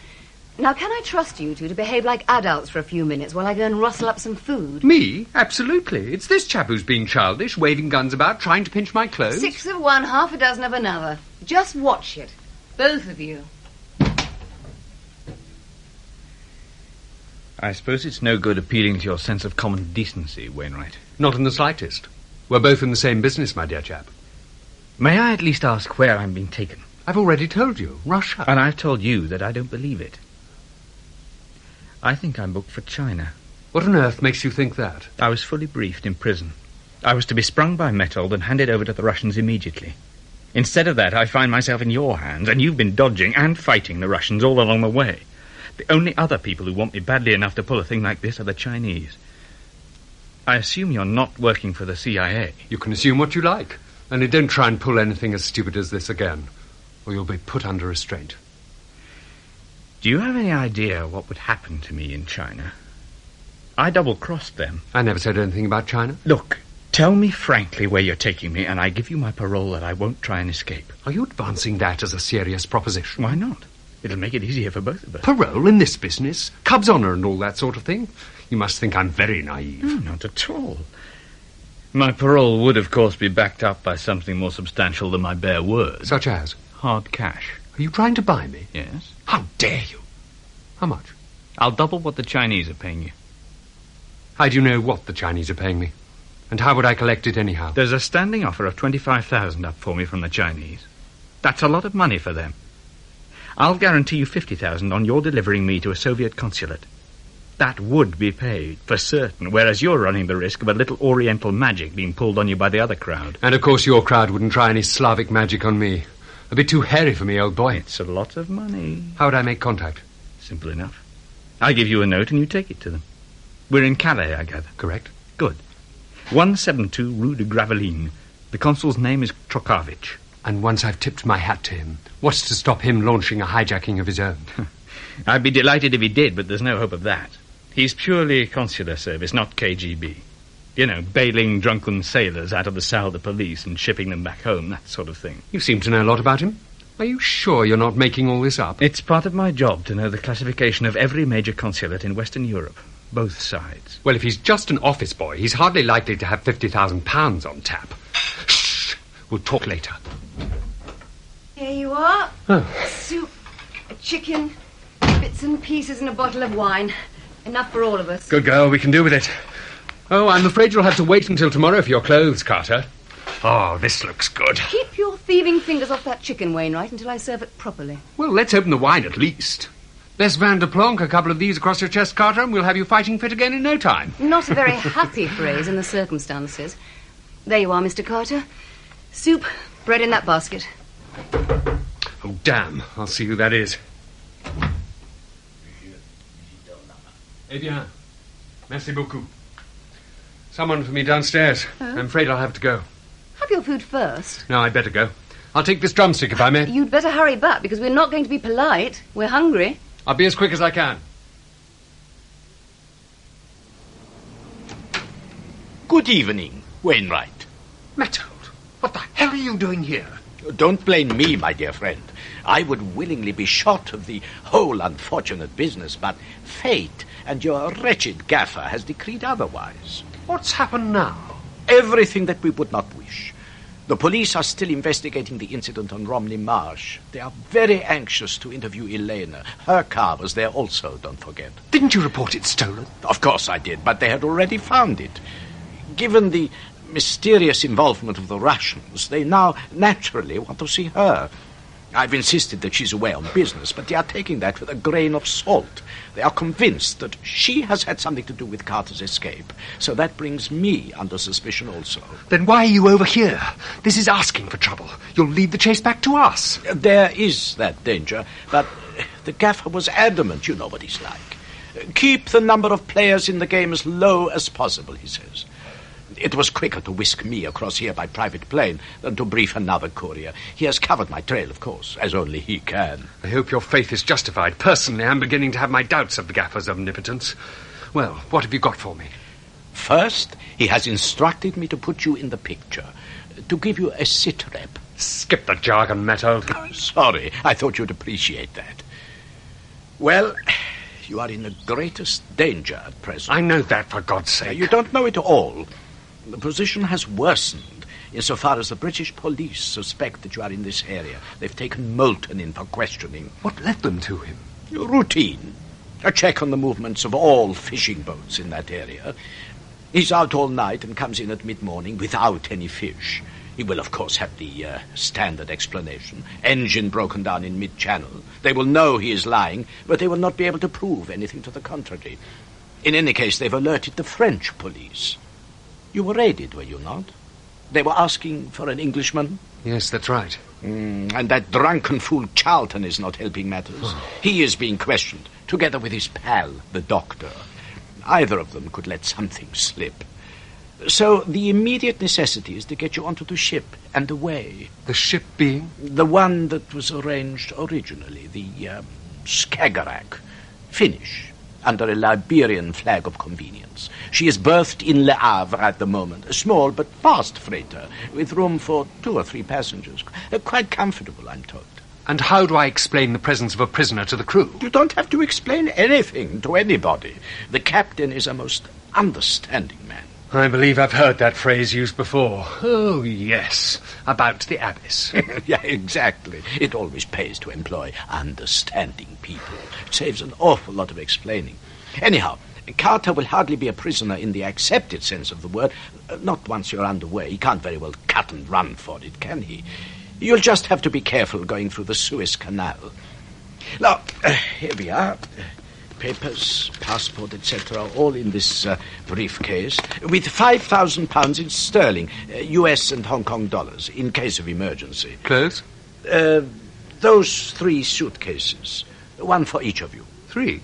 Now, can I trust you two to behave like adults for a few minutes while I go and rustle up some food? Me? Absolutely. It's this chap who's being childish, waving guns about, trying to pinch my clothes. 6 of one, half a dozen of another. Just watch it. Both of you. I suppose it's no good appealing to your sense of common decency, Wainwright. Not in the slightest. We're both in the same business, my dear chap. May I at least ask where I'm being taken? I've already told you. Russia. And I've told you that I don't believe it. I think I'm booked for China. What on earth makes you think that? I was fully briefed in prison. I was to be sprung by Metold and handed over to the Russians immediately. Instead of that, I find myself in your hands, and you've been dodging and fighting the Russians all along the way. The only other people who want me badly enough to pull a thing like this are the Chinese. I assume you're not working for the CIA. You can assume what you like. Only don't try and pull anything as stupid as this again, or you'll be put under restraint. Do you have any idea what would happen to me in China? I double-crossed them. I never said anything about China. Look, tell me frankly where you're taking me, and I give you my parole that I won't try and escape. Are you advancing that as a serious proposition? Why not? It'll make it easier for both of us. Parole in this business? Cub's honour and all that sort of thing? You must think I'm very naive. No, not at all. My parole would, of course, be backed up by something more substantial than my bare word. Such as? Hard cash. Are you trying to buy me? Yes. How dare you? How much? I'll double what the Chinese are paying you. How do you know what the Chinese are paying me? And how would I collect it anyhow? There's a standing offer of 25,000 up for me from the Chinese. That's a lot of money for them. I'll guarantee you 50,000 on your delivering me to a Soviet consulate. That would be paid, for certain, whereas you're running the risk of a little Oriental magic being pulled on you by the other crowd. And, of course, your crowd wouldn't try any Slavic magic on me. A bit too hairy for me, old boy. It's a lot of money. How would I make contact? Simple enough. I give you a note and you take it to them. We're in Calais, I gather. Correct. Good. 172 Rue de Gravelines. The consul's name is Trokarvich. And once I've tipped my hat to him, what's to stop him launching a hijacking of his own? I'd be delighted if he did, but there's no hope of that. He's purely consular service, not KGB. You know, bailing drunken sailors out of the Souda police and shipping them back home, that sort of thing. You seem to know a lot about him. Are you sure you're not making all this up? It's part of my job to know the classification of every major consulate in Western Europe. Both sides. Well, if he's just an office boy, he's hardly likely to have £50,000 on tap. Shh! We'll talk later. Here you are. Oh. Soup, a chicken, bits and pieces and a bottle of wine. Enough for all of us. Good girl, we can do with it. Oh, I'm afraid you'll have to wait until tomorrow for your clothes, Carter. Oh, this looks good. Keep your thieving fingers off that chicken, Wainwright, until I serve it properly. Well, let's open the wine at least. Les Van der Planck, a couple of these across your chest, Carter, and we'll have you fighting fit again in no time. Not a very happy phrase in the circumstances. There you are, Mr. Carter. Soup, bread in that basket. Oh, damn. I'll see who that is. Eh bien. Merci beaucoup. Someone for me downstairs. Oh? I'm afraid I'll have to go. Have your food first. No, I'd better go. I'll take this drumstick if I may. You'd better hurry back, because we're not going to be polite. We're hungry. I'll be as quick as I can. Good evening, Wainwright. Metold, what the hell are you doing here? Don't blame me, my dear friend. I would willingly be shot of the whole unfortunate business, but fate and your wretched gaffer has decreed otherwise. What's happened now? Everything that we would not wish. The police are still investigating the incident on Romney Marsh. They are very anxious to interview Elena. Her car was there also, don't forget. Didn't you report it stolen? Of course I did, but they had already found it. Given the mysterious involvement of the Russians, they now naturally want to see her. I've insisted that she's away on business, but they are taking that with a grain of salt. They are convinced that she has had something to do with Carter's escape, so that brings me under suspicion also. Then why are you over here? This is asking for trouble. You'll lead the chase back to us. There is that danger, but the gaffer was adamant. You know what he's like. Keep the number of players in the game as low as possible, he says. It was quicker to whisk me across here by private plane than to brief another courier. He has covered my trail, of course, as only he can. I hope your faith is justified. Personally, I'm beginning to have my doubts of the gaffer's omnipotence. Well, what have you got for me? First, he has instructed me to put you in the picture, to give you a sit rep. Skip the jargon, Mettold. Sorry, I thought you'd appreciate that. Well, you are in the greatest danger at present. I know that, for God's sake. You don't know it all. The position has worsened insofar as the British police suspect that you are in this area. They've taken Moulton in for questioning. What led them to him? Routine. A check on the movements of all fishing boats in that area. He's out all night and comes in at mid-morning without any fish. He will, of course, have the standard explanation. Engine broken down in mid-channel. They will know he is lying, but they will not be able to prove anything to the contrary. In any case, they've alerted the French police. You were raided, were you not? They were asking for an Englishman? Yes, that's right. And that drunken fool Charlton is not helping matters. He is being questioned, together with his pal, the doctor. Either of them could let something slip. So the immediate necessity is to get you onto the ship and away. The ship being? The one that was arranged originally, the Skagerrak. Finnish, under a Liberian flag of convenience. She is berthed in Le Havre at the moment, a small but fast freighter, with room for 2 or 3 passengers. Quite comfortable, I'm told. And how do I explain the presence of a prisoner to the crew? You don't have to explain anything to anybody. The captain is a most understanding man. I believe I've heard that phrase used before. Oh, yes, about the abyss. Yeah, exactly. It always pays to employ understanding people. It saves an awful lot of explaining. Anyhow, Carter will hardly be a prisoner in the accepted sense of the word. Not once you're underway. He can't very well cut and run for it, can he? You'll just have to be careful going through the Suez Canal. Now, here we are. Papers, passport, etc., all in this briefcase, with £5,000 in sterling, US and Hong Kong dollars, in case of emergency. Clothes? Those 3 suitcases, 1 for each of you. 3?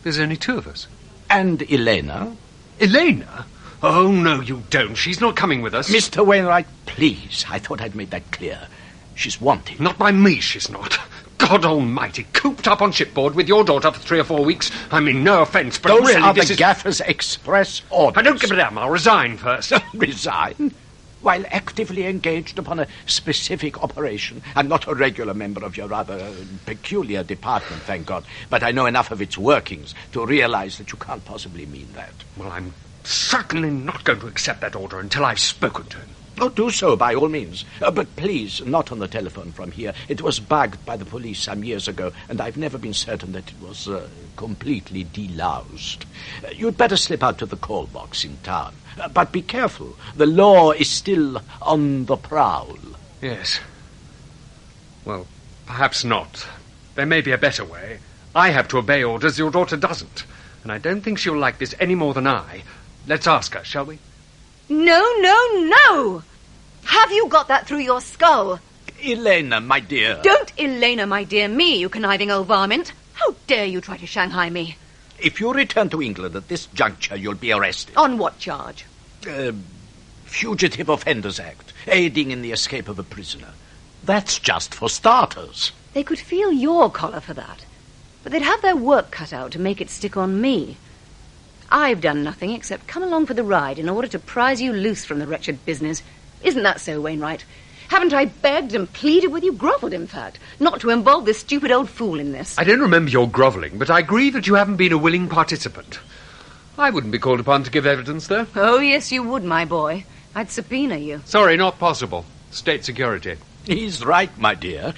There's only 2 of us. And Elena. Elena? Oh, no, you don't. She's not coming with us. Mr. Wainwright, please. I thought I'd made that clear. She's wanted. Not by me, she's not. God almighty, cooped up on shipboard with your daughter for 3 or 4 weeks. I mean, no offence, but those really, are this the is... gaffer's express orders. I don't give a damn. I'll resign first. Resign? While actively engaged upon a specific operation. I'm not a regular member of your rather peculiar department, thank God, but I know enough of its workings to realize that you can't possibly mean that. Well, I'm certainly not going to accept that order until I've spoken to him. Oh, do so, by all means. But please, not on the telephone from here. It was bugged by the police some years ago, and I've never been certain that it was completely deloused. You'd better slip out to the call box in town. But be careful. The law is still on the prowl. Yes. Well, perhaps not. There may be a better way. I have to obey orders, your daughter doesn't. And I don't think she'll like this any more than I. Let's ask her, shall we? No, no, no! Have you got that through your skull? Elena, my dear. Don't Elena, my dear, me, you conniving old varmint. How dare you try to Shanghai me? If you return to England at this juncture, you'll be arrested. On what charge? Fugitive Offenders Act. Aiding in the escape of a prisoner. That's just for starters. They could feel your collar for that. But they'd have their work cut out to make it stick on me. I've done nothing except come along for the ride in order to prise you loose from the wretched business. Isn't that so, Wainwright? Haven't I begged and pleaded with you, grovelled, in fact, not to involve this stupid old fool in this? I don't remember your grovelling, but I agree that you haven't been a willing participant. I wouldn't be called upon to give evidence, though. Oh, yes, you would, my boy. I'd subpoena you. Sorry, not possible. State security. He's right, my dear.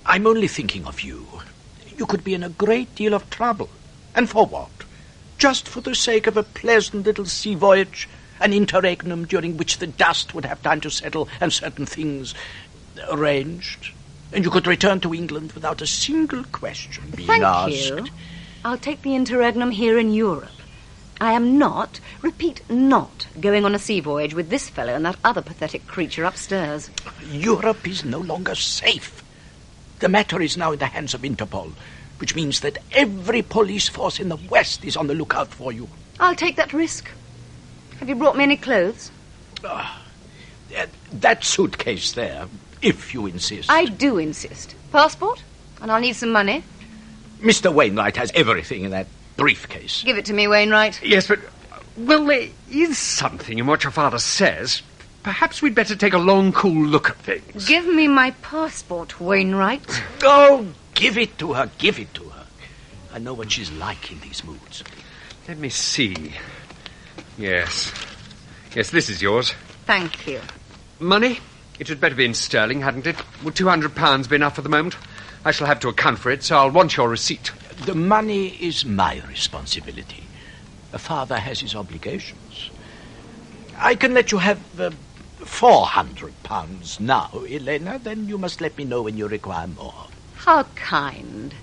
I'm only thinking of you. You could be in a great deal of trouble. And for what? Just for the sake of a pleasant little sea voyage, an interregnum during which the dust would have time to settle and certain things arranged. And you could return to England without a single question being asked. Thank you. I'll take the interregnum here in Europe. I am not, repeat, not, going on a sea voyage with this fellow and that other pathetic creature upstairs. Europe is no longer safe. The matter is now in the hands of Interpol, which means that every police force in the West is on the lookout for you. I'll take that risk. Have you brought me any clothes? That suitcase there, if you insist. I do insist. Passport? And I'll need some money. Mr. Wainwright has everything in that briefcase. Give it to me, Wainwright. Yes, but, well, there is something in what your father says. Perhaps we'd better take a long, cool look at things. Give me my passport, Wainwright. Oh, give it to her, give it to her. I know what she's like in these moods. Let me see. Yes. Yes, this is yours. Thank you. Money? It had better be in sterling, hadn't it? Would £200 be enough for the moment? I shall have to account for it, so I'll want your receipt. The money is my responsibility. A father has his obligations. I can let you have £400 now, Elena. Then you must let me know when you require more. How kind.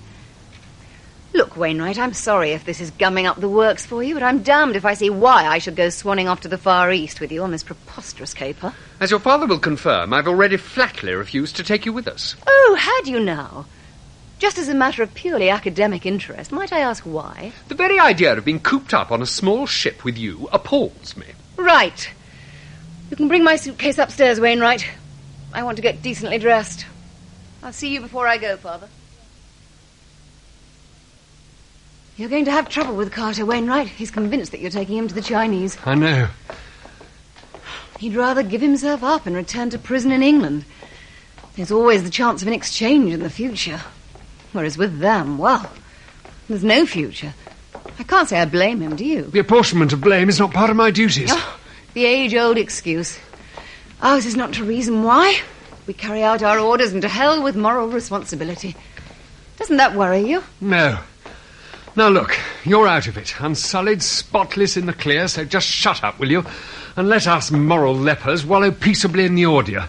Look, Wainwright, I'm sorry if this is gumming up the works for you, but I'm damned if I see why I should go swanning off to the Far East with you on this preposterous caper. As your father will confirm, I've already flatly refused to take you with us. Oh, had you now? Just as a matter of purely academic interest, might I ask why? The very idea of being cooped up on a small ship with you appalls me. Right. You can bring my suitcase upstairs, Wainwright. I want to get decently dressed. I'll see you before I go, Father. You're going to have trouble with Carter, Wainwright. He's convinced that you're taking him to the Chinese. I know. He'd rather give himself up and return to prison in England. There's always the chance of an exchange in the future. Whereas with them, well, there's no future. I can't say I blame him, do you? The apportionment of blame is not part of my duties. Oh, the age-old excuse. Ours is not to reason why. We carry out our orders, and to hell with moral responsibility. Doesn't that worry you? No. Now look, you're out of it, unsullied, spotless in the clear, so just shut up, will you? And let us moral lepers wallow peaceably in the ordure.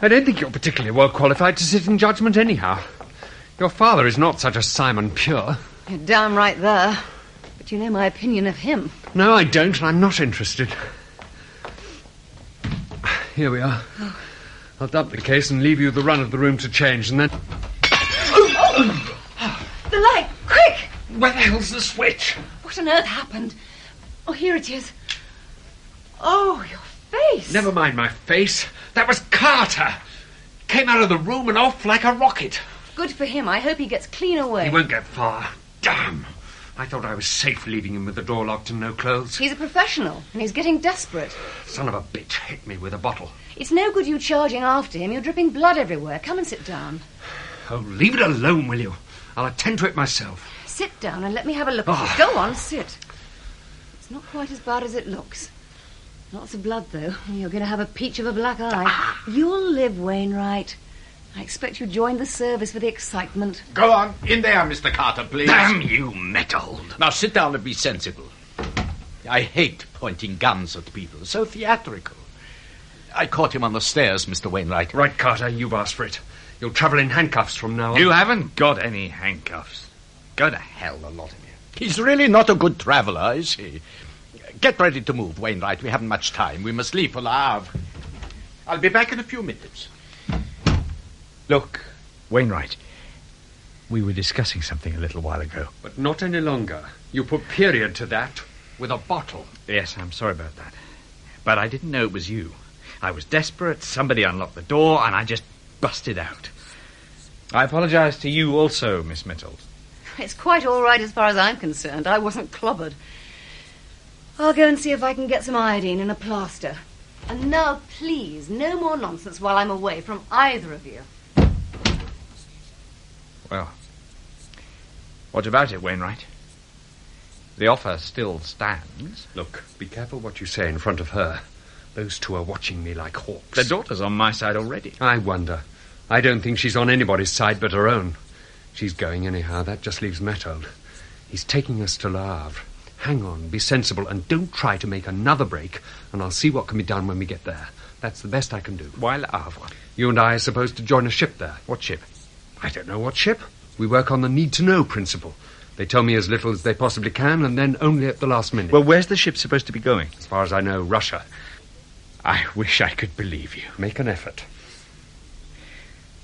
I don't think you're particularly well qualified to sit in judgment anyhow. Your father is not such a Simon Pure. You're damn right there. But you know my opinion of him. No, I don't, and I'm not interested. Here we are. Oh. I'll dump the case and leave you the run of the room to change, and then... The light! Quick! Where the hell's the switch? What on earth happened? Oh, here it is. Oh, your face! Never mind my face. That was Carter. Came out of the room and off like a rocket. Good for him. I hope he gets clean away. He won't get far. Damn. I thought I was safe leaving him with the door locked and no clothes. He's a professional, and he's getting desperate. Son of a bitch hit me with a bottle. It's no good you charging after him. You're dripping blood everywhere. Come and sit down. Oh, leave it alone, will you? I'll attend to it myself. Sit down and let me have a look at you. Go on, sit. It's not quite as bad as it looks. Lots of blood, though. You're going to have a peach of a black eye. You'll live, Wainwright. I expect you joined the service for the excitement. Go on. In there, Mr. Carter, please. Damn you, Mettold. Now sit down and be sensible. I hate pointing guns at people. So theatrical. I caught him on the stairs, Mr. Wainwright. Right, Carter, you've asked for it. You'll travel in handcuffs from now on. You haven't got any handcuffs. Go to hell, a lot of you. He's really not a good traveller, is he? Get ready to move, Wainwright. We haven't much time. We must leave for Le Havre. I'll be back in a few minutes. Look, Wainwright, we were discussing something a little while ago. But not any longer. You put period to that with a bottle. Yes, I'm sorry about that. But I didn't know it was you. I was desperate, somebody unlocked the door, and I just busted out. I apologise to you also, Miss Mettold. It's quite all right as far as I'm concerned. I wasn't clobbered. I'll go and see if I can get some iodine and a plaster. And now, please, no more nonsense while I'm away from either of you. Well, what about it, Wainwright? The offer still stands. Look, be careful what you say in front of her. Those two are watching me like hawks. The daughter's on my side already. I wonder. I don't think she's on anybody's side but her own. She's going anyhow. That just leaves Mettold. He's taking us to Le Havre. Hang on, be sensible, and don't try to make another break, and I'll see what can be done when we get there. That's the best I can do. Why Le Havre? You and I are supposed to join a ship there. What ship? I don't know what ship. We work on the need-to-know principle. They tell me as little as they possibly can, and then only at the last minute. Well, where's the ship supposed to be going? As far as I know, Russia. I wish I could believe you. Make an effort.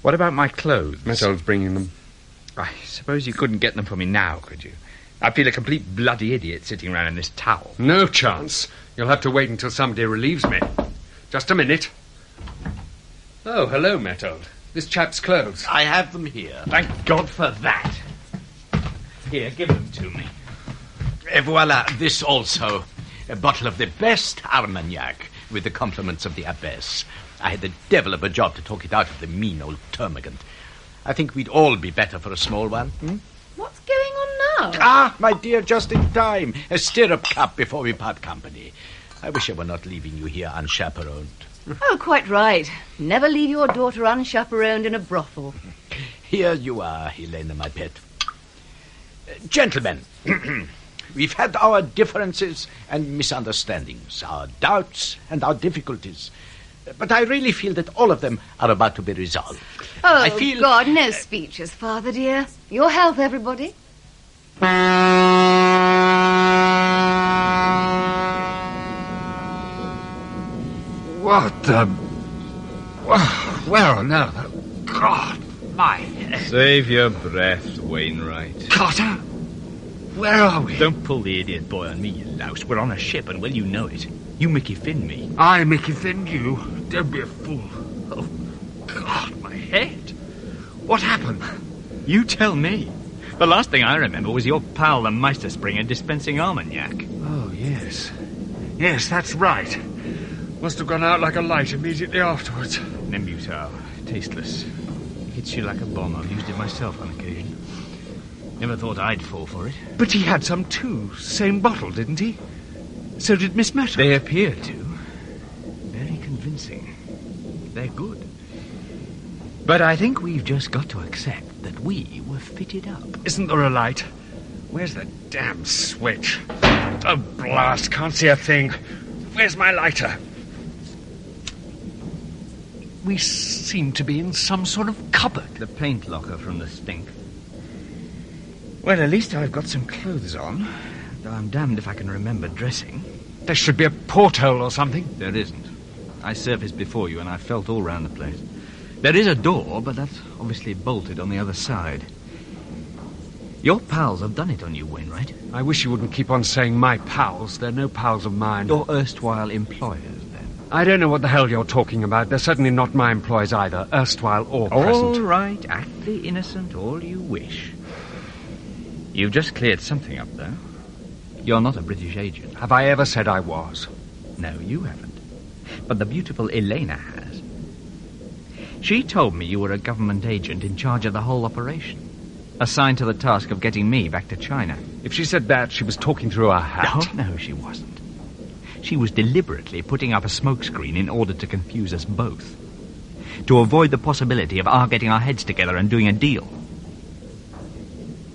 What about my clothes? Mettold's bringing them. I suppose you couldn't get them for me now, could you? I feel a complete bloody idiot sitting around in this towel. No chance. You'll have to wait until somebody relieves me. Just a minute. Oh, hello, Mettold. This chap's clothes. I have them here. Thank God for that. Here, give them to me. Voila, this also. A bottle of the best Armagnac. with the compliments of the abbess. I had the devil of a job to talk it out of the mean old termagant. I think we'd all be better for a small one. What's going on now? Ah, my dear, just in time. A stirrup cup before we part company. I wish I were not leaving you here unchaperoned. Oh, quite right. Never leave your daughter unchaperoned in a brothel. Here you are, Helena, my pet. Gentlemen, we've had our differences and misunderstandings, our doubts and our difficulties. But I really feel that all of them are about to be resolved. Oh, I feel... God, no speeches, Father dear. Your health, everybody. What the... Where on earth? God, my head. Save your breath, Wainwright. Carter, where are we? Don't pull the idiot boy on me, you louse. We're on a ship, and well, you know it. You Mickey Finn me. I Mickey Finn you. Don't be a fool. Oh, God, my head. What happened? You tell me. The last thing I remember was your pal, the Meisterspringer, dispensing Armagnac. Oh, yes. Yes, that's right. Must have gone out like a light immediately afterwards. Nembutal. Tasteless. Hits you like a bomb. I've used it myself on occasion. Never thought I'd fall for it. But he had some too. Same bottle, didn't he? So did Miss Meta. They appear to. Very convincing. They're good. But I think we've just got to accept that we were fitted up. Isn't there a light? Where's the damn switch? Oh, blast, can't see a thing. Where's my lighter? We seem to be in some sort of cupboard. The paint locker from the stink. Well, at least I've got some clothes on, though I'm damned if I can remember dressing. There should be a porthole or something. There isn't. I surfaced before you, and I felt all round the place. There is a door, but that's obviously bolted on the other side. Your pals have done it on you, Wainwright. I wish you wouldn't keep on saying my pals. They're no pals of mine. Your erstwhile employers, then. I don't know what the hell you're talking about. They're certainly not my employees either, erstwhile or present. All right, act the innocent all you wish. You've just cleared something up, though. You're not a British agent. Have I ever said I was? No, you haven't. But the beautiful Elena has. She told me you were a government agent in charge of the whole operation, assigned to the task of getting me back to China. If she said that, she was talking through her hat. No, she wasn't. She was deliberately putting up a smokescreen in order to confuse us both, to avoid the possibility of our getting our heads together and doing a deal.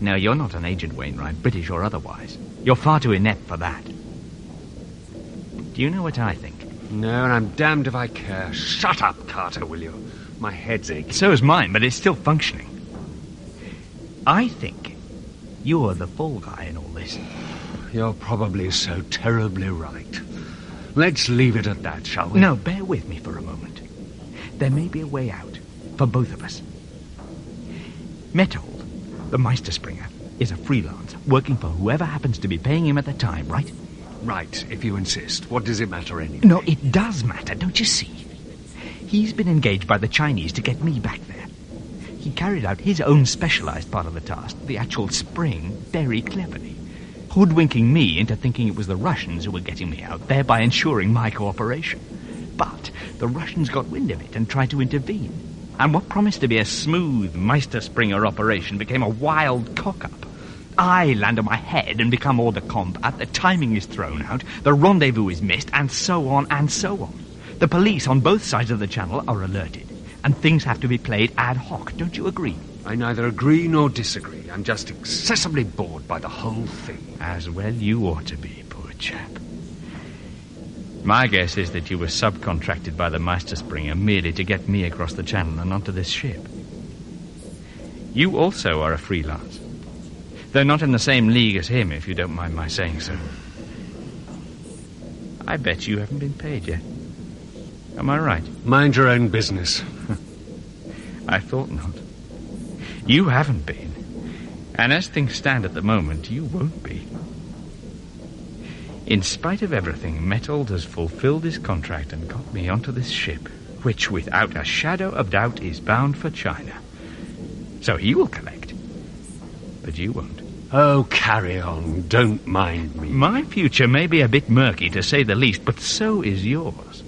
No, you're not an agent, Wainwright, British or otherwise. You're far too inept for that. Do you know what I think? No, and I'm damned if I care. Shut up, Carter, will you? My head's aching. So is mine, but it's still functioning. I think you're the fall guy in all this. You're probably so terribly right. Let's leave it at that, shall we? No, bear with me for a moment. There may be a way out for both of us. Metold, the Meisterspringer, is a freelance, working for whoever happens to be paying him at the time, right? Right, if you insist. What does it matter anyway? No, it does matter, don't you see? He's been engaged by the Chinese to get me back there. He carried out his own specialized part of the task, the actual spring, very cleverly, hoodwinking me into thinking it was the Russians who were getting me out, thereby ensuring my cooperation. But the Russians got wind of it and tried to intervene. And what promised to be a smooth Meisterspringer operation became a wild cock-up. I land on my head and become hors de combat, the timing is thrown out, the rendezvous is missed, and so on and so on. The police on both sides of the channel are alerted, and things have to be played ad hoc, don't you agree? I neither agree nor disagree. I'm just excessively bored by the whole thing. As well you ought to be, poor chap. My guess is that you were subcontracted by the Meisterspringer merely to get me across the channel and onto this ship. You also are a freelance, though not in the same league as him, if you don't mind my saying so. I bet you haven't been paid yet. Am I right? Mind your own business. I thought not. You haven't been. And as things stand at the moment, you won't be. In spite of everything, Metold has fulfilled his contract and got me onto this ship, which, without a shadow of doubt, is bound for China. So he will collect. But you won't. Oh, carry on. Don't mind me. My future may be a bit murky, to say the least, but so is yours.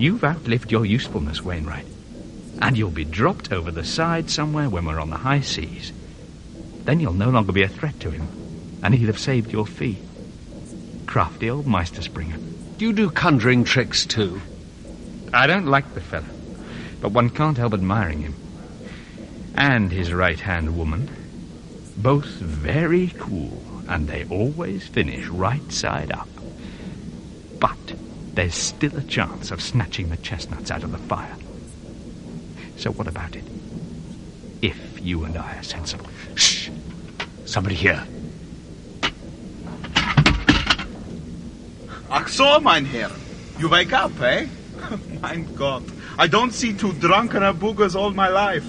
You've outlived your usefulness, Wainwright. And you'll be dropped over the side somewhere when we're on the high seas. Then you'll no longer be a threat to him, and he'll have saved your fee. Crafty old Meisterspringer. Do you do conjuring tricks too? I don't like the fellow, but one can't help admiring him. And his right-hand woman. Both very cool, and they always finish right side up. But there's still a chance of snatching the chestnuts out of the fire. So what about it? If you and I are sensible. Shh! Somebody here. Ach so, mein Herr. You wake up, eh? Mein Gott. I don't see two drunkener boogers all my life.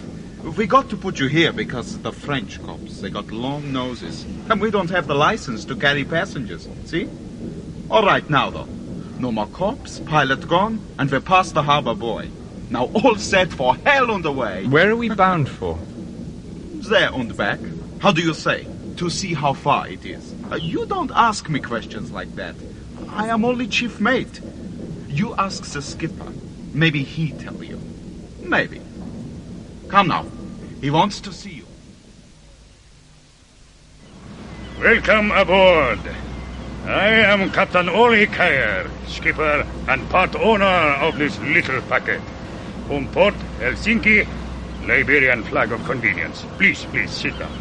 We got to put you here because the French cops, they got long noses. And we don't have the license to carry passengers, see? All right, now, though. No more cops, pilot gone, and we're past the harbor buoy. Now all set for hell on the way. Where are we bound for? There on the back. How do you say? To see how far it is. You don't ask me questions like that. I am only chief mate. You ask the skipper. Maybe he tell you. Maybe. Come now. He wants to see you. Welcome aboard. I am Captain Oli Kyer, skipper and part owner of this little packet. Home port, Helsinki, Liberian flag of convenience. Please, sit down.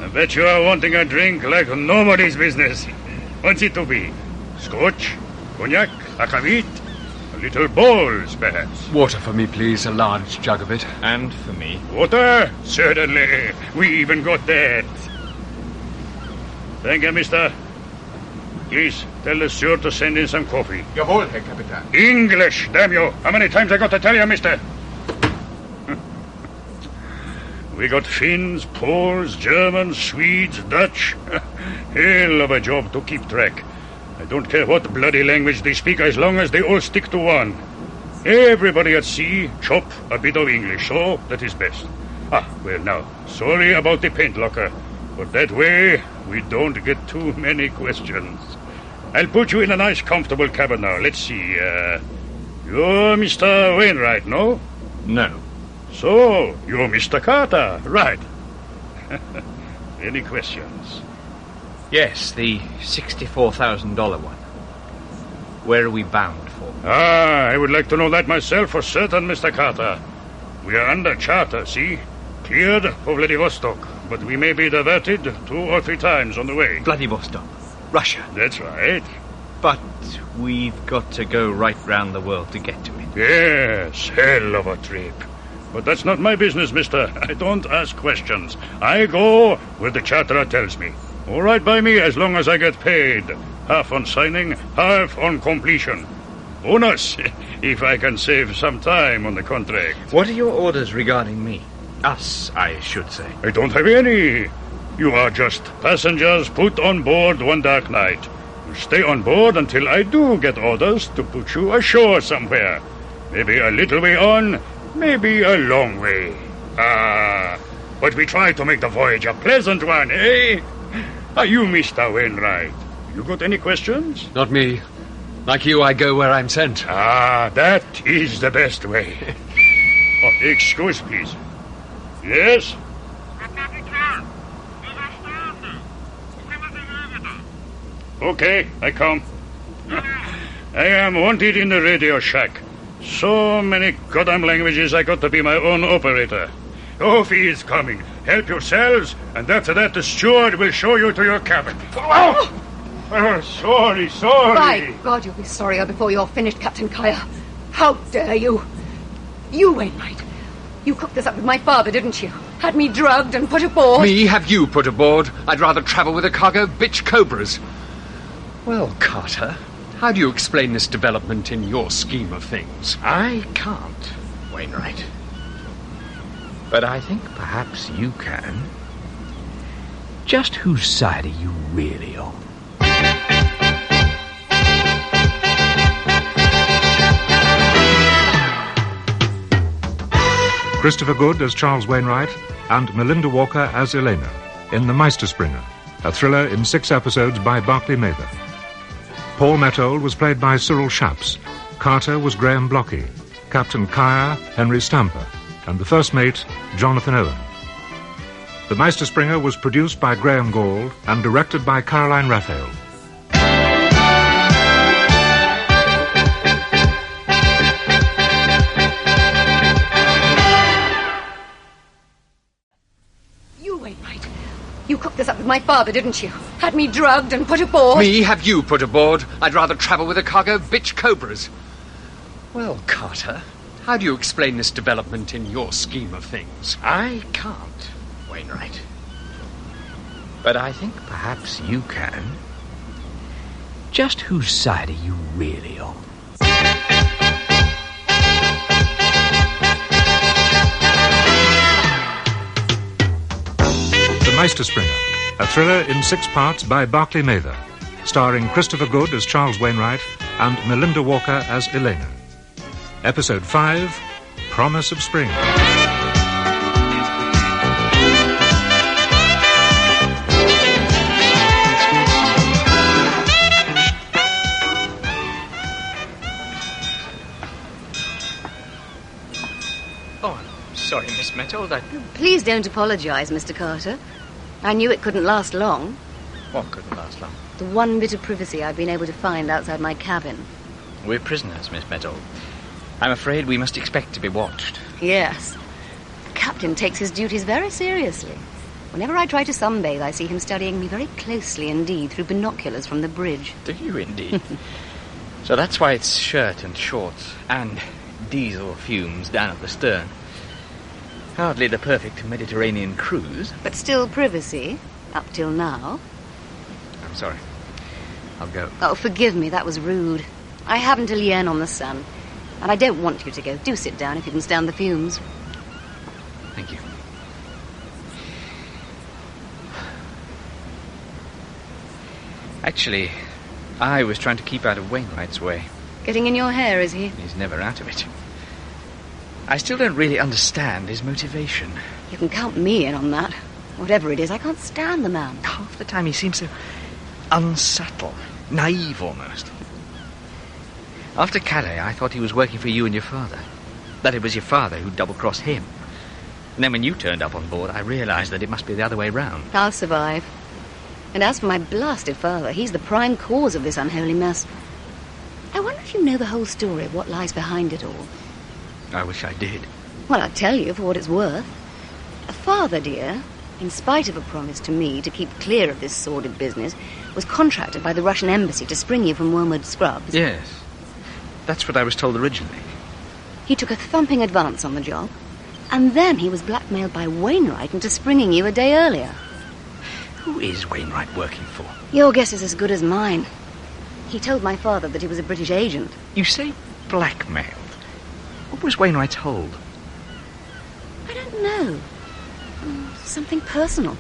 I bet you are wanting a drink like nobody's business. What's it to be? Scotch? Cognac? Akavit? A little bowls, perhaps? Water for me, please. A large jug of it. And for me. Water? Certainly. We even got that. Thank you, mister. Please, tell the steward to send in some coffee. Jawohl, Herr Kapitän. English, damn you. How many times I got to tell you, mister? We got Finns, Poles, Germans, Swedes, Dutch. Hell of a job to keep track. I don't care what bloody language they speak as long as they all stick to one. Everybody at sea chop a bit of English, so that is best. Well now, sorry about the paint locker, but that way we don't get too many questions. I'll put you in a nice comfortable cabin now. Let's see, you're Mr. Wainwright, no? No. So, you're Mr. Carter, right. Any questions? Yes, the $64,000 one. Where are we bound for? I would like to know that myself for certain, Mr. Carter. We are under charter, see? Cleared for Vladivostok, but we may be diverted 2 or 3 times on the way. Vladivostok? Russia? That's right. But we've got to go right round the world to get to it. Yes, hell of a trip. But that's not my business, mister. I don't ask questions. I go where the charterer tells me. All right by me as long as I get paid. Half on signing, half on completion. Bonus, if I can save some time on the contract. What are your orders regarding me? Us, I should say. I don't have any. You are just passengers put on board one dark night. You stay on board until I do get orders to put you ashore somewhere. Maybe a little way on, maybe a long way. But we try to make the voyage a pleasant one, eh? Are you Mr. Wainwright? You got any questions? Not me. Like you, I go where I'm sent. That is the best way. Excuse, please. Yes? Okay, I come. I am wanted in the radio shack. So many goddamn languages, I got to be my own operator. Coffee is coming. Help yourselves, and after that the steward will show you to your cabin. Sorry. By God, you'll be sorrier before you're finished, Captain Kyer. How dare you? You, Wainwright. You cooked this up with my father, didn't you? Had me drugged and put aboard. Me have you put aboard? I'd rather travel with a cargo of bitch cobras. Well, Carter, how do you explain this development in your scheme of things? I can't, Wainwright. But I think perhaps you can. Just whose side are you really on? Christopher Good as Charles Wainwright and Melinda Walker as Elena in The Meisterspringer, a thriller in 6 episodes by Barclay Mather. Paul Mettold was played by Cyril Schaps. Carter was Graham Blockey, Captain Kyer Henry Stamper, and the first mate, Jonathan Owen. The Meisterspringer was produced by Graham Gall and directed by Caroline Raphael. You, Wainwright. You cooked this up with my father, didn't you? Had me drugged and put aboard. Me have you put aboard? I'd rather travel with a cargo of bitch cobras. Well, Carter, how do you explain this development in your scheme of things? I can't, Wainwright. But I think perhaps you can. Just whose side are you really on? The Meisterspringer, a thriller in 6 parts by Barclay Mather, starring Christopher Good as Charles Wainwright and Melinda Walker as Elena. Episode 5, Promise of Spring. Sorry, Miss Metold, Please don't apologise, Mr. Carter. I knew it couldn't last long. What couldn't last long? The one bit of privacy I've been able to find outside my cabin. We're prisoners, Miss Metold. I'm afraid we must expect to be watched. Yes. The captain takes his duties very seriously. Whenever I try to sunbathe, I see him studying me very closely indeed through binoculars from the bridge. Do you indeed? So that's why it's shirt and shorts and diesel fumes down at the stern. Hardly the perfect Mediterranean cruise. But still privacy, up till now. I'm sorry. I'll go. Oh, forgive me, that was rude. I haven't a yen on the sun, and I don't want you to go. Do sit down if you can stand the fumes. Thank you. Actually, I was trying to keep out of Wainwright's way. Getting in your hair, is he? He's never out of it. I still don't really understand his motivation. You can count me in on that. Whatever it is, I can't stand the man. Half the time he seems so unsubtle, naive almost. After Calais, I thought he was working for you and your father. That it was your father who double-crossed him. And then when you turned up on board, I realised that it must be the other way round. I'll survive. And as for my blasted father, he's the prime cause of this unholy mess. I wonder if you know the whole story of what lies behind it all. I wish I did. Well, I'll tell you for what it's worth. Father, dear, in spite of a promise to me to keep clear of this sordid business, was contracted by the Russian embassy to spring you from Wormwood Scrubs. Yes. That's what I was told originally. He took a thumping advance on the job, and then he was blackmailed by Wainwright into springing you a day earlier. Who is Wainwright working for? Your guess is as good as mine. He told my father that he was a British agent. You say blackmailed. What was Wainwright's hold? I don't know. Something personal.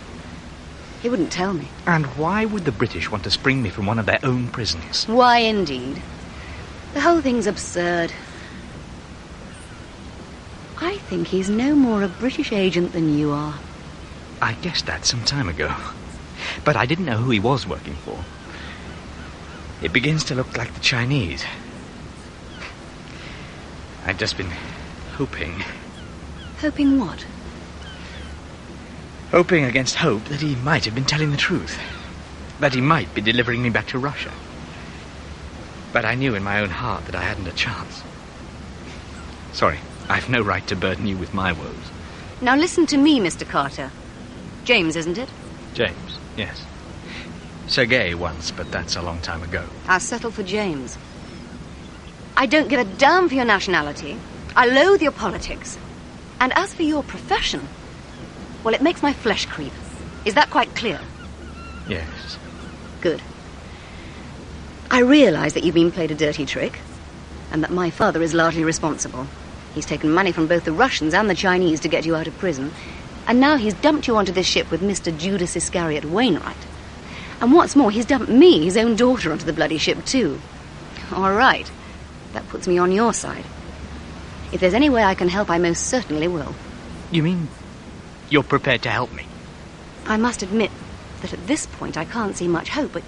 He wouldn't tell me. And why would the British want to spring me from one of their own prisons? Why, indeed. The whole thing's absurd. I think he's no more a British agent than you are. I guessed that some time ago. But I didn't know who he was working for. It begins to look like the Chinese. I've just been hoping. Hoping what? Hoping against hope that he might have been telling the truth. That he might be delivering me back to Russia. But I knew in my own heart that I hadn't a chance. Sorry, I've no right to burden you with my woes. Now listen to me, Mr. Carter. James, isn't it? James, yes. Sergei once, but that's a long time ago. I'll settle for James. I don't give a damn for your nationality. I loathe your politics. And as for your profession, well, it makes my flesh creep. Is that quite clear? Yes. Good. I realise that you've been played a dirty trick, and that my father is largely responsible. He's taken money from both the Russians and the Chinese to get you out of prison, and now he's dumped you onto this ship with Mr. Judas Iscariot Wainwright. And what's more, he's dumped me, his own daughter, onto the bloody ship too. All right. That puts me on your side. If there's any way I can help, I most certainly will. You mean you're prepared to help me? I must admit that at this point I can't see much hope, but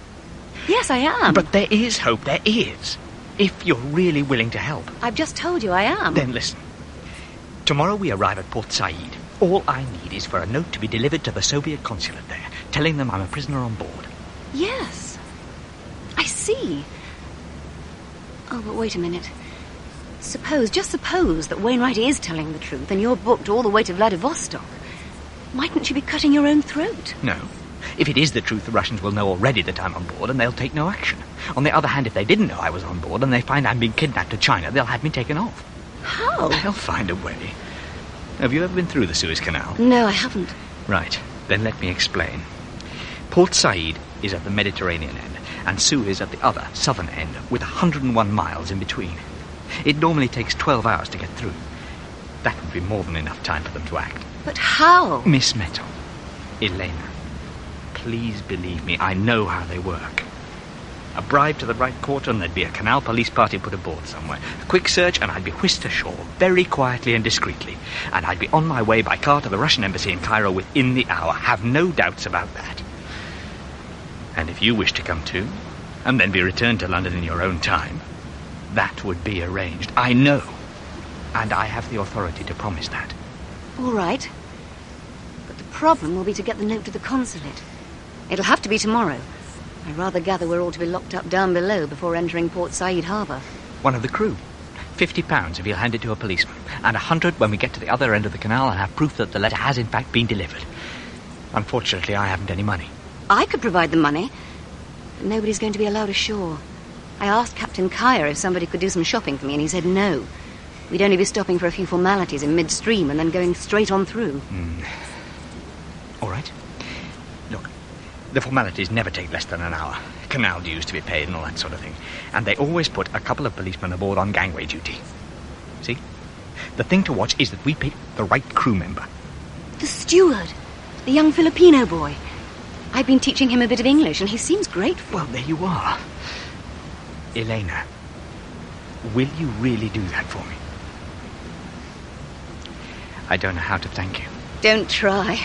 yes, I am. But there is hope, there is. If you're really willing to help. I've just told you I am. Then listen. Tomorrow we arrive at Port Said. All I need is for a note to be delivered to the Soviet consulate there, telling them I'm a prisoner on board. Yes. I see. Oh, but wait a minute. Just suppose that Wainwright is telling the truth and you're booked all the way to Vladivostok. Mightn't you be cutting your own throat? No. If it is the truth, the Russians will know already that I'm on board and they'll take no action. On the other hand, if they didn't know I was on board and they find I'm being kidnapped to China, they'll have me taken off. How? They'll find a way. Have you ever been through the Suez Canal? No, I haven't. Right. Then let me explain. Port Said is at the Mediterranean end, and Suez at the other, southern end, with 101 miles in between. It normally takes 12 hours to get through. That would be more than enough time for them to act. But how? Miss Metal, Elena, please believe me, I know how they work. A bribe to the right quarter and there'd be a canal police party put aboard somewhere. A quick search and I'd be whisked ashore, very quietly and discreetly. And I'd be on my way by car to the Russian embassy in Cairo within the hour. Have no doubts about that. And if you wish to come too, and then be returned to London in your own time, that would be arranged. I know. And I have the authority to promise that. All right. But the problem will be to get the note to the consulate. It'll have to be tomorrow. I rather gather we're all to be locked up down below before entering Port Said harbour. One of the crew. £50 if you'll hand it to a policeman, and 100 when we get to the other end of the canal and have proof that the letter has in fact been delivered. Unfortunately, I haven't any money. I could provide the money, but nobody's going to be allowed ashore. I asked Captain Kyer if somebody could do some shopping for me, and he said no. We'd only be stopping for a few formalities in midstream and then going straight on through. All right. Look, the formalities never take less than an hour. Canal dues to be paid and all that sort of thing. And they always put a couple of policemen aboard on gangway duty. See? The thing to watch is that we pick the right crew member. The steward. The young Filipino boy. I've been teaching him a bit of English and he seems grateful. Well, there you are. Elena, will you really do that for me? I don't know how to thank you. Don't try.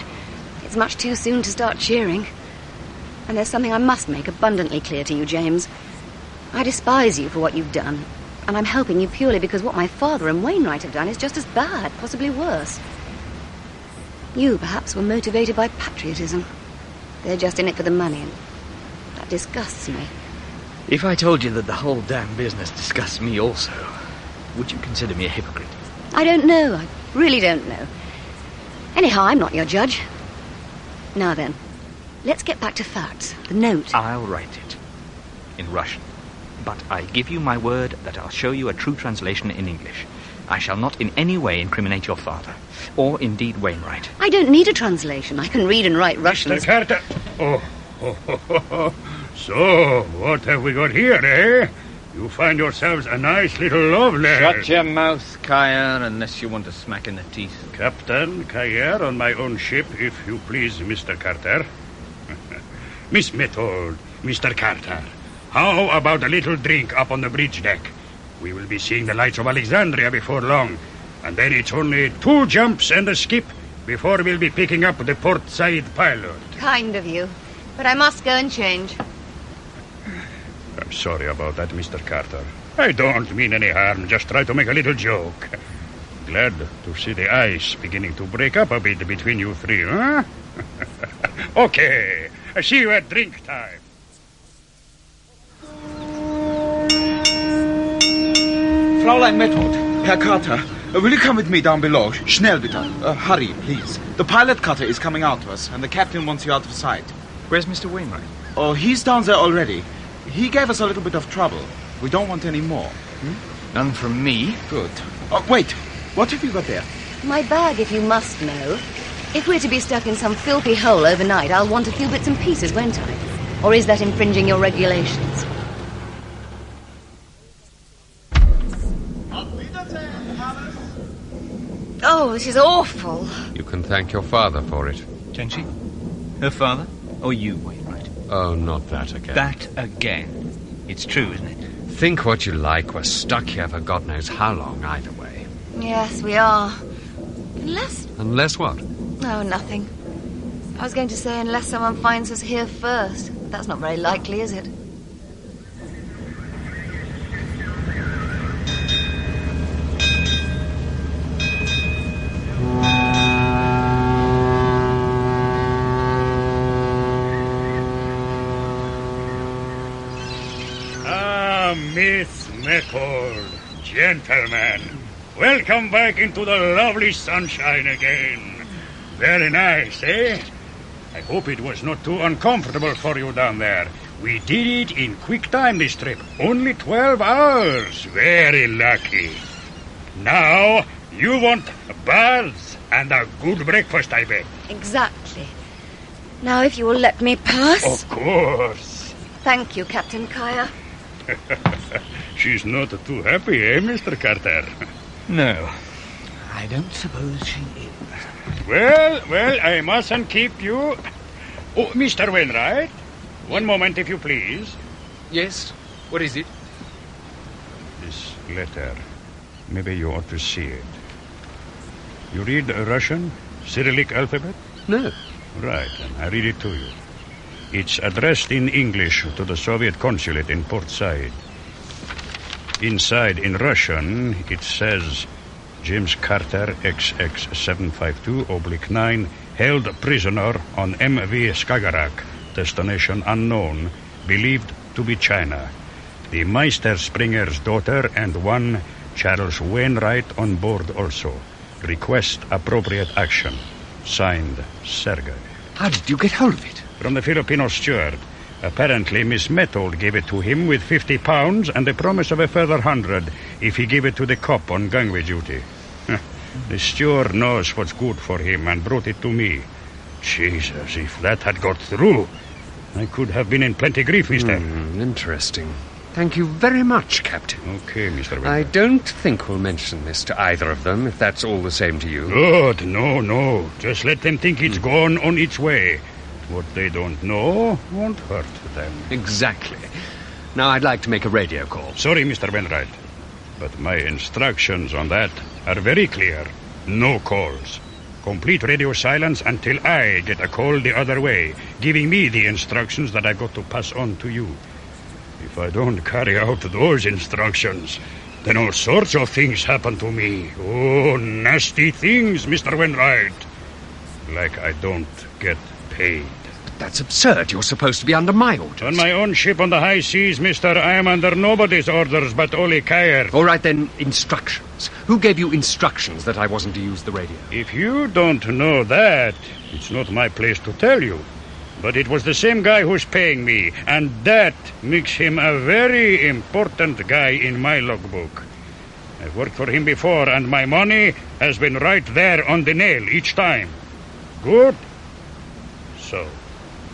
It's much too soon to start cheering. And there's something I must make abundantly clear to you, James. I despise you for what you've done, and I'm helping you purely because what my father and Wainwright have done is just as bad, possibly worse. You, perhaps, were motivated by patriotism. They're just in it for the money, and that disgusts me. If I told you that the whole damn business disgusts me also, would you consider me a hypocrite? I don't know. I really don't know. Anyhow, I'm not your judge. Now then, let's get back to facts. The note. I'll write it. In Russian. But I give you my word that I'll show you a true translation in English. I shall not in any way incriminate your father, or indeed Wainwright. I don't need a translation. I can read and write Russian. Mr. Carter. Oh. So, what have we got here, eh? You find yourselves a nice little love letter. Shut your mouth, Kyer, unless you want a smack in the teeth. Captain Kyer on my own ship, if you please, Mr. Carter. Miss Method, Mr. Carter, how about a little drink up on the bridge deck? We will be seeing the lights of Alexandria before long, and then it's only 2 jumps and a skip before we'll be picking up the Port Said pilot. Kind of you. But I must go and change. I'm sorry about that, Mr. Carter. I don't mean any harm, just try to make a little joke. Glad to see the ice beginning to break up a bit between you three, huh? Okay, I see you at drink time. Fräulein Method, Herr Carter, will you come with me down below? Schnell, bitte. Hurry, please. The pilot cutter is coming out to us, and the captain wants you out of sight. Where's Mr. Wainwright? Oh, he's down there already. He gave us a little bit of trouble. We don't want any more. None from me. Good. Oh, wait. What have you got there? My bag, if you must know. If we're to be stuck in some filthy hole overnight, I'll want a few bits and pieces, won't I? Or is that infringing your regulations? Oh, this is awful. You can thank your father for it. Can she? Her father? Or you, Wainwright? Oh, not that again. That again. It's true, isn't it? Think what you like. We're stuck here for God knows how long, either way. Yes, we are. Unless... Unless what? Oh, nothing. I was going to say unless someone finds us here first. But that's not very likely, is it? Miss Method, gentlemen, welcome back into the lovely sunshine again. Very nice, eh? I hope it was not too uncomfortable for you down there. We did it in quick time this trip. Only 12 hours. Very lucky. Now, you want baths and a good breakfast, I bet. Exactly. Now, if you will let me pass. Of course. Thank you, Captain Kaya. She's not too happy, eh, Mr. Carter? No, I don't suppose she is. Well, I mustn't keep you. Oh, Mr. Wainwright, one moment, if you please. Yes? What is it? This letter. Maybe you ought to see it. You read Russian? Cyrillic alphabet? No. Right, and I read it to you. It's addressed in English to the Soviet consulate in Port Said. Inside, in Russian, it says, James Carter, XX752-9, held prisoner on MV Skagerrak, destination unknown, believed to be China. The Meisterspringer's daughter and one Charles Wainwright on board also. Request appropriate action. Signed, Sergei. How did you get hold of it? From the Filipino steward. Apparently, Miss Method gave it to him with £50 and a promise of a further 100 if he gave it to the cop on gangway duty. The steward knows what's good for him and brought it to me. Jesus, if that had got through, I could have been in plenty grief, mister. Interesting. Thank you very much, Captain. Okay, Mr. I don't think we'll mention this to either of them, if that's all the same to you. Good, no. Just let them think it's gone on its way. What they don't know won't hurt them. Exactly. Now I'd like to make a radio call. Sorry, Mr. Wainwright, but my instructions on that are very clear. No calls. Complete radio silence until I get a call the other way, giving me the instructions that I got to pass on to you. If I don't carry out those instructions, then all sorts of things happen to me. Oh, nasty things, Mr. Wainwright. Like I don't get paid. That's absurd. You're supposed to be under my orders. On my own ship on the high seas, mister, I am under nobody's orders but Oli Kayer. All right, then, instructions. Who gave you instructions that I wasn't to use the radio? If you don't know that, it's not my place to tell you. But it was the same guy who's paying me, and that makes him a very important guy in my logbook. I've worked for him before, and my money has been right there on the nail each time. Good? So,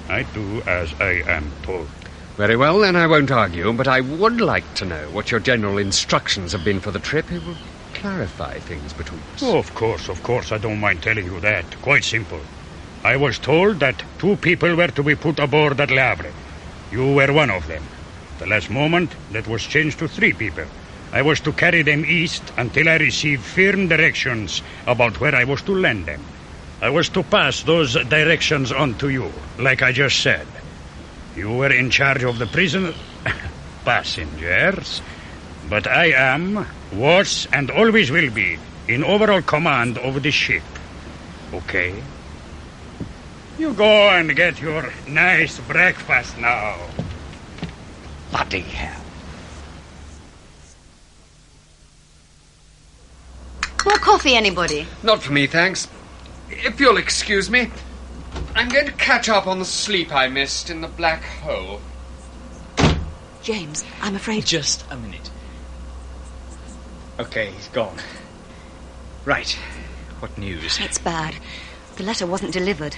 I do as I am told. Very well, then I won't argue, but I would like to know what your general instructions have been for the trip. It will clarify things between us. Oh, of course, I don't mind telling you that. Quite simple. I was told that 2 people were to be put aboard at Le Havre. You were one of them. At the last moment, that was changed to 3 people. I was to carry them east until I received firm directions about where I was to land them. I was to pass those directions on to you, like I just said. You were in charge of the prison passengers, but I am, was, and always will be in overall command of the ship. Okay? You go and get your nice breakfast now. Bloody hell. More coffee, anybody? Not for me, thanks. If you'll excuse me, I'm going to catch up on the sleep I missed in the black hole. James, I'm afraid... Just a minute. Okay, he's gone. Right. What news? It's bad. The letter wasn't delivered.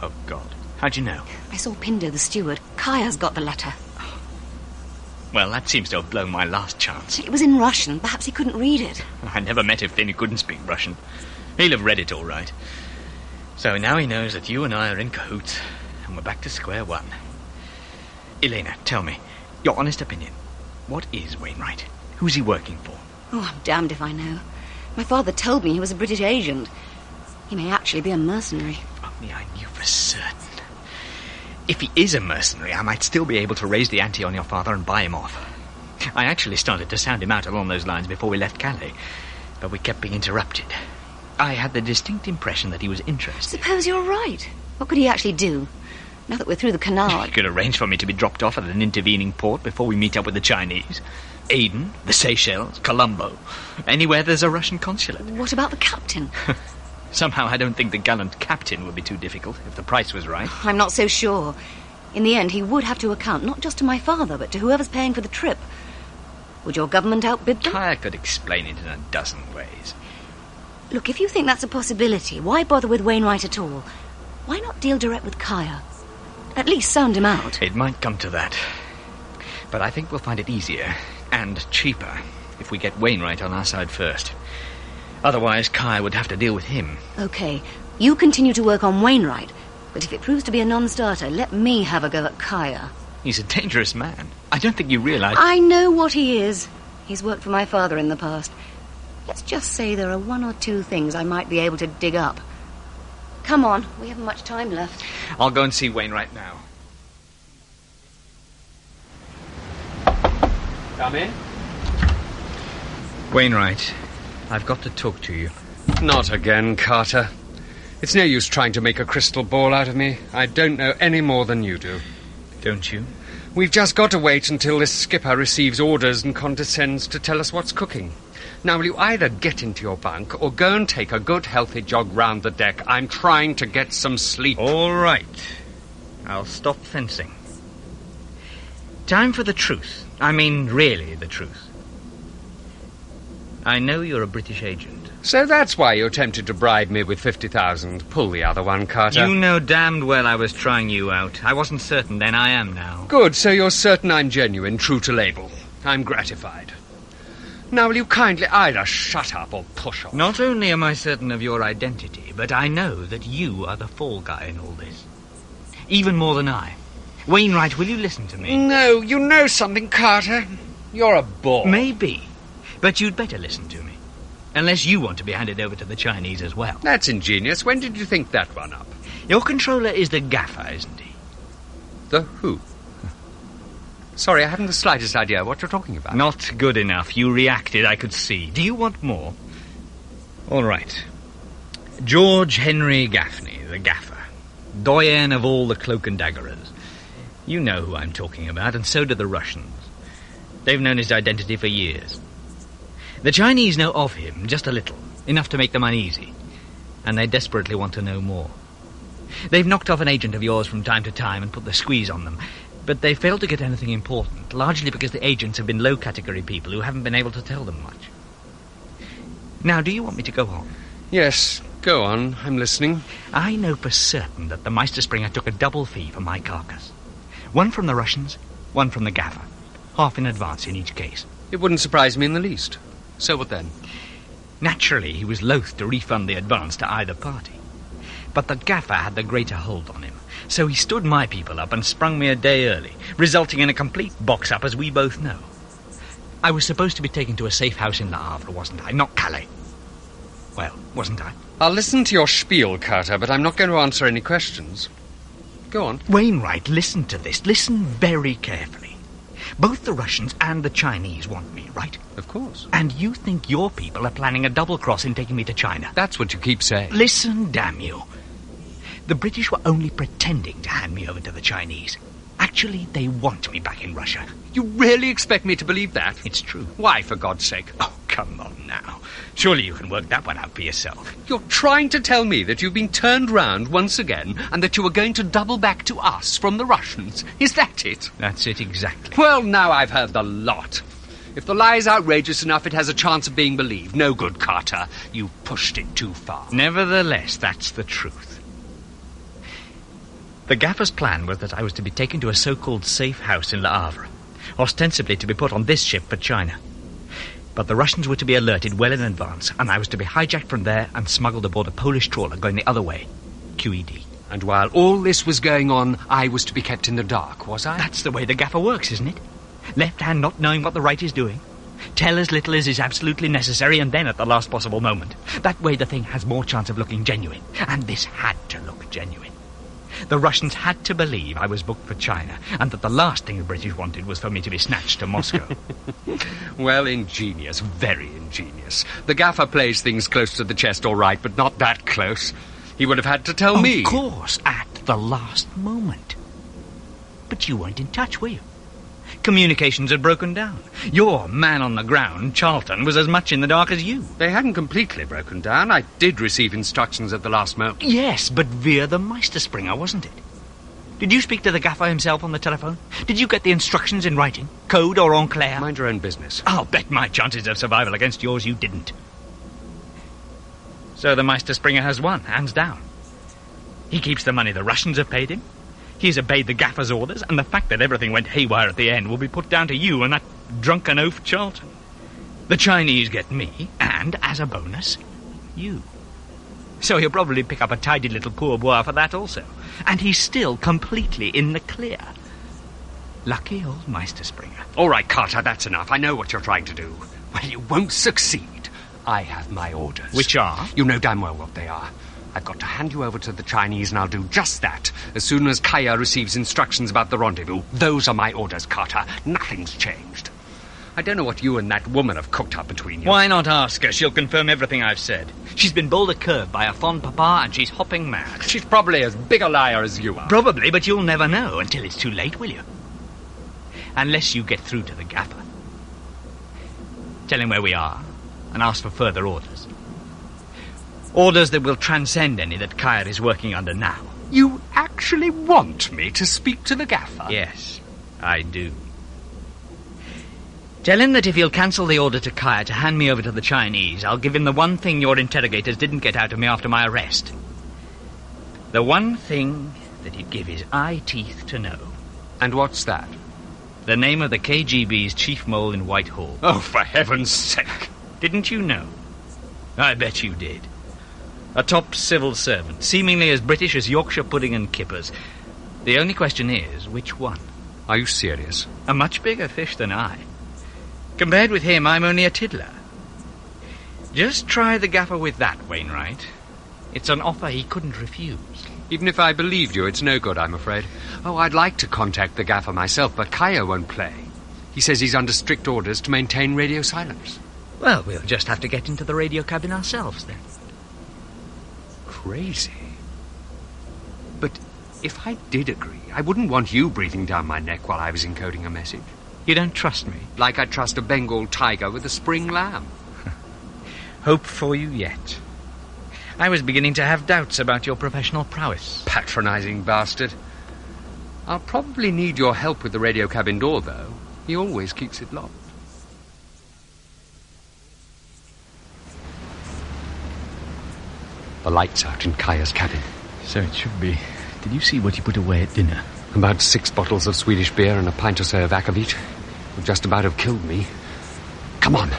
Oh, God. How'd you know? I saw Pinder, the steward. Kaya's got the letter. Well, that seems to have blown my last chance. It was in Russian. Perhaps he couldn't read it. I never met a Finn who couldn't speak Russian. He'll have read it all right. So now he knows that you and I are in cahoots, and we're back to square one. Elena, tell me, your honest opinion. What is Wainwright? Who's he working for? Oh, I'm damned if I know. My father told me he was a British agent. He may actually be a mercenary. Only I knew for certain. If he is a mercenary, I might still be able to raise the ante on your father and buy him off. I actually started to sound him out along those lines before we left Calais, but we kept being interrupted. I had the distinct impression that he was interested. Suppose you're right. What could he actually do? Now that we're through the canal... You could arrange for me to be dropped off at an intervening port before we meet up with the Chinese. Aden, the Seychelles, Colombo. Anywhere there's a Russian consulate. What about the captain? Somehow I don't think the gallant captain would be too difficult, if the price was right. I'm not so sure. In the end, he would have to account not just to my father, but to whoever's paying for the trip. Would your government outbid them? I could explain it in a dozen ways. Look, if you think that's a possibility, why bother with Wainwright at all? Why not deal direct with Kaya? At least sound him out. It might come to that. But I think we'll find it easier and cheaper if we get Wainwright on our side first. Otherwise, Kaya would have to deal with him. Okay, you continue to work on Wainwright, but if it proves to be a non-starter, let me have a go at Kaya. He's a dangerous man. I don't think you realise... I know what he is. He's worked for my father in the past. Let's just say there are one or two things I might be able to dig up. Come on, we haven't much time left. I'll go and see Wainwright now. Come in. Wainwright, I've got to talk to you. Not again, Carter. It's no use trying to make a crystal ball out of me. I don't know any more than you do. Don't you? We've just got to wait until this skipper receives orders and condescends to tell us what's cooking. Now, will you either get into your bunk or go and take a good, healthy jog round the deck? I'm trying to get some sleep. All right. I'll stop fencing. Time for the truth. I mean, really the truth. I know you're a British agent. So that's why you attempted to bribe me with 50,000. Pull the other one, Carter. You know damned well I was trying you out. I wasn't certain then, I am now. Good, so you're certain I'm genuine, true to label. I'm gratified. Now, will you kindly either shut up or push off? Not only am I certain of your identity, but I know that you are the fall guy in all this. Even more than I. Wainwright, will you listen to me? No, you know something, Carter. You're a bore. Maybe, but you'd better listen to me. Unless you want to be handed over to the Chinese as well. That's ingenious. When did you think that one up? Your controller is the gaffer, isn't he? The who? Sorry, I haven't the slightest idea what you're talking about. Not good enough. You reacted, I could see. Do you want more? All right. George Henry Gaffney, the gaffer. Doyen of all the cloak and daggerers. You know who I'm talking about, and so do the Russians. They've known his identity for years. The Chinese know of him, just a little, enough to make them uneasy. And they desperately want to know more. They've knocked off an agent of yours from time to time and put the squeeze on them. But they failed to get anything important, largely because the agents have been low-category people who haven't been able to tell them much. Now, do you want me to go on? Yes, go on. I'm listening. I know for certain that the Meisterspringer took a double fee for my carcass. One from the Russians, one from the gaffer. Half in advance in each case. It wouldn't surprise me in the least. So what then? Naturally, he was loath to refund the advance to either party. But the gaffer had the greater hold on him. So he stood my people up and sprung me a day early, resulting in a complete box-up, as we both know. I was supposed to be taken to a safe house in Le Havre, wasn't I? Not Calais. Well, wasn't I? I'll listen to your spiel, Carter, but I'm not going to answer any questions. Go on. Wainwright, listen to this. Listen very carefully. Both the Russians and the Chinese want me, right? Of course. And you think your people are planning a double cross in taking me to China? That's what you keep saying. Listen, damn you. The British were only pretending to hand me over to the Chinese. Actually, they want me back in Russia. You really expect me to believe that? It's true. Why, for God's sake? Oh, come on now. Surely you can work that one out for yourself. You're trying to tell me that you've been turned round once again and that you are going to double back to us from the Russians. Is that it? That's it exactly. Well, now I've heard the lot. If the lie's outrageous enough, it has a chance of being believed. No good, Carter. You pushed it too far. Nevertheless, that's the truth. The gaffer's plan was that I was to be taken to a so-called safe house in Le Havre, ostensibly to be put on this ship for China. But the Russians were to be alerted well in advance, and I was to be hijacked from there and smuggled aboard a Polish trawler going the other way, QED. And while all this was going on, I was to be kept in the dark, was I? That's the way the gaffer works, isn't it? Left hand not knowing what the right is doing. Tell as little as is absolutely necessary, and then at the last possible moment. That way the thing has more chance of looking genuine. And this had to look genuine. The Russians had to believe I was booked for China, and that the last thing the British wanted was for me to be snatched to Moscow. Well, ingenious, very ingenious. The gaffer plays things close to the chest, all right, but not that close. He would have had to tell me. Of course, at the last moment. But you weren't in touch, were you? Communications had broken down. Your man on the ground, Charlton, was as much in the dark as you. They hadn't completely broken down. I did receive instructions at the last moment. Yes, but via the Meisterspringer, wasn't it? Did you speak to the gaffer himself on the telephone? Did you get the instructions in writing? Code or en clair? Mind your own business. I'll bet my chances of survival against yours you didn't. So the Meisterspringer has won, hands down. He keeps the money the Russians have paid him. He's obeyed the gaffer's orders, and the fact that everything went haywire at the end will be put down to you and that drunken oaf Charlton. The Chinese get me, and, as a bonus, you. So he'll probably pick up a tidy little pourboire for that also. And he's still completely in the clear. Lucky old Meisterspringer. All right, Carter, that's enough. I know what you're trying to do. Well, you won't succeed. I have my orders. Which are? You know damn well what they are. I've got to hand you over to the Chinese, and I'll do just that as soon as Kaya receives instructions about the rendezvous. Those are my orders, Carter. Nothing's changed. I don't know what you and that woman have cooked up between you. Why not ask her? She'll confirm everything I've said. She's been bowled a curve by a fond papa, and she's hopping mad. She's probably as big a liar as you are. Probably, but you'll never know until it's too late, will you? Unless you get through to the gaffer. Tell him where we are, and ask for further orders. Orders that will transcend any that Kaya is working under now. You actually want me to speak to the gaffer? Yes, I do. Tell him that if he'll cancel the order to Kaya to hand me over to the Chinese, I'll give him the one thing your interrogators didn't get out of me after my arrest. The one thing that he'd give his eye teeth to know. And what's that? The name of the KGB's chief mole in Whitehall. Oh, for heaven's sake. Didn't you know? I bet you did. A top civil servant, seemingly as British as Yorkshire pudding and kippers. The only question is, which one? Are you serious? A much bigger fish than I. Compared with him, I'm only a tiddler. Just try the gaffer with that, Wainwright. It's an offer he couldn't refuse. Even if I believed you, it's no good, I'm afraid. Oh, I'd like to contact the gaffer myself, but Kaya won't play. He says he's under strict orders to maintain radio silence. Well, we'll just have to get into the radio cabin ourselves, then. Crazy. But if I did agree, I wouldn't want you breathing down my neck while I was encoding a message. You don't trust me? Like I trust a Bengal tiger with a spring lamb. Hope for you yet. I was beginning to have doubts about your professional prowess. Patronizing bastard. I'll probably need your help with the radio cabin door, though. He always keeps it locked. The light's out in Kaya's cabin. So it should be. Did you see what you put away at dinner? About 6 bottles of Swedish beer and a pint or so of akavit. Would just about have killed me. Come on.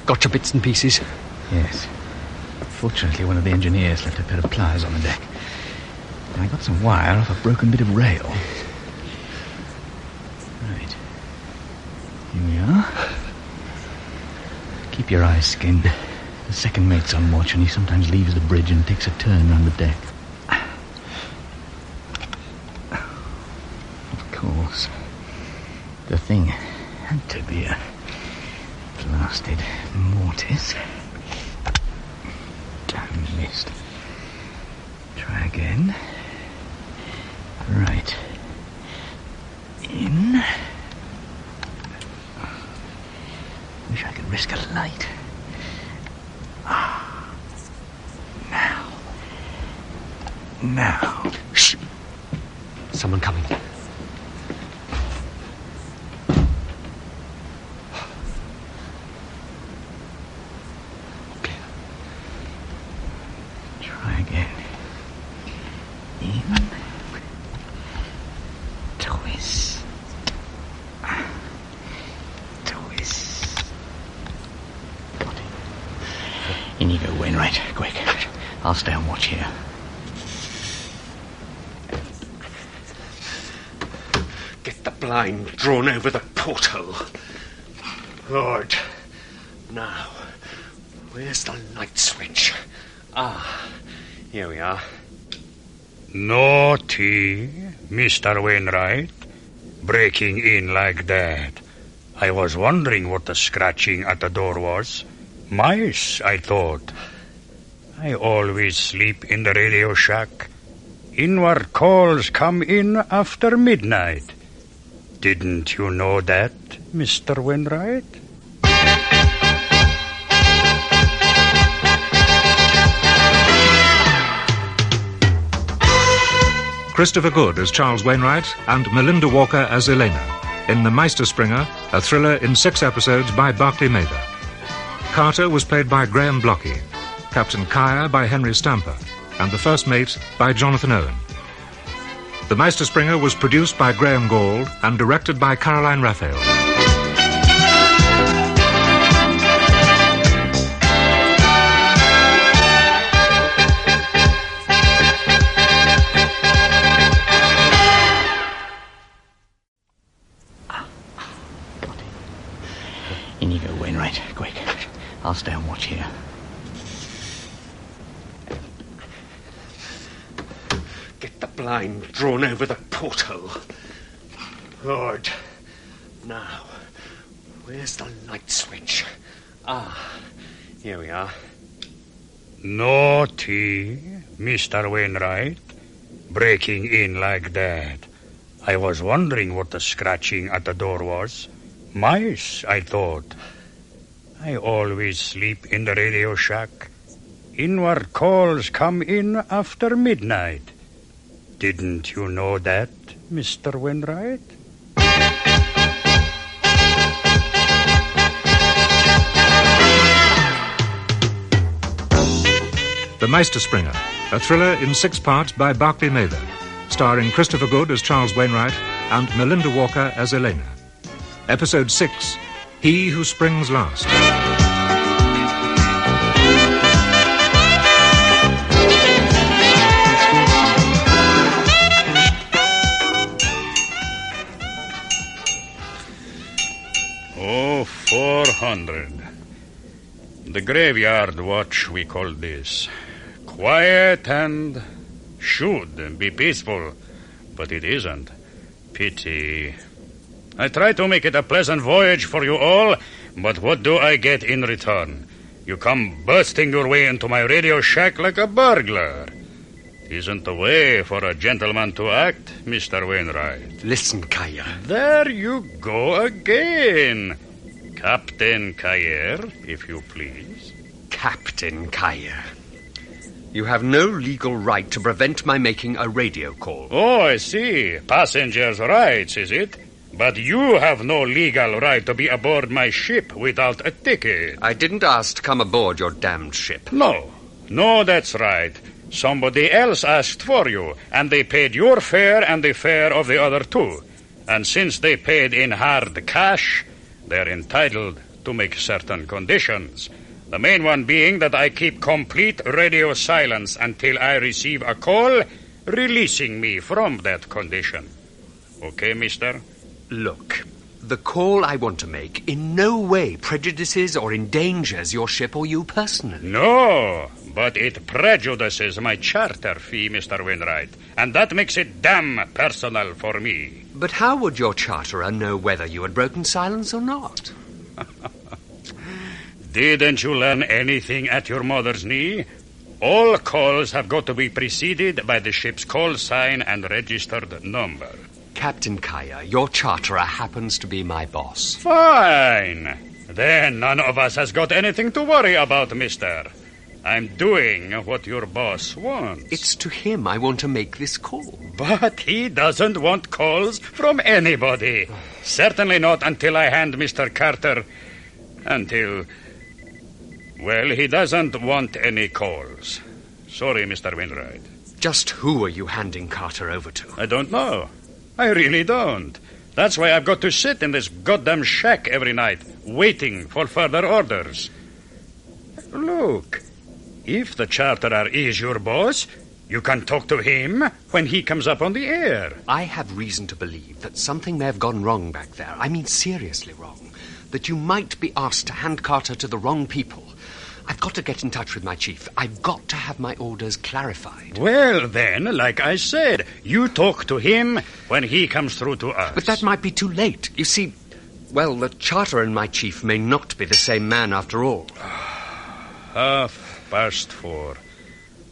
Got your bits and pieces? Yes. Fortunately, one of the engineers left a pair of pliers on the deck. And I got some wire off a broken bit of rail. Right. Here we are. Keep your eyes skinned. The second mate's on watch, and he sometimes leaves the bridge and takes a turn round the deck. Of course, the thing had to be a blasted mortise. Damn, missed. Try again. Right. In. Wish I could risk a light. Now. Shh! Someone coming. Okay. Try again. In. Twist. Twist. Got it. In you go, Wainwright. Quick. I'll stay on watch here. Get the blind drawn over the porthole. Right. Now, where's the light switch? Ah, here we are. Naughty, Mr. Wainwright. Breaking in like that. I was wondering what the scratching at the door was. Mice, I thought. I always sleep in the radio shack. Inward calls come in after midnight. Didn't you know that, Mr. Wainwright? Christopher Good as Charles Wainwright and Melinda Walker as Elena in The Meisterspringer, a thriller in 6 episodes by Barclay Mather. Carter was played by Graham Blockey, Captain Kaya by Henry Stamper, and the First Mate by Jonathan Owen. The Meisterspringer was produced by Graham Gall and directed by Caroline Raphael. In you go, Wainwright. Quick. I'll stay and watch here. Get the blind drawn over the porthole. Lord. Now, where's the light switch? Ah, here we are. Naughty, Mr. Wainwright. Breaking in like that. I was wondering what the scratching at the door was. Mice, I thought. I always sleep in the radio shack. Inward calls come in after midnight. Didn't you know that, Mr. Wainwright? The Meisterspringer, a thriller in 6 parts by Barclay Mather, starring Christopher Good as Charles Wainwright and Melinda Walker as Elena. Episode 6, He Who Springs Last. Oh, 400. The graveyard watch, we call this. Quiet and should be peaceful, but it isn't. Pity. I try to make it a pleasant voyage for you all, but what do I get in return? You come bursting your way into my radio shack like a burglar. Isn't the way for a gentleman to act, Mr. Wainwright. Listen, Kaya. There you go again. Captain Kayer, if you please. Captain Kaya. You have no legal right to prevent my making a radio call. Oh, I see. Passengers' rights, is it? But you have no legal right to be aboard my ship without a ticket. I didn't ask to come aboard your damned ship. No, that's right. Somebody else asked for you, and they paid your fare and the fare of the other two. And since they paid in hard cash, they're entitled to make certain conditions. The main one being that I keep complete radio silence until I receive a call releasing me from that condition. Okay, mister? Look, the call I want to make in no way prejudices or endangers your ship or you personally. No, but it prejudices my charter fee, Mr. Wainwright, and that makes it damn personal for me. But how would your charterer know whether you had broken silence or not? Didn't you learn anything at your mother's knee? All calls have got to be preceded by the ship's call sign and registered number. Captain Kaya, your charterer happens to be my boss. Fine. Then none of us has got anything to worry about, mister. I'm doing what your boss wants. It's to him I want to make this call. But he doesn't want calls from anybody. Certainly not until I hand Mr. Carter... Well, he doesn't want any calls. Sorry, Mr. Wainwright. Just who are you handing Carter over to? I don't know. I really don't. That's why I've got to sit in this goddamn shack every night, waiting for further orders. Look, if the charterer is your boss, you can talk to him when he comes up on the air. I have reason to believe that something may have gone wrong back there. I mean seriously wrong. That you might be asked to hand Carter to the wrong people. I've got to get in touch with my chief. I've got to have my orders clarified. Well, then, like I said, you talk to him when he comes through to us. But that might be too late. You see, well, the charterer and my chief may not be the same man after all. 4:30.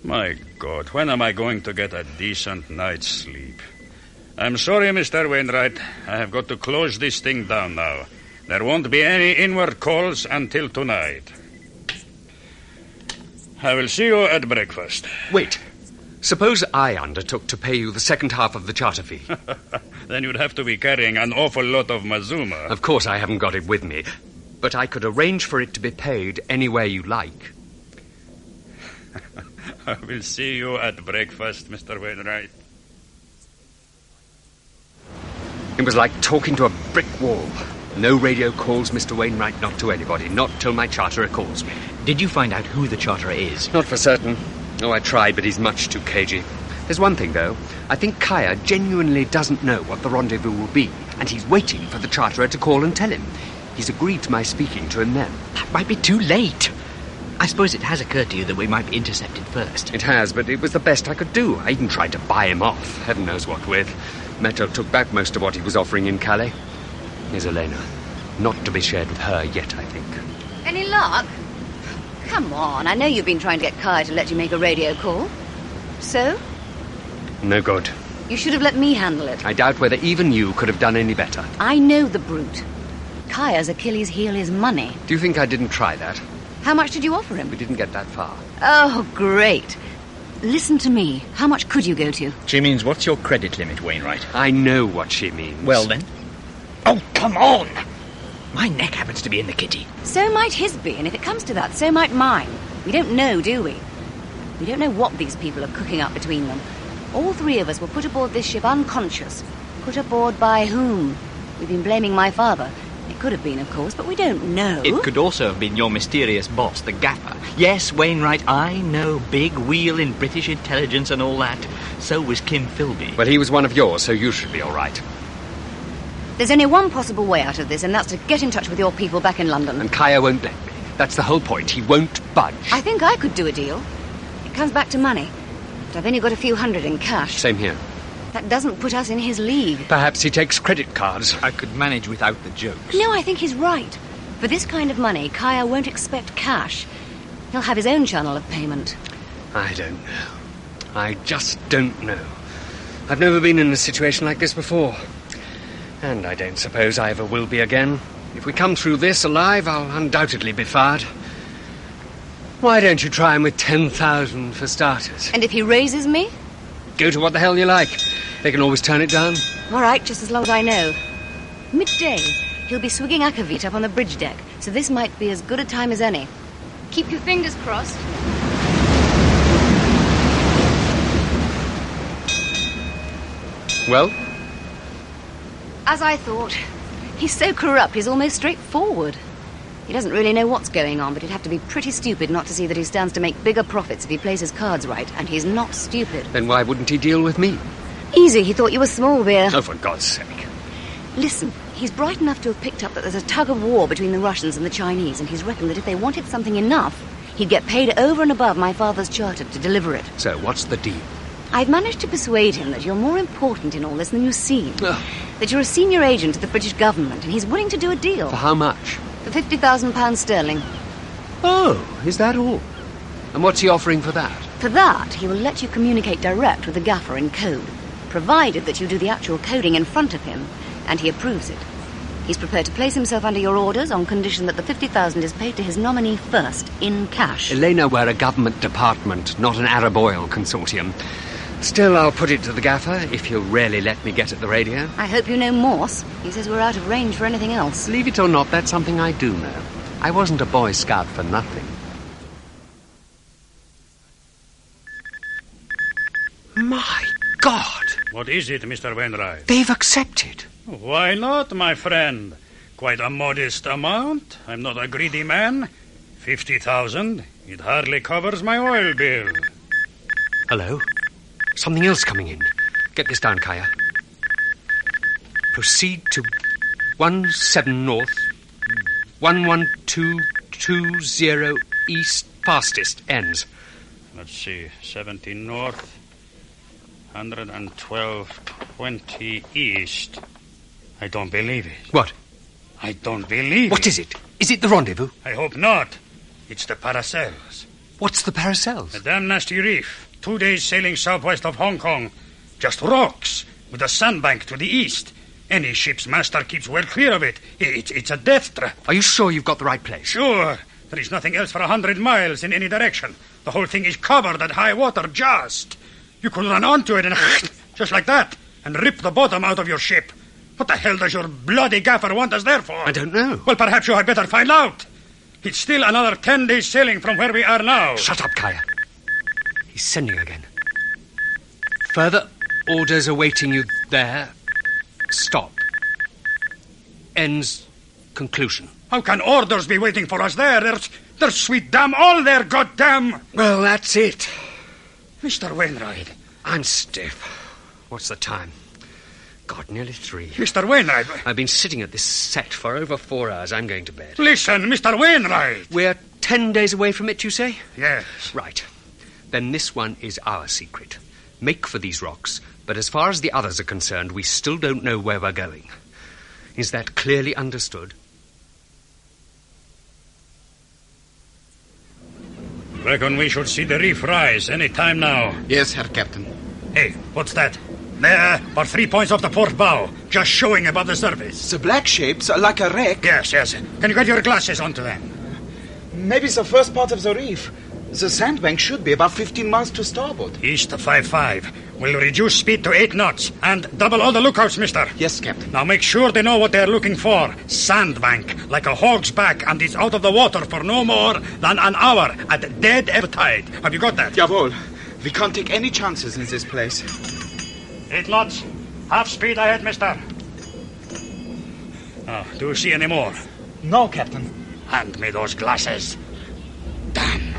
My God, when am I going to get a decent night's sleep? I'm sorry, Mr. Wainwright. I have got to close this thing down now. There won't be any inward calls until tonight. I will see you at breakfast. Wait. Suppose I undertook to pay you the second half of the charter fee. Then you'd have to be carrying an awful lot of mazuma. Of course I haven't got it with me, but I could arrange for it to be paid anywhere you like. I will see you at breakfast, Mr. Wainwright. It was like talking to a brick wall. No radio calls, Mr. Wainwright, not to anybody, not till my charterer calls me. Did you find out who the charterer is? Not for certain. Oh, I tried, but he's much too cagey. There's one thing, though. I think Kaya genuinely doesn't know what the rendezvous will be, and he's waiting for the charterer to call and tell him. He's agreed to my speaking to him then. That might be too late. I suppose it has occurred to you that we might be intercepted first. It has, but it was the best I could do. I even tried to buy him off, heaven knows what with. Meto took back most of what he was offering in Calais. Here's Elena. Not to be shared with her yet, I think. Any luck? Come on, I know you've been trying to get Kaya to let you make a radio call. So? No good. You should have let me handle it. I doubt whether even you could have done any better. I know the brute. Kaya's Achilles' heel is money. Do you think I didn't try that? How much did you offer him? We didn't get that far. Oh, great. Listen to me. How much could you go to? She means, what's your credit limit, Wainwright? I know what she means. Well, then. Oh, come on! My neck happens to be in the kitty. So might his be, and if it comes to that, so might mine. We don't know, do we? We don't know what these people are cooking up between them. All three of us were put aboard this ship unconscious. Put aboard by whom? We've been blaming my father. It could have been, of course, but we don't know. It could also have been your mysterious boss, the gaffer. Yes, Wainwright, I know, big wheel in British intelligence and all that. So was Kim Philby. Well, he was one of yours, so you should be all right. There's only one possible way out of this, and that's to get in touch with your people back in London. And Kaya won't let me. That's the whole point. He won't budge. I think I could do a deal. It comes back to money. But I've only got a few hundred in cash. Same here. That doesn't put us in his league. Perhaps he takes credit cards. I could manage without the jokes. No, I think he's right. For this kind of money, Kaya won't expect cash. He'll have his own channel of payment. I don't know. I just don't know. I've never been in a situation like this before. And I don't suppose I ever will be again. If we come through this alive, I'll undoubtedly be fired. Why don't you try him with 10,000 for starters? And if he raises me? Go to what the hell you like. They can always turn it down. All right, just as long as I know. Midday, he'll be swigging akavit up on the bridge deck, so this might be as good a time as any. Keep your fingers crossed. Well? As I thought. He's so corrupt, he's almost straightforward. He doesn't really know what's going on, but he'd have to be pretty stupid not to see that he stands to make bigger profits if he plays his cards right, and he's not stupid. Then why wouldn't he deal with me? Easy, he thought you were small beer. Oh, for God's sake. Listen, he's bright enough to have picked up that there's a tug of war between the Russians and the Chinese, and he's reckoned that if they wanted something enough, he'd get paid over and above my father's charter to deliver it. So, what's the deal? I've managed to persuade him that you're more important in all this than you seem. That you're a senior agent of the British government, and he's willing to do a deal. For how much? For £50,000 sterling. Oh, is that all? And what's he offering for that? For that, he will let you communicate direct with the gaffer in code, provided that you do the actual coding in front of him, and he approves it. He's prepared to place himself under your orders on condition that the 50,000 is paid to his nominee first, in cash. Elena, we're a government department, not an Arab oil consortium. Still, I'll put it to the gaffer, if he'll really let me get at the radio. I hope you know Morse. He says we're out of range for anything else. Believe it or not, that's something I do know. I wasn't a Boy Scout for nothing. My God! What is it, Mr. Wainwright? They've accepted. Why not, my friend? Quite a modest amount. I'm not a greedy man. 50,000. It hardly covers my oil bill. Hello? Something else coming in. Get this down, Kaya. Proceed to 17 north, 11220 east, fastest, ends. Let's see, 17 north, 112.20 east. I don't believe it. What? I don't believe it. What is it? Is it the rendezvous? I hope not. It's the Paracels. What's the Paracels? A damn nasty reef. 2 days sailing southwest of Hong Kong. Just rocks, with a sandbank to the east. Any ship's master keeps well clear of it. It's a death trap. Are you sure you've got the right place? Sure. There is nothing else for 100 miles in any direction. The whole thing is covered at high water, just. You could run onto it and just like that, and rip the bottom out of your ship. What the hell does your bloody gaffer want us there for? I don't know. Well, perhaps you had better find out. It's still another 10 days sailing from where we are now. Shut up, Kaya. He's sending again. Further orders awaiting you there. Stop. Ends. Conclusion. How can orders be waiting for us there? There's sweet damn all there, goddamn. Well, that's it. Mr. Wainwright. I'm stiff. What's the time? God, nearly 3. Mr. Wainwright. I've been sitting at this set for over 4 hours. I'm going to bed. Listen, Mr. Wainwright. We're 10 days away from it, you say? Yes. Right. Then this one is our secret. Make for these rocks, but as far as the others are concerned, we still don't know where we're going. Is that clearly understood? Reckon we should see the reef rise any time now. Yes, Herr Captain. Hey, what's that? There, about 3 points off the port bow, just showing above the surface. The black shapes are like a wreck. Yes. Can you get your glasses onto them? Maybe the first part of the reef. The sandbank should be about 15 miles to starboard. East of 5-5. We'll reduce speed to 8 knots and double all the lookouts, mister. Yes, Captain. Now make sure they know what they're looking for. Sandbank, like a hog's back, and it's out of the water for no more than an hour at dead ebb tide. Have you got that? Jawohl. We can't take any chances in this place. 8 knots. Half speed ahead, mister. Oh, do you see any more? No, Captain. Hand me those glasses. Damn.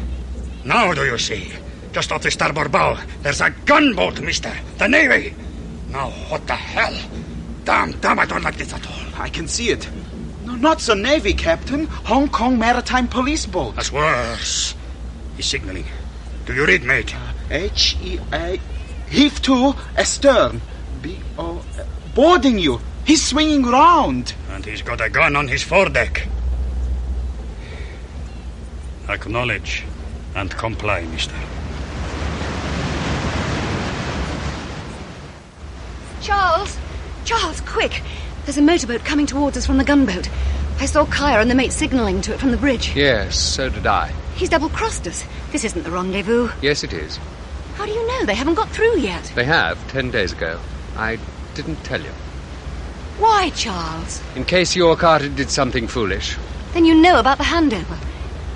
Now do you see? Just off the starboard bow, there's a gunboat, mister. The Navy. Now, what the hell? Damn, I don't like this at all. I can see it. No, not the Navy, Captain. Hong Kong Maritime Police boat. That's worse. He's signaling. Do you read, mate? H-E-A... Heave to, astern. B-O... Boarding you. He's swinging round. And he's got a gun on his foredeck. Acknowledge and comply, mister. Charles, quick. There's a motorboat coming towards us from the gunboat. I saw Kaya and the mate signalling to it from the bridge. Yes, so did I. He's double-crossed us. This isn't the rendezvous. Yes, it is. How do you know? They haven't got through yet. They have, 10 days ago. I didn't tell you. Why, Charles? In case your Carter did something foolish. Then you know about the handover.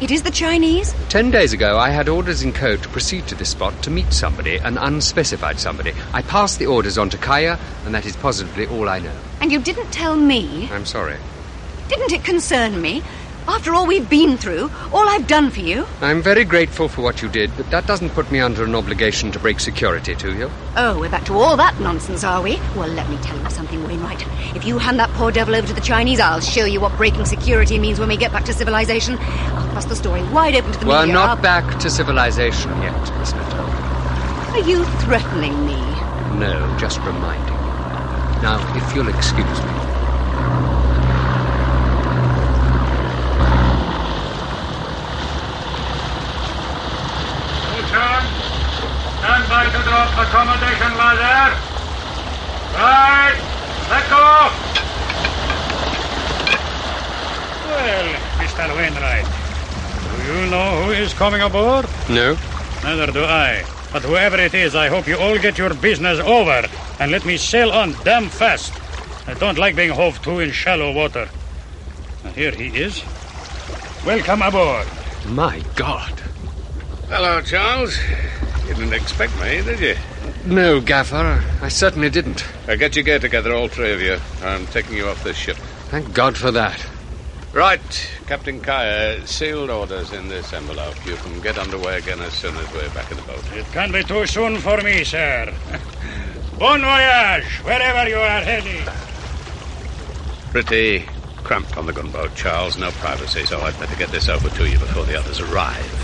It is the Chinese? 10 days ago, I had orders in code to proceed to this spot to meet somebody, an unspecified somebody. I passed the orders on to Kaya, and that is positively all I know. And you didn't tell me? I'm sorry. Didn't it concern me? After all we've been through, all I've done for you. I'm very grateful for what you did, but that doesn't put me under an obligation to break security to you. Oh, we're back to all that nonsense, are we? Well, let me tell you something, Wainwright. If you hand that poor devil over to the Chinese, I'll show you what breaking security means when we get back to civilization. I'll thrust the story wide open to the media. We're not back to civilization yet, Miss Little. Are you threatening me? No, just reminding you. Now, if you'll excuse me. Stand by to drop accommodation ladder. Right, let go. Well, Mr. Wainwright, do you know who is coming aboard? No. Neither do I. But whoever it is, I hope you all get your business over and let me sail on damn fast. I don't like being hove to in shallow water. Now, here he is. Welcome aboard. My God. Hello, Charles. You didn't expect me, did you? No, Gaffer, I certainly didn't. Get your gear together, all 3 of you. I'm taking you off this ship. Thank God for that. Right, Captain Kaya, sealed orders in this envelope. You can get underway again as soon as we're back in the boat. It can't be too soon for me, sir. Bon voyage, wherever you are heading. Pretty cramped on the gunboat, Charles. No privacy, so I'd better get this over to you before the others arrive.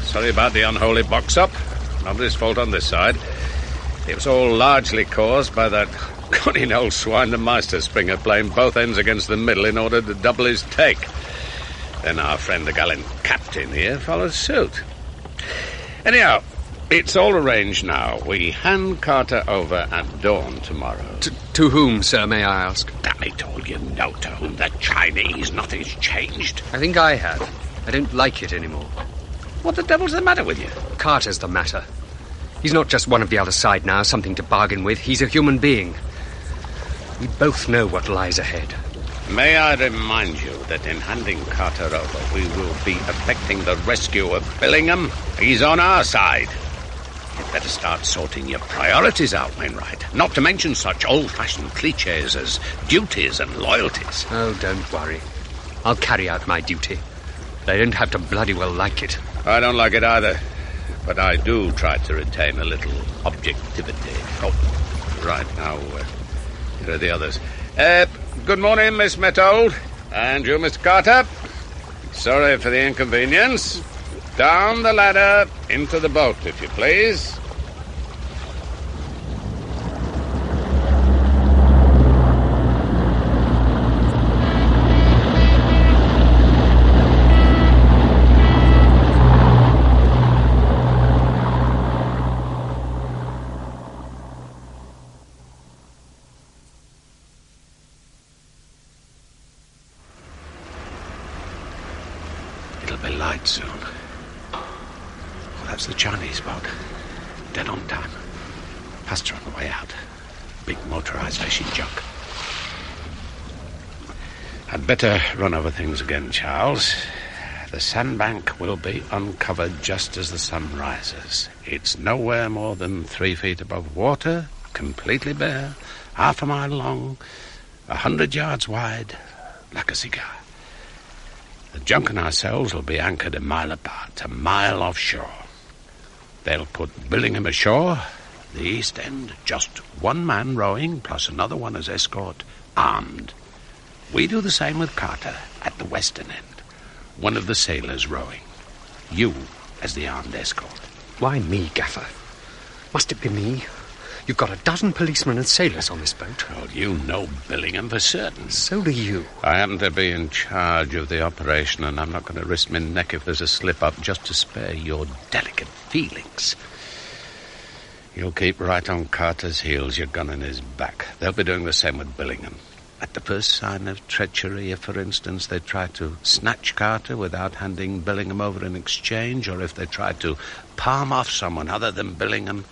Sorry about the unholy box-up. Nobody's fault on this side. It was all largely caused by that cunning old swine, the Meisterspringer, playing both ends against the middle in order to double his take. Then our friend, the gallant captain here, follows suit. Anyhow, it's all arranged now. We hand Carter over at dawn tomorrow. To whom, sir, may I ask? Damn it all, you know to whom. The Chinese. Nothing's changed. I think I have. I don't like it anymore. What the devil's the matter with you? Carter's the matter. He's not just one of the other side now, something to bargain with. He's a human being. We both know what lies ahead. May I remind you that in handing Carter over, we will be effecting the rescue of Billingham. He's on our side. You'd better start sorting your priorities out, Wainwright. Not to mention such old-fashioned cliches as duties and loyalties. Oh, don't worry. I'll carry out my duty. They don't have to bloody well like it. I don't like it either. But I do try to retain a little objectivity. Oh, right, now, here are the others. Good morning, Miss Methold. And you, Mr. Carter. Sorry for the inconvenience. Down the ladder, into the boat, if you please. It'll be light soon. That's the Chinese boat. Dead on time. Passed her on the way out. Big motorized fishing junk. I'd better run over things again, Charles. The sandbank will be uncovered just as the sun rises. It's nowhere more than 3 feet above water, completely bare, half a mile long, 100 yards wide, like a cigar. The junk and ourselves will be anchored a mile apart, a mile offshore. They'll put Billingham ashore, the east end, just one man rowing, plus another one as escort, armed. We do the same with Carter at the western end, one of the sailors rowing. You as the armed escort. Why me, Gaffer? Must it be me? You've got a dozen policemen and sailors on this boat. Well, you know Billingham for certain. So do you. I happen to be in charge of the operation, and I'm not going to risk my neck if there's a slip-up just to spare your delicate feelings. You'll keep right on Carter's heels, your gun in his back. They'll be doing the same with Billingham. At the first sign of treachery, if, for instance, they try to snatch Carter without handing Billingham over in exchange, or if they try to palm off someone other than Billingham,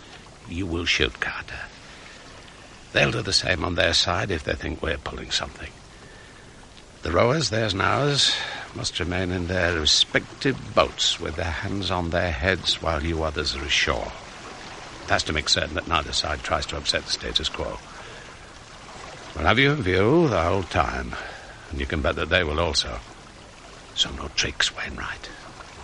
you will shoot Carter. They'll do the same on their side if they think we're pulling something. The rowers, theirs and ours, must remain in their respective boats with their hands on their heads while you others are ashore. That's to make certain that neither side tries to upset the status quo. We'll have you in view the whole time, and you can bet that they will also. So no tricks, Wainwright.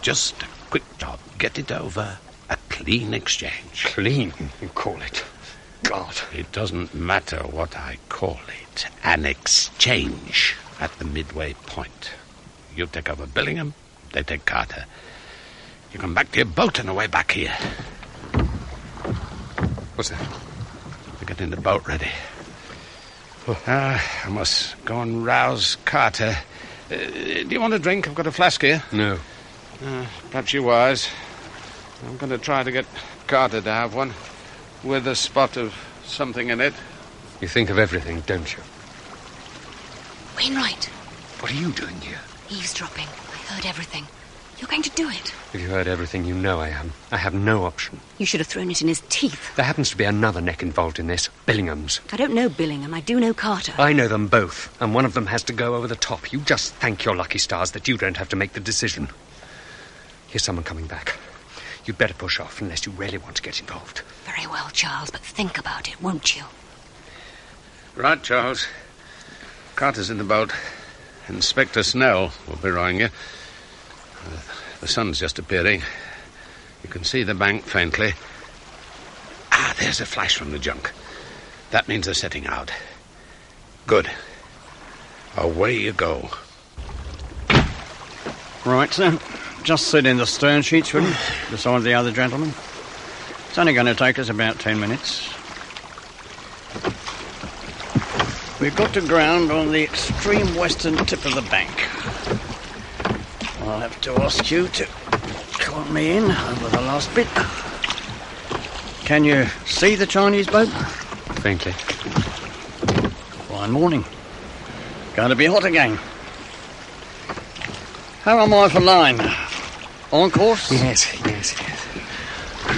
Just a quick job. Get it over. A clean exchange. Clean, you call it? God. It doesn't matter what I call it. An exchange at the midway point. You take over Billingham, they take Carter. You come back to your boat and away back here. What's that? We're getting the boat ready. I must go and rouse Carter. Do you want a drink? I've got a flask here. No. Perhaps you're wise. I'm going to try to get Carter to have one, with a spot of something in it. You think of everything, don't you? Wainwright. What are you doing here? Eavesdropping. I heard everything. You're going to do it. If you heard everything, you know I am. I have no option. You should have thrown it in his teeth. There happens to be another neck involved in this. Billingham's. I don't know Billingham. I do know Carter. I know them both, and one of them has to go over the top. You just thank your lucky stars that you don't have to make the decision. Here's someone coming back. You'd better push off unless you really want to get involved. Very well, Charles, but think about it, won't you? Right, Charles. Carter's in the boat. Inspector Snell will be rowing you. The sun's just appearing. You can see the bank faintly. There's a flash from the junk. That means they're setting out. Good. Away you go. Right, sir. Just sit in the stern sheets, will you? Beside the other gentleman. It's only going to take us about 10 minutes. We've got to ground on the extreme western tip of the bank. I'll have to ask you to Caught me in over the last bit. Can you see the Chinese boat? Faintly. Fine morning. Going to be hot again. How am I for line? On course? Yes.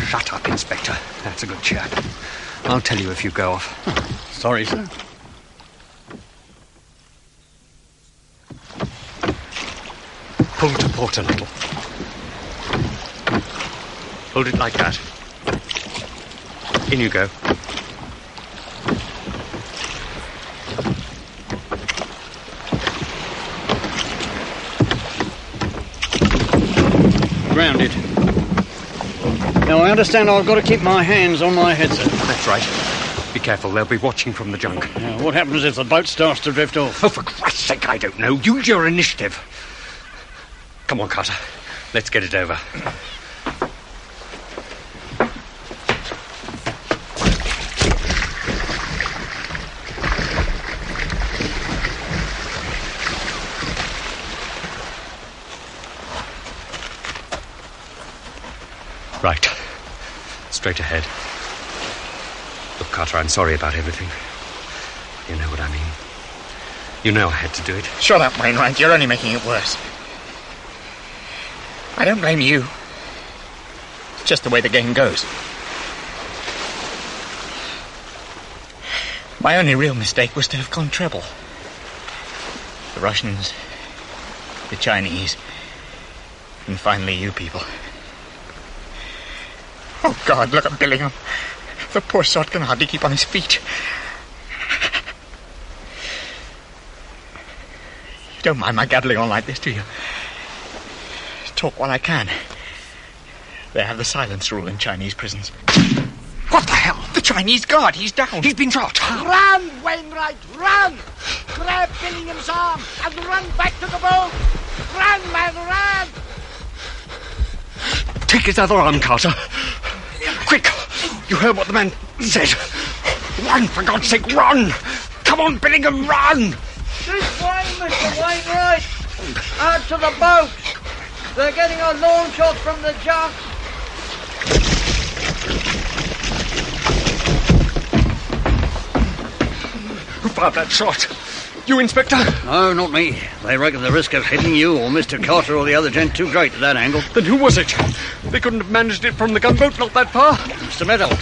Shut up, Inspector. That's a good chap. I'll tell you if you go off. Sorry, sir. Pull to port a little. Hold it like that. In you go. Grounded. Now, I understand I've got to keep my hands on my headset. That's right. Be careful, they'll be watching from the junk. Now, what happens if the boat starts to drift off? Oh, for Christ's sake, I don't know. Use your initiative. Come on, Carter. Let's get it over. Right. Straight ahead. Look, Carter, I'm sorry about everything. You know what I mean. You know I had to do it. Shut up, Wainwright. You're only making it worse. I don't blame you. It's just the way the game goes. My only real mistake was to have gone treble. The Russians, the Chinese, and finally you people. Oh, God, look at Billingham. The poor sod can hardly keep on his feet. You don't mind my gabbling on like this, do you? Talk while I can. They have the silence rule in Chinese prisons. What the hell? The Chinese guard. He's down. He's been shot. Run, Wainwright, run! Grab Billingham's arm and run back to the boat! Run, man, run! Take his other arm, Carter. Quick! You heard what the man said. Run, for God's sake, run! Come on, Billingham, run! This way, Mr. Wainwright! Out to the boat! They're getting a long shot from the junk! Who fired that shot? You, Inspector? No, not me. They reckon the risk of hitting you or Mr. Carter or the other gent too great at that angle. Then who was it? They couldn't have managed it from the gunboat, not that far. Mr. Metold.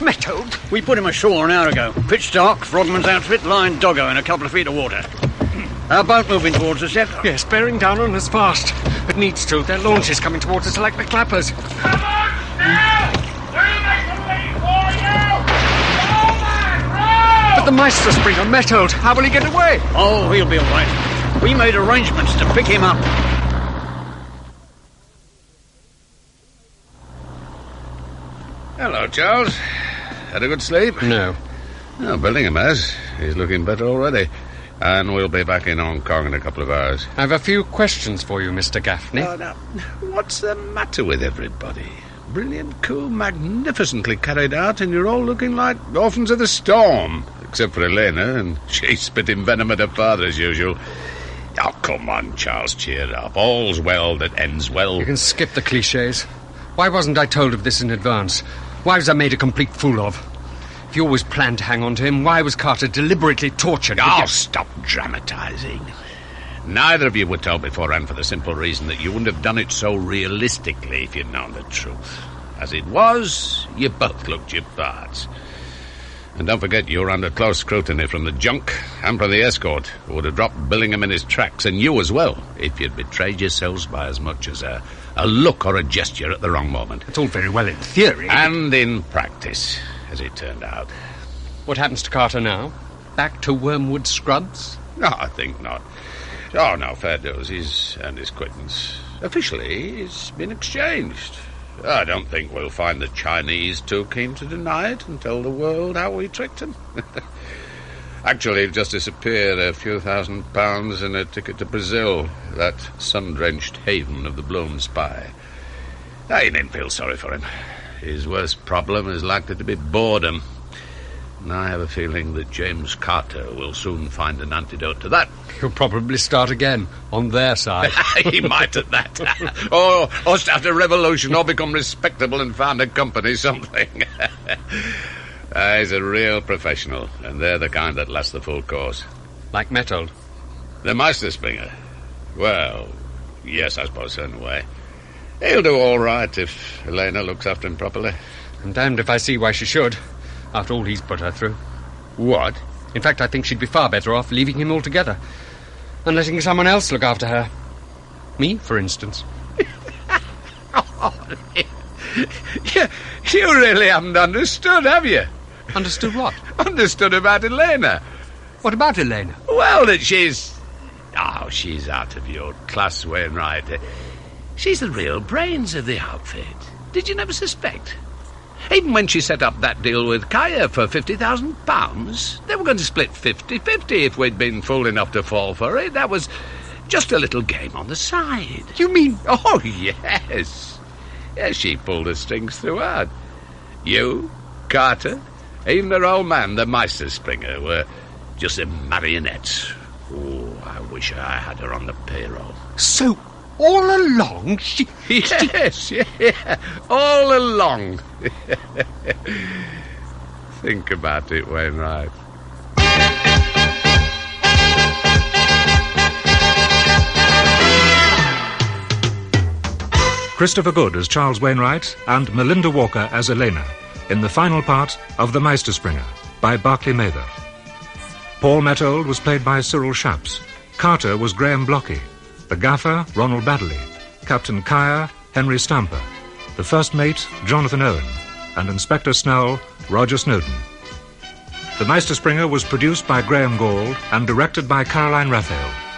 Metold? We put him ashore an hour ago. Pitch dark, Frogman's outfit, lying doggo in a couple of feet of water. Our boat moving towards us yet? Yes, bearing down on us fast. It needs to. Their launch is coming towards us like the clappers. Come on, now! We'll make a way for you! Come on, row! But the Meisterspringer, Metold, how will he get away? Oh, he'll be all right. We made arrangements to pick him up. Hello, Charles. Had a good sleep? No. Oh, Billingham has. He's looking better already. And we'll be back in Hong Kong in a couple of hours. I have a few questions for you, Mr. Gaffney. Now, what's the matter with everybody? Brilliant coup, magnificently carried out, and you're all looking like orphans of the storm. Except for Elena, and she's spitting venom at her father as usual. Oh, come on, Charles, cheer up. All's well that ends well. You can skip the clichés. Why wasn't I told of this in advance? Why was I made a complete fool of? If you always planned to hang on to him, why was Carter deliberately tortured? Oh, stop dramatising. Neither of you were told beforehand for the simple reason that you wouldn't have done it so realistically if you'd known the truth. As it was, you both looked your parts. And don't forget you're under close scrutiny from the junk and from the escort, who would have dropped Billingham in his tracks, and you as well, if you'd betrayed yourselves by as much as a look or a gesture at the wrong moment. It's all very well in theory. And in practice, as it turned out. What happens to Carter now? Back to Wormwood Scrubs? No, I think not. Oh, no, fair dues. He's earned his quittance. Officially, he's been exchanged. I don't think we'll find the Chinese too keen to deny it and tell the world how we tricked them. Actually, it just disappeared a few £1,000s and a ticket to Brazil, that sun-drenched haven of the blown spy. I needn't feel sorry for him. His worst problem is likely to be boredom. And I have a feeling that James Carter will soon find an antidote to that. He'll probably start again, on their side. He might at that. or start a revolution, or become respectable and found a company, something. He's a real professional, and they're the kind that last the full course. Like Metold? The Meisterspringer? Well, yes, I suppose so in a way. He'll do all right if Elena looks after him properly. I'm damned if I see why she should, after all he's put her through. What? In fact, I think she'd be far better off leaving him altogether and letting someone else look after her. Me, for instance. You really haven't understood, have you? Understood what? Understood about Elena. What about Elena? Well, that she's... Oh, she's out of your class, Wainwright. She's the real brains of the outfit. Did you never suspect? Even when she set up that deal with Kaya for £50,000, they were going to split 50-50 if we'd been fool enough to fall for it. That was just a little game on the side. You mean... Oh, yes. Yes, she pulled the strings throughout. You, Carter, even her old man, the Meisterspringer, were just the marionettes. Oh, I wish I had her on the payroll. So, all along, she... Yes, yeah, all along. Think about it, Wainwright. Christopher Good as Charles Wainwright and Melinda Walker as Elena in the final part of The Meisterspringer by Barclay Mather. Paul Metold was played by Cyril Shaps. Carter was Graham Blocky. The gaffer, Ronald Baddeley. Captain Kaya, Henry Stamper. The first mate, Jonathan Owen. And Inspector Snell, Roger Snowden. The Meisterspringer was produced by Graham Gall and directed by Caroline Raphael.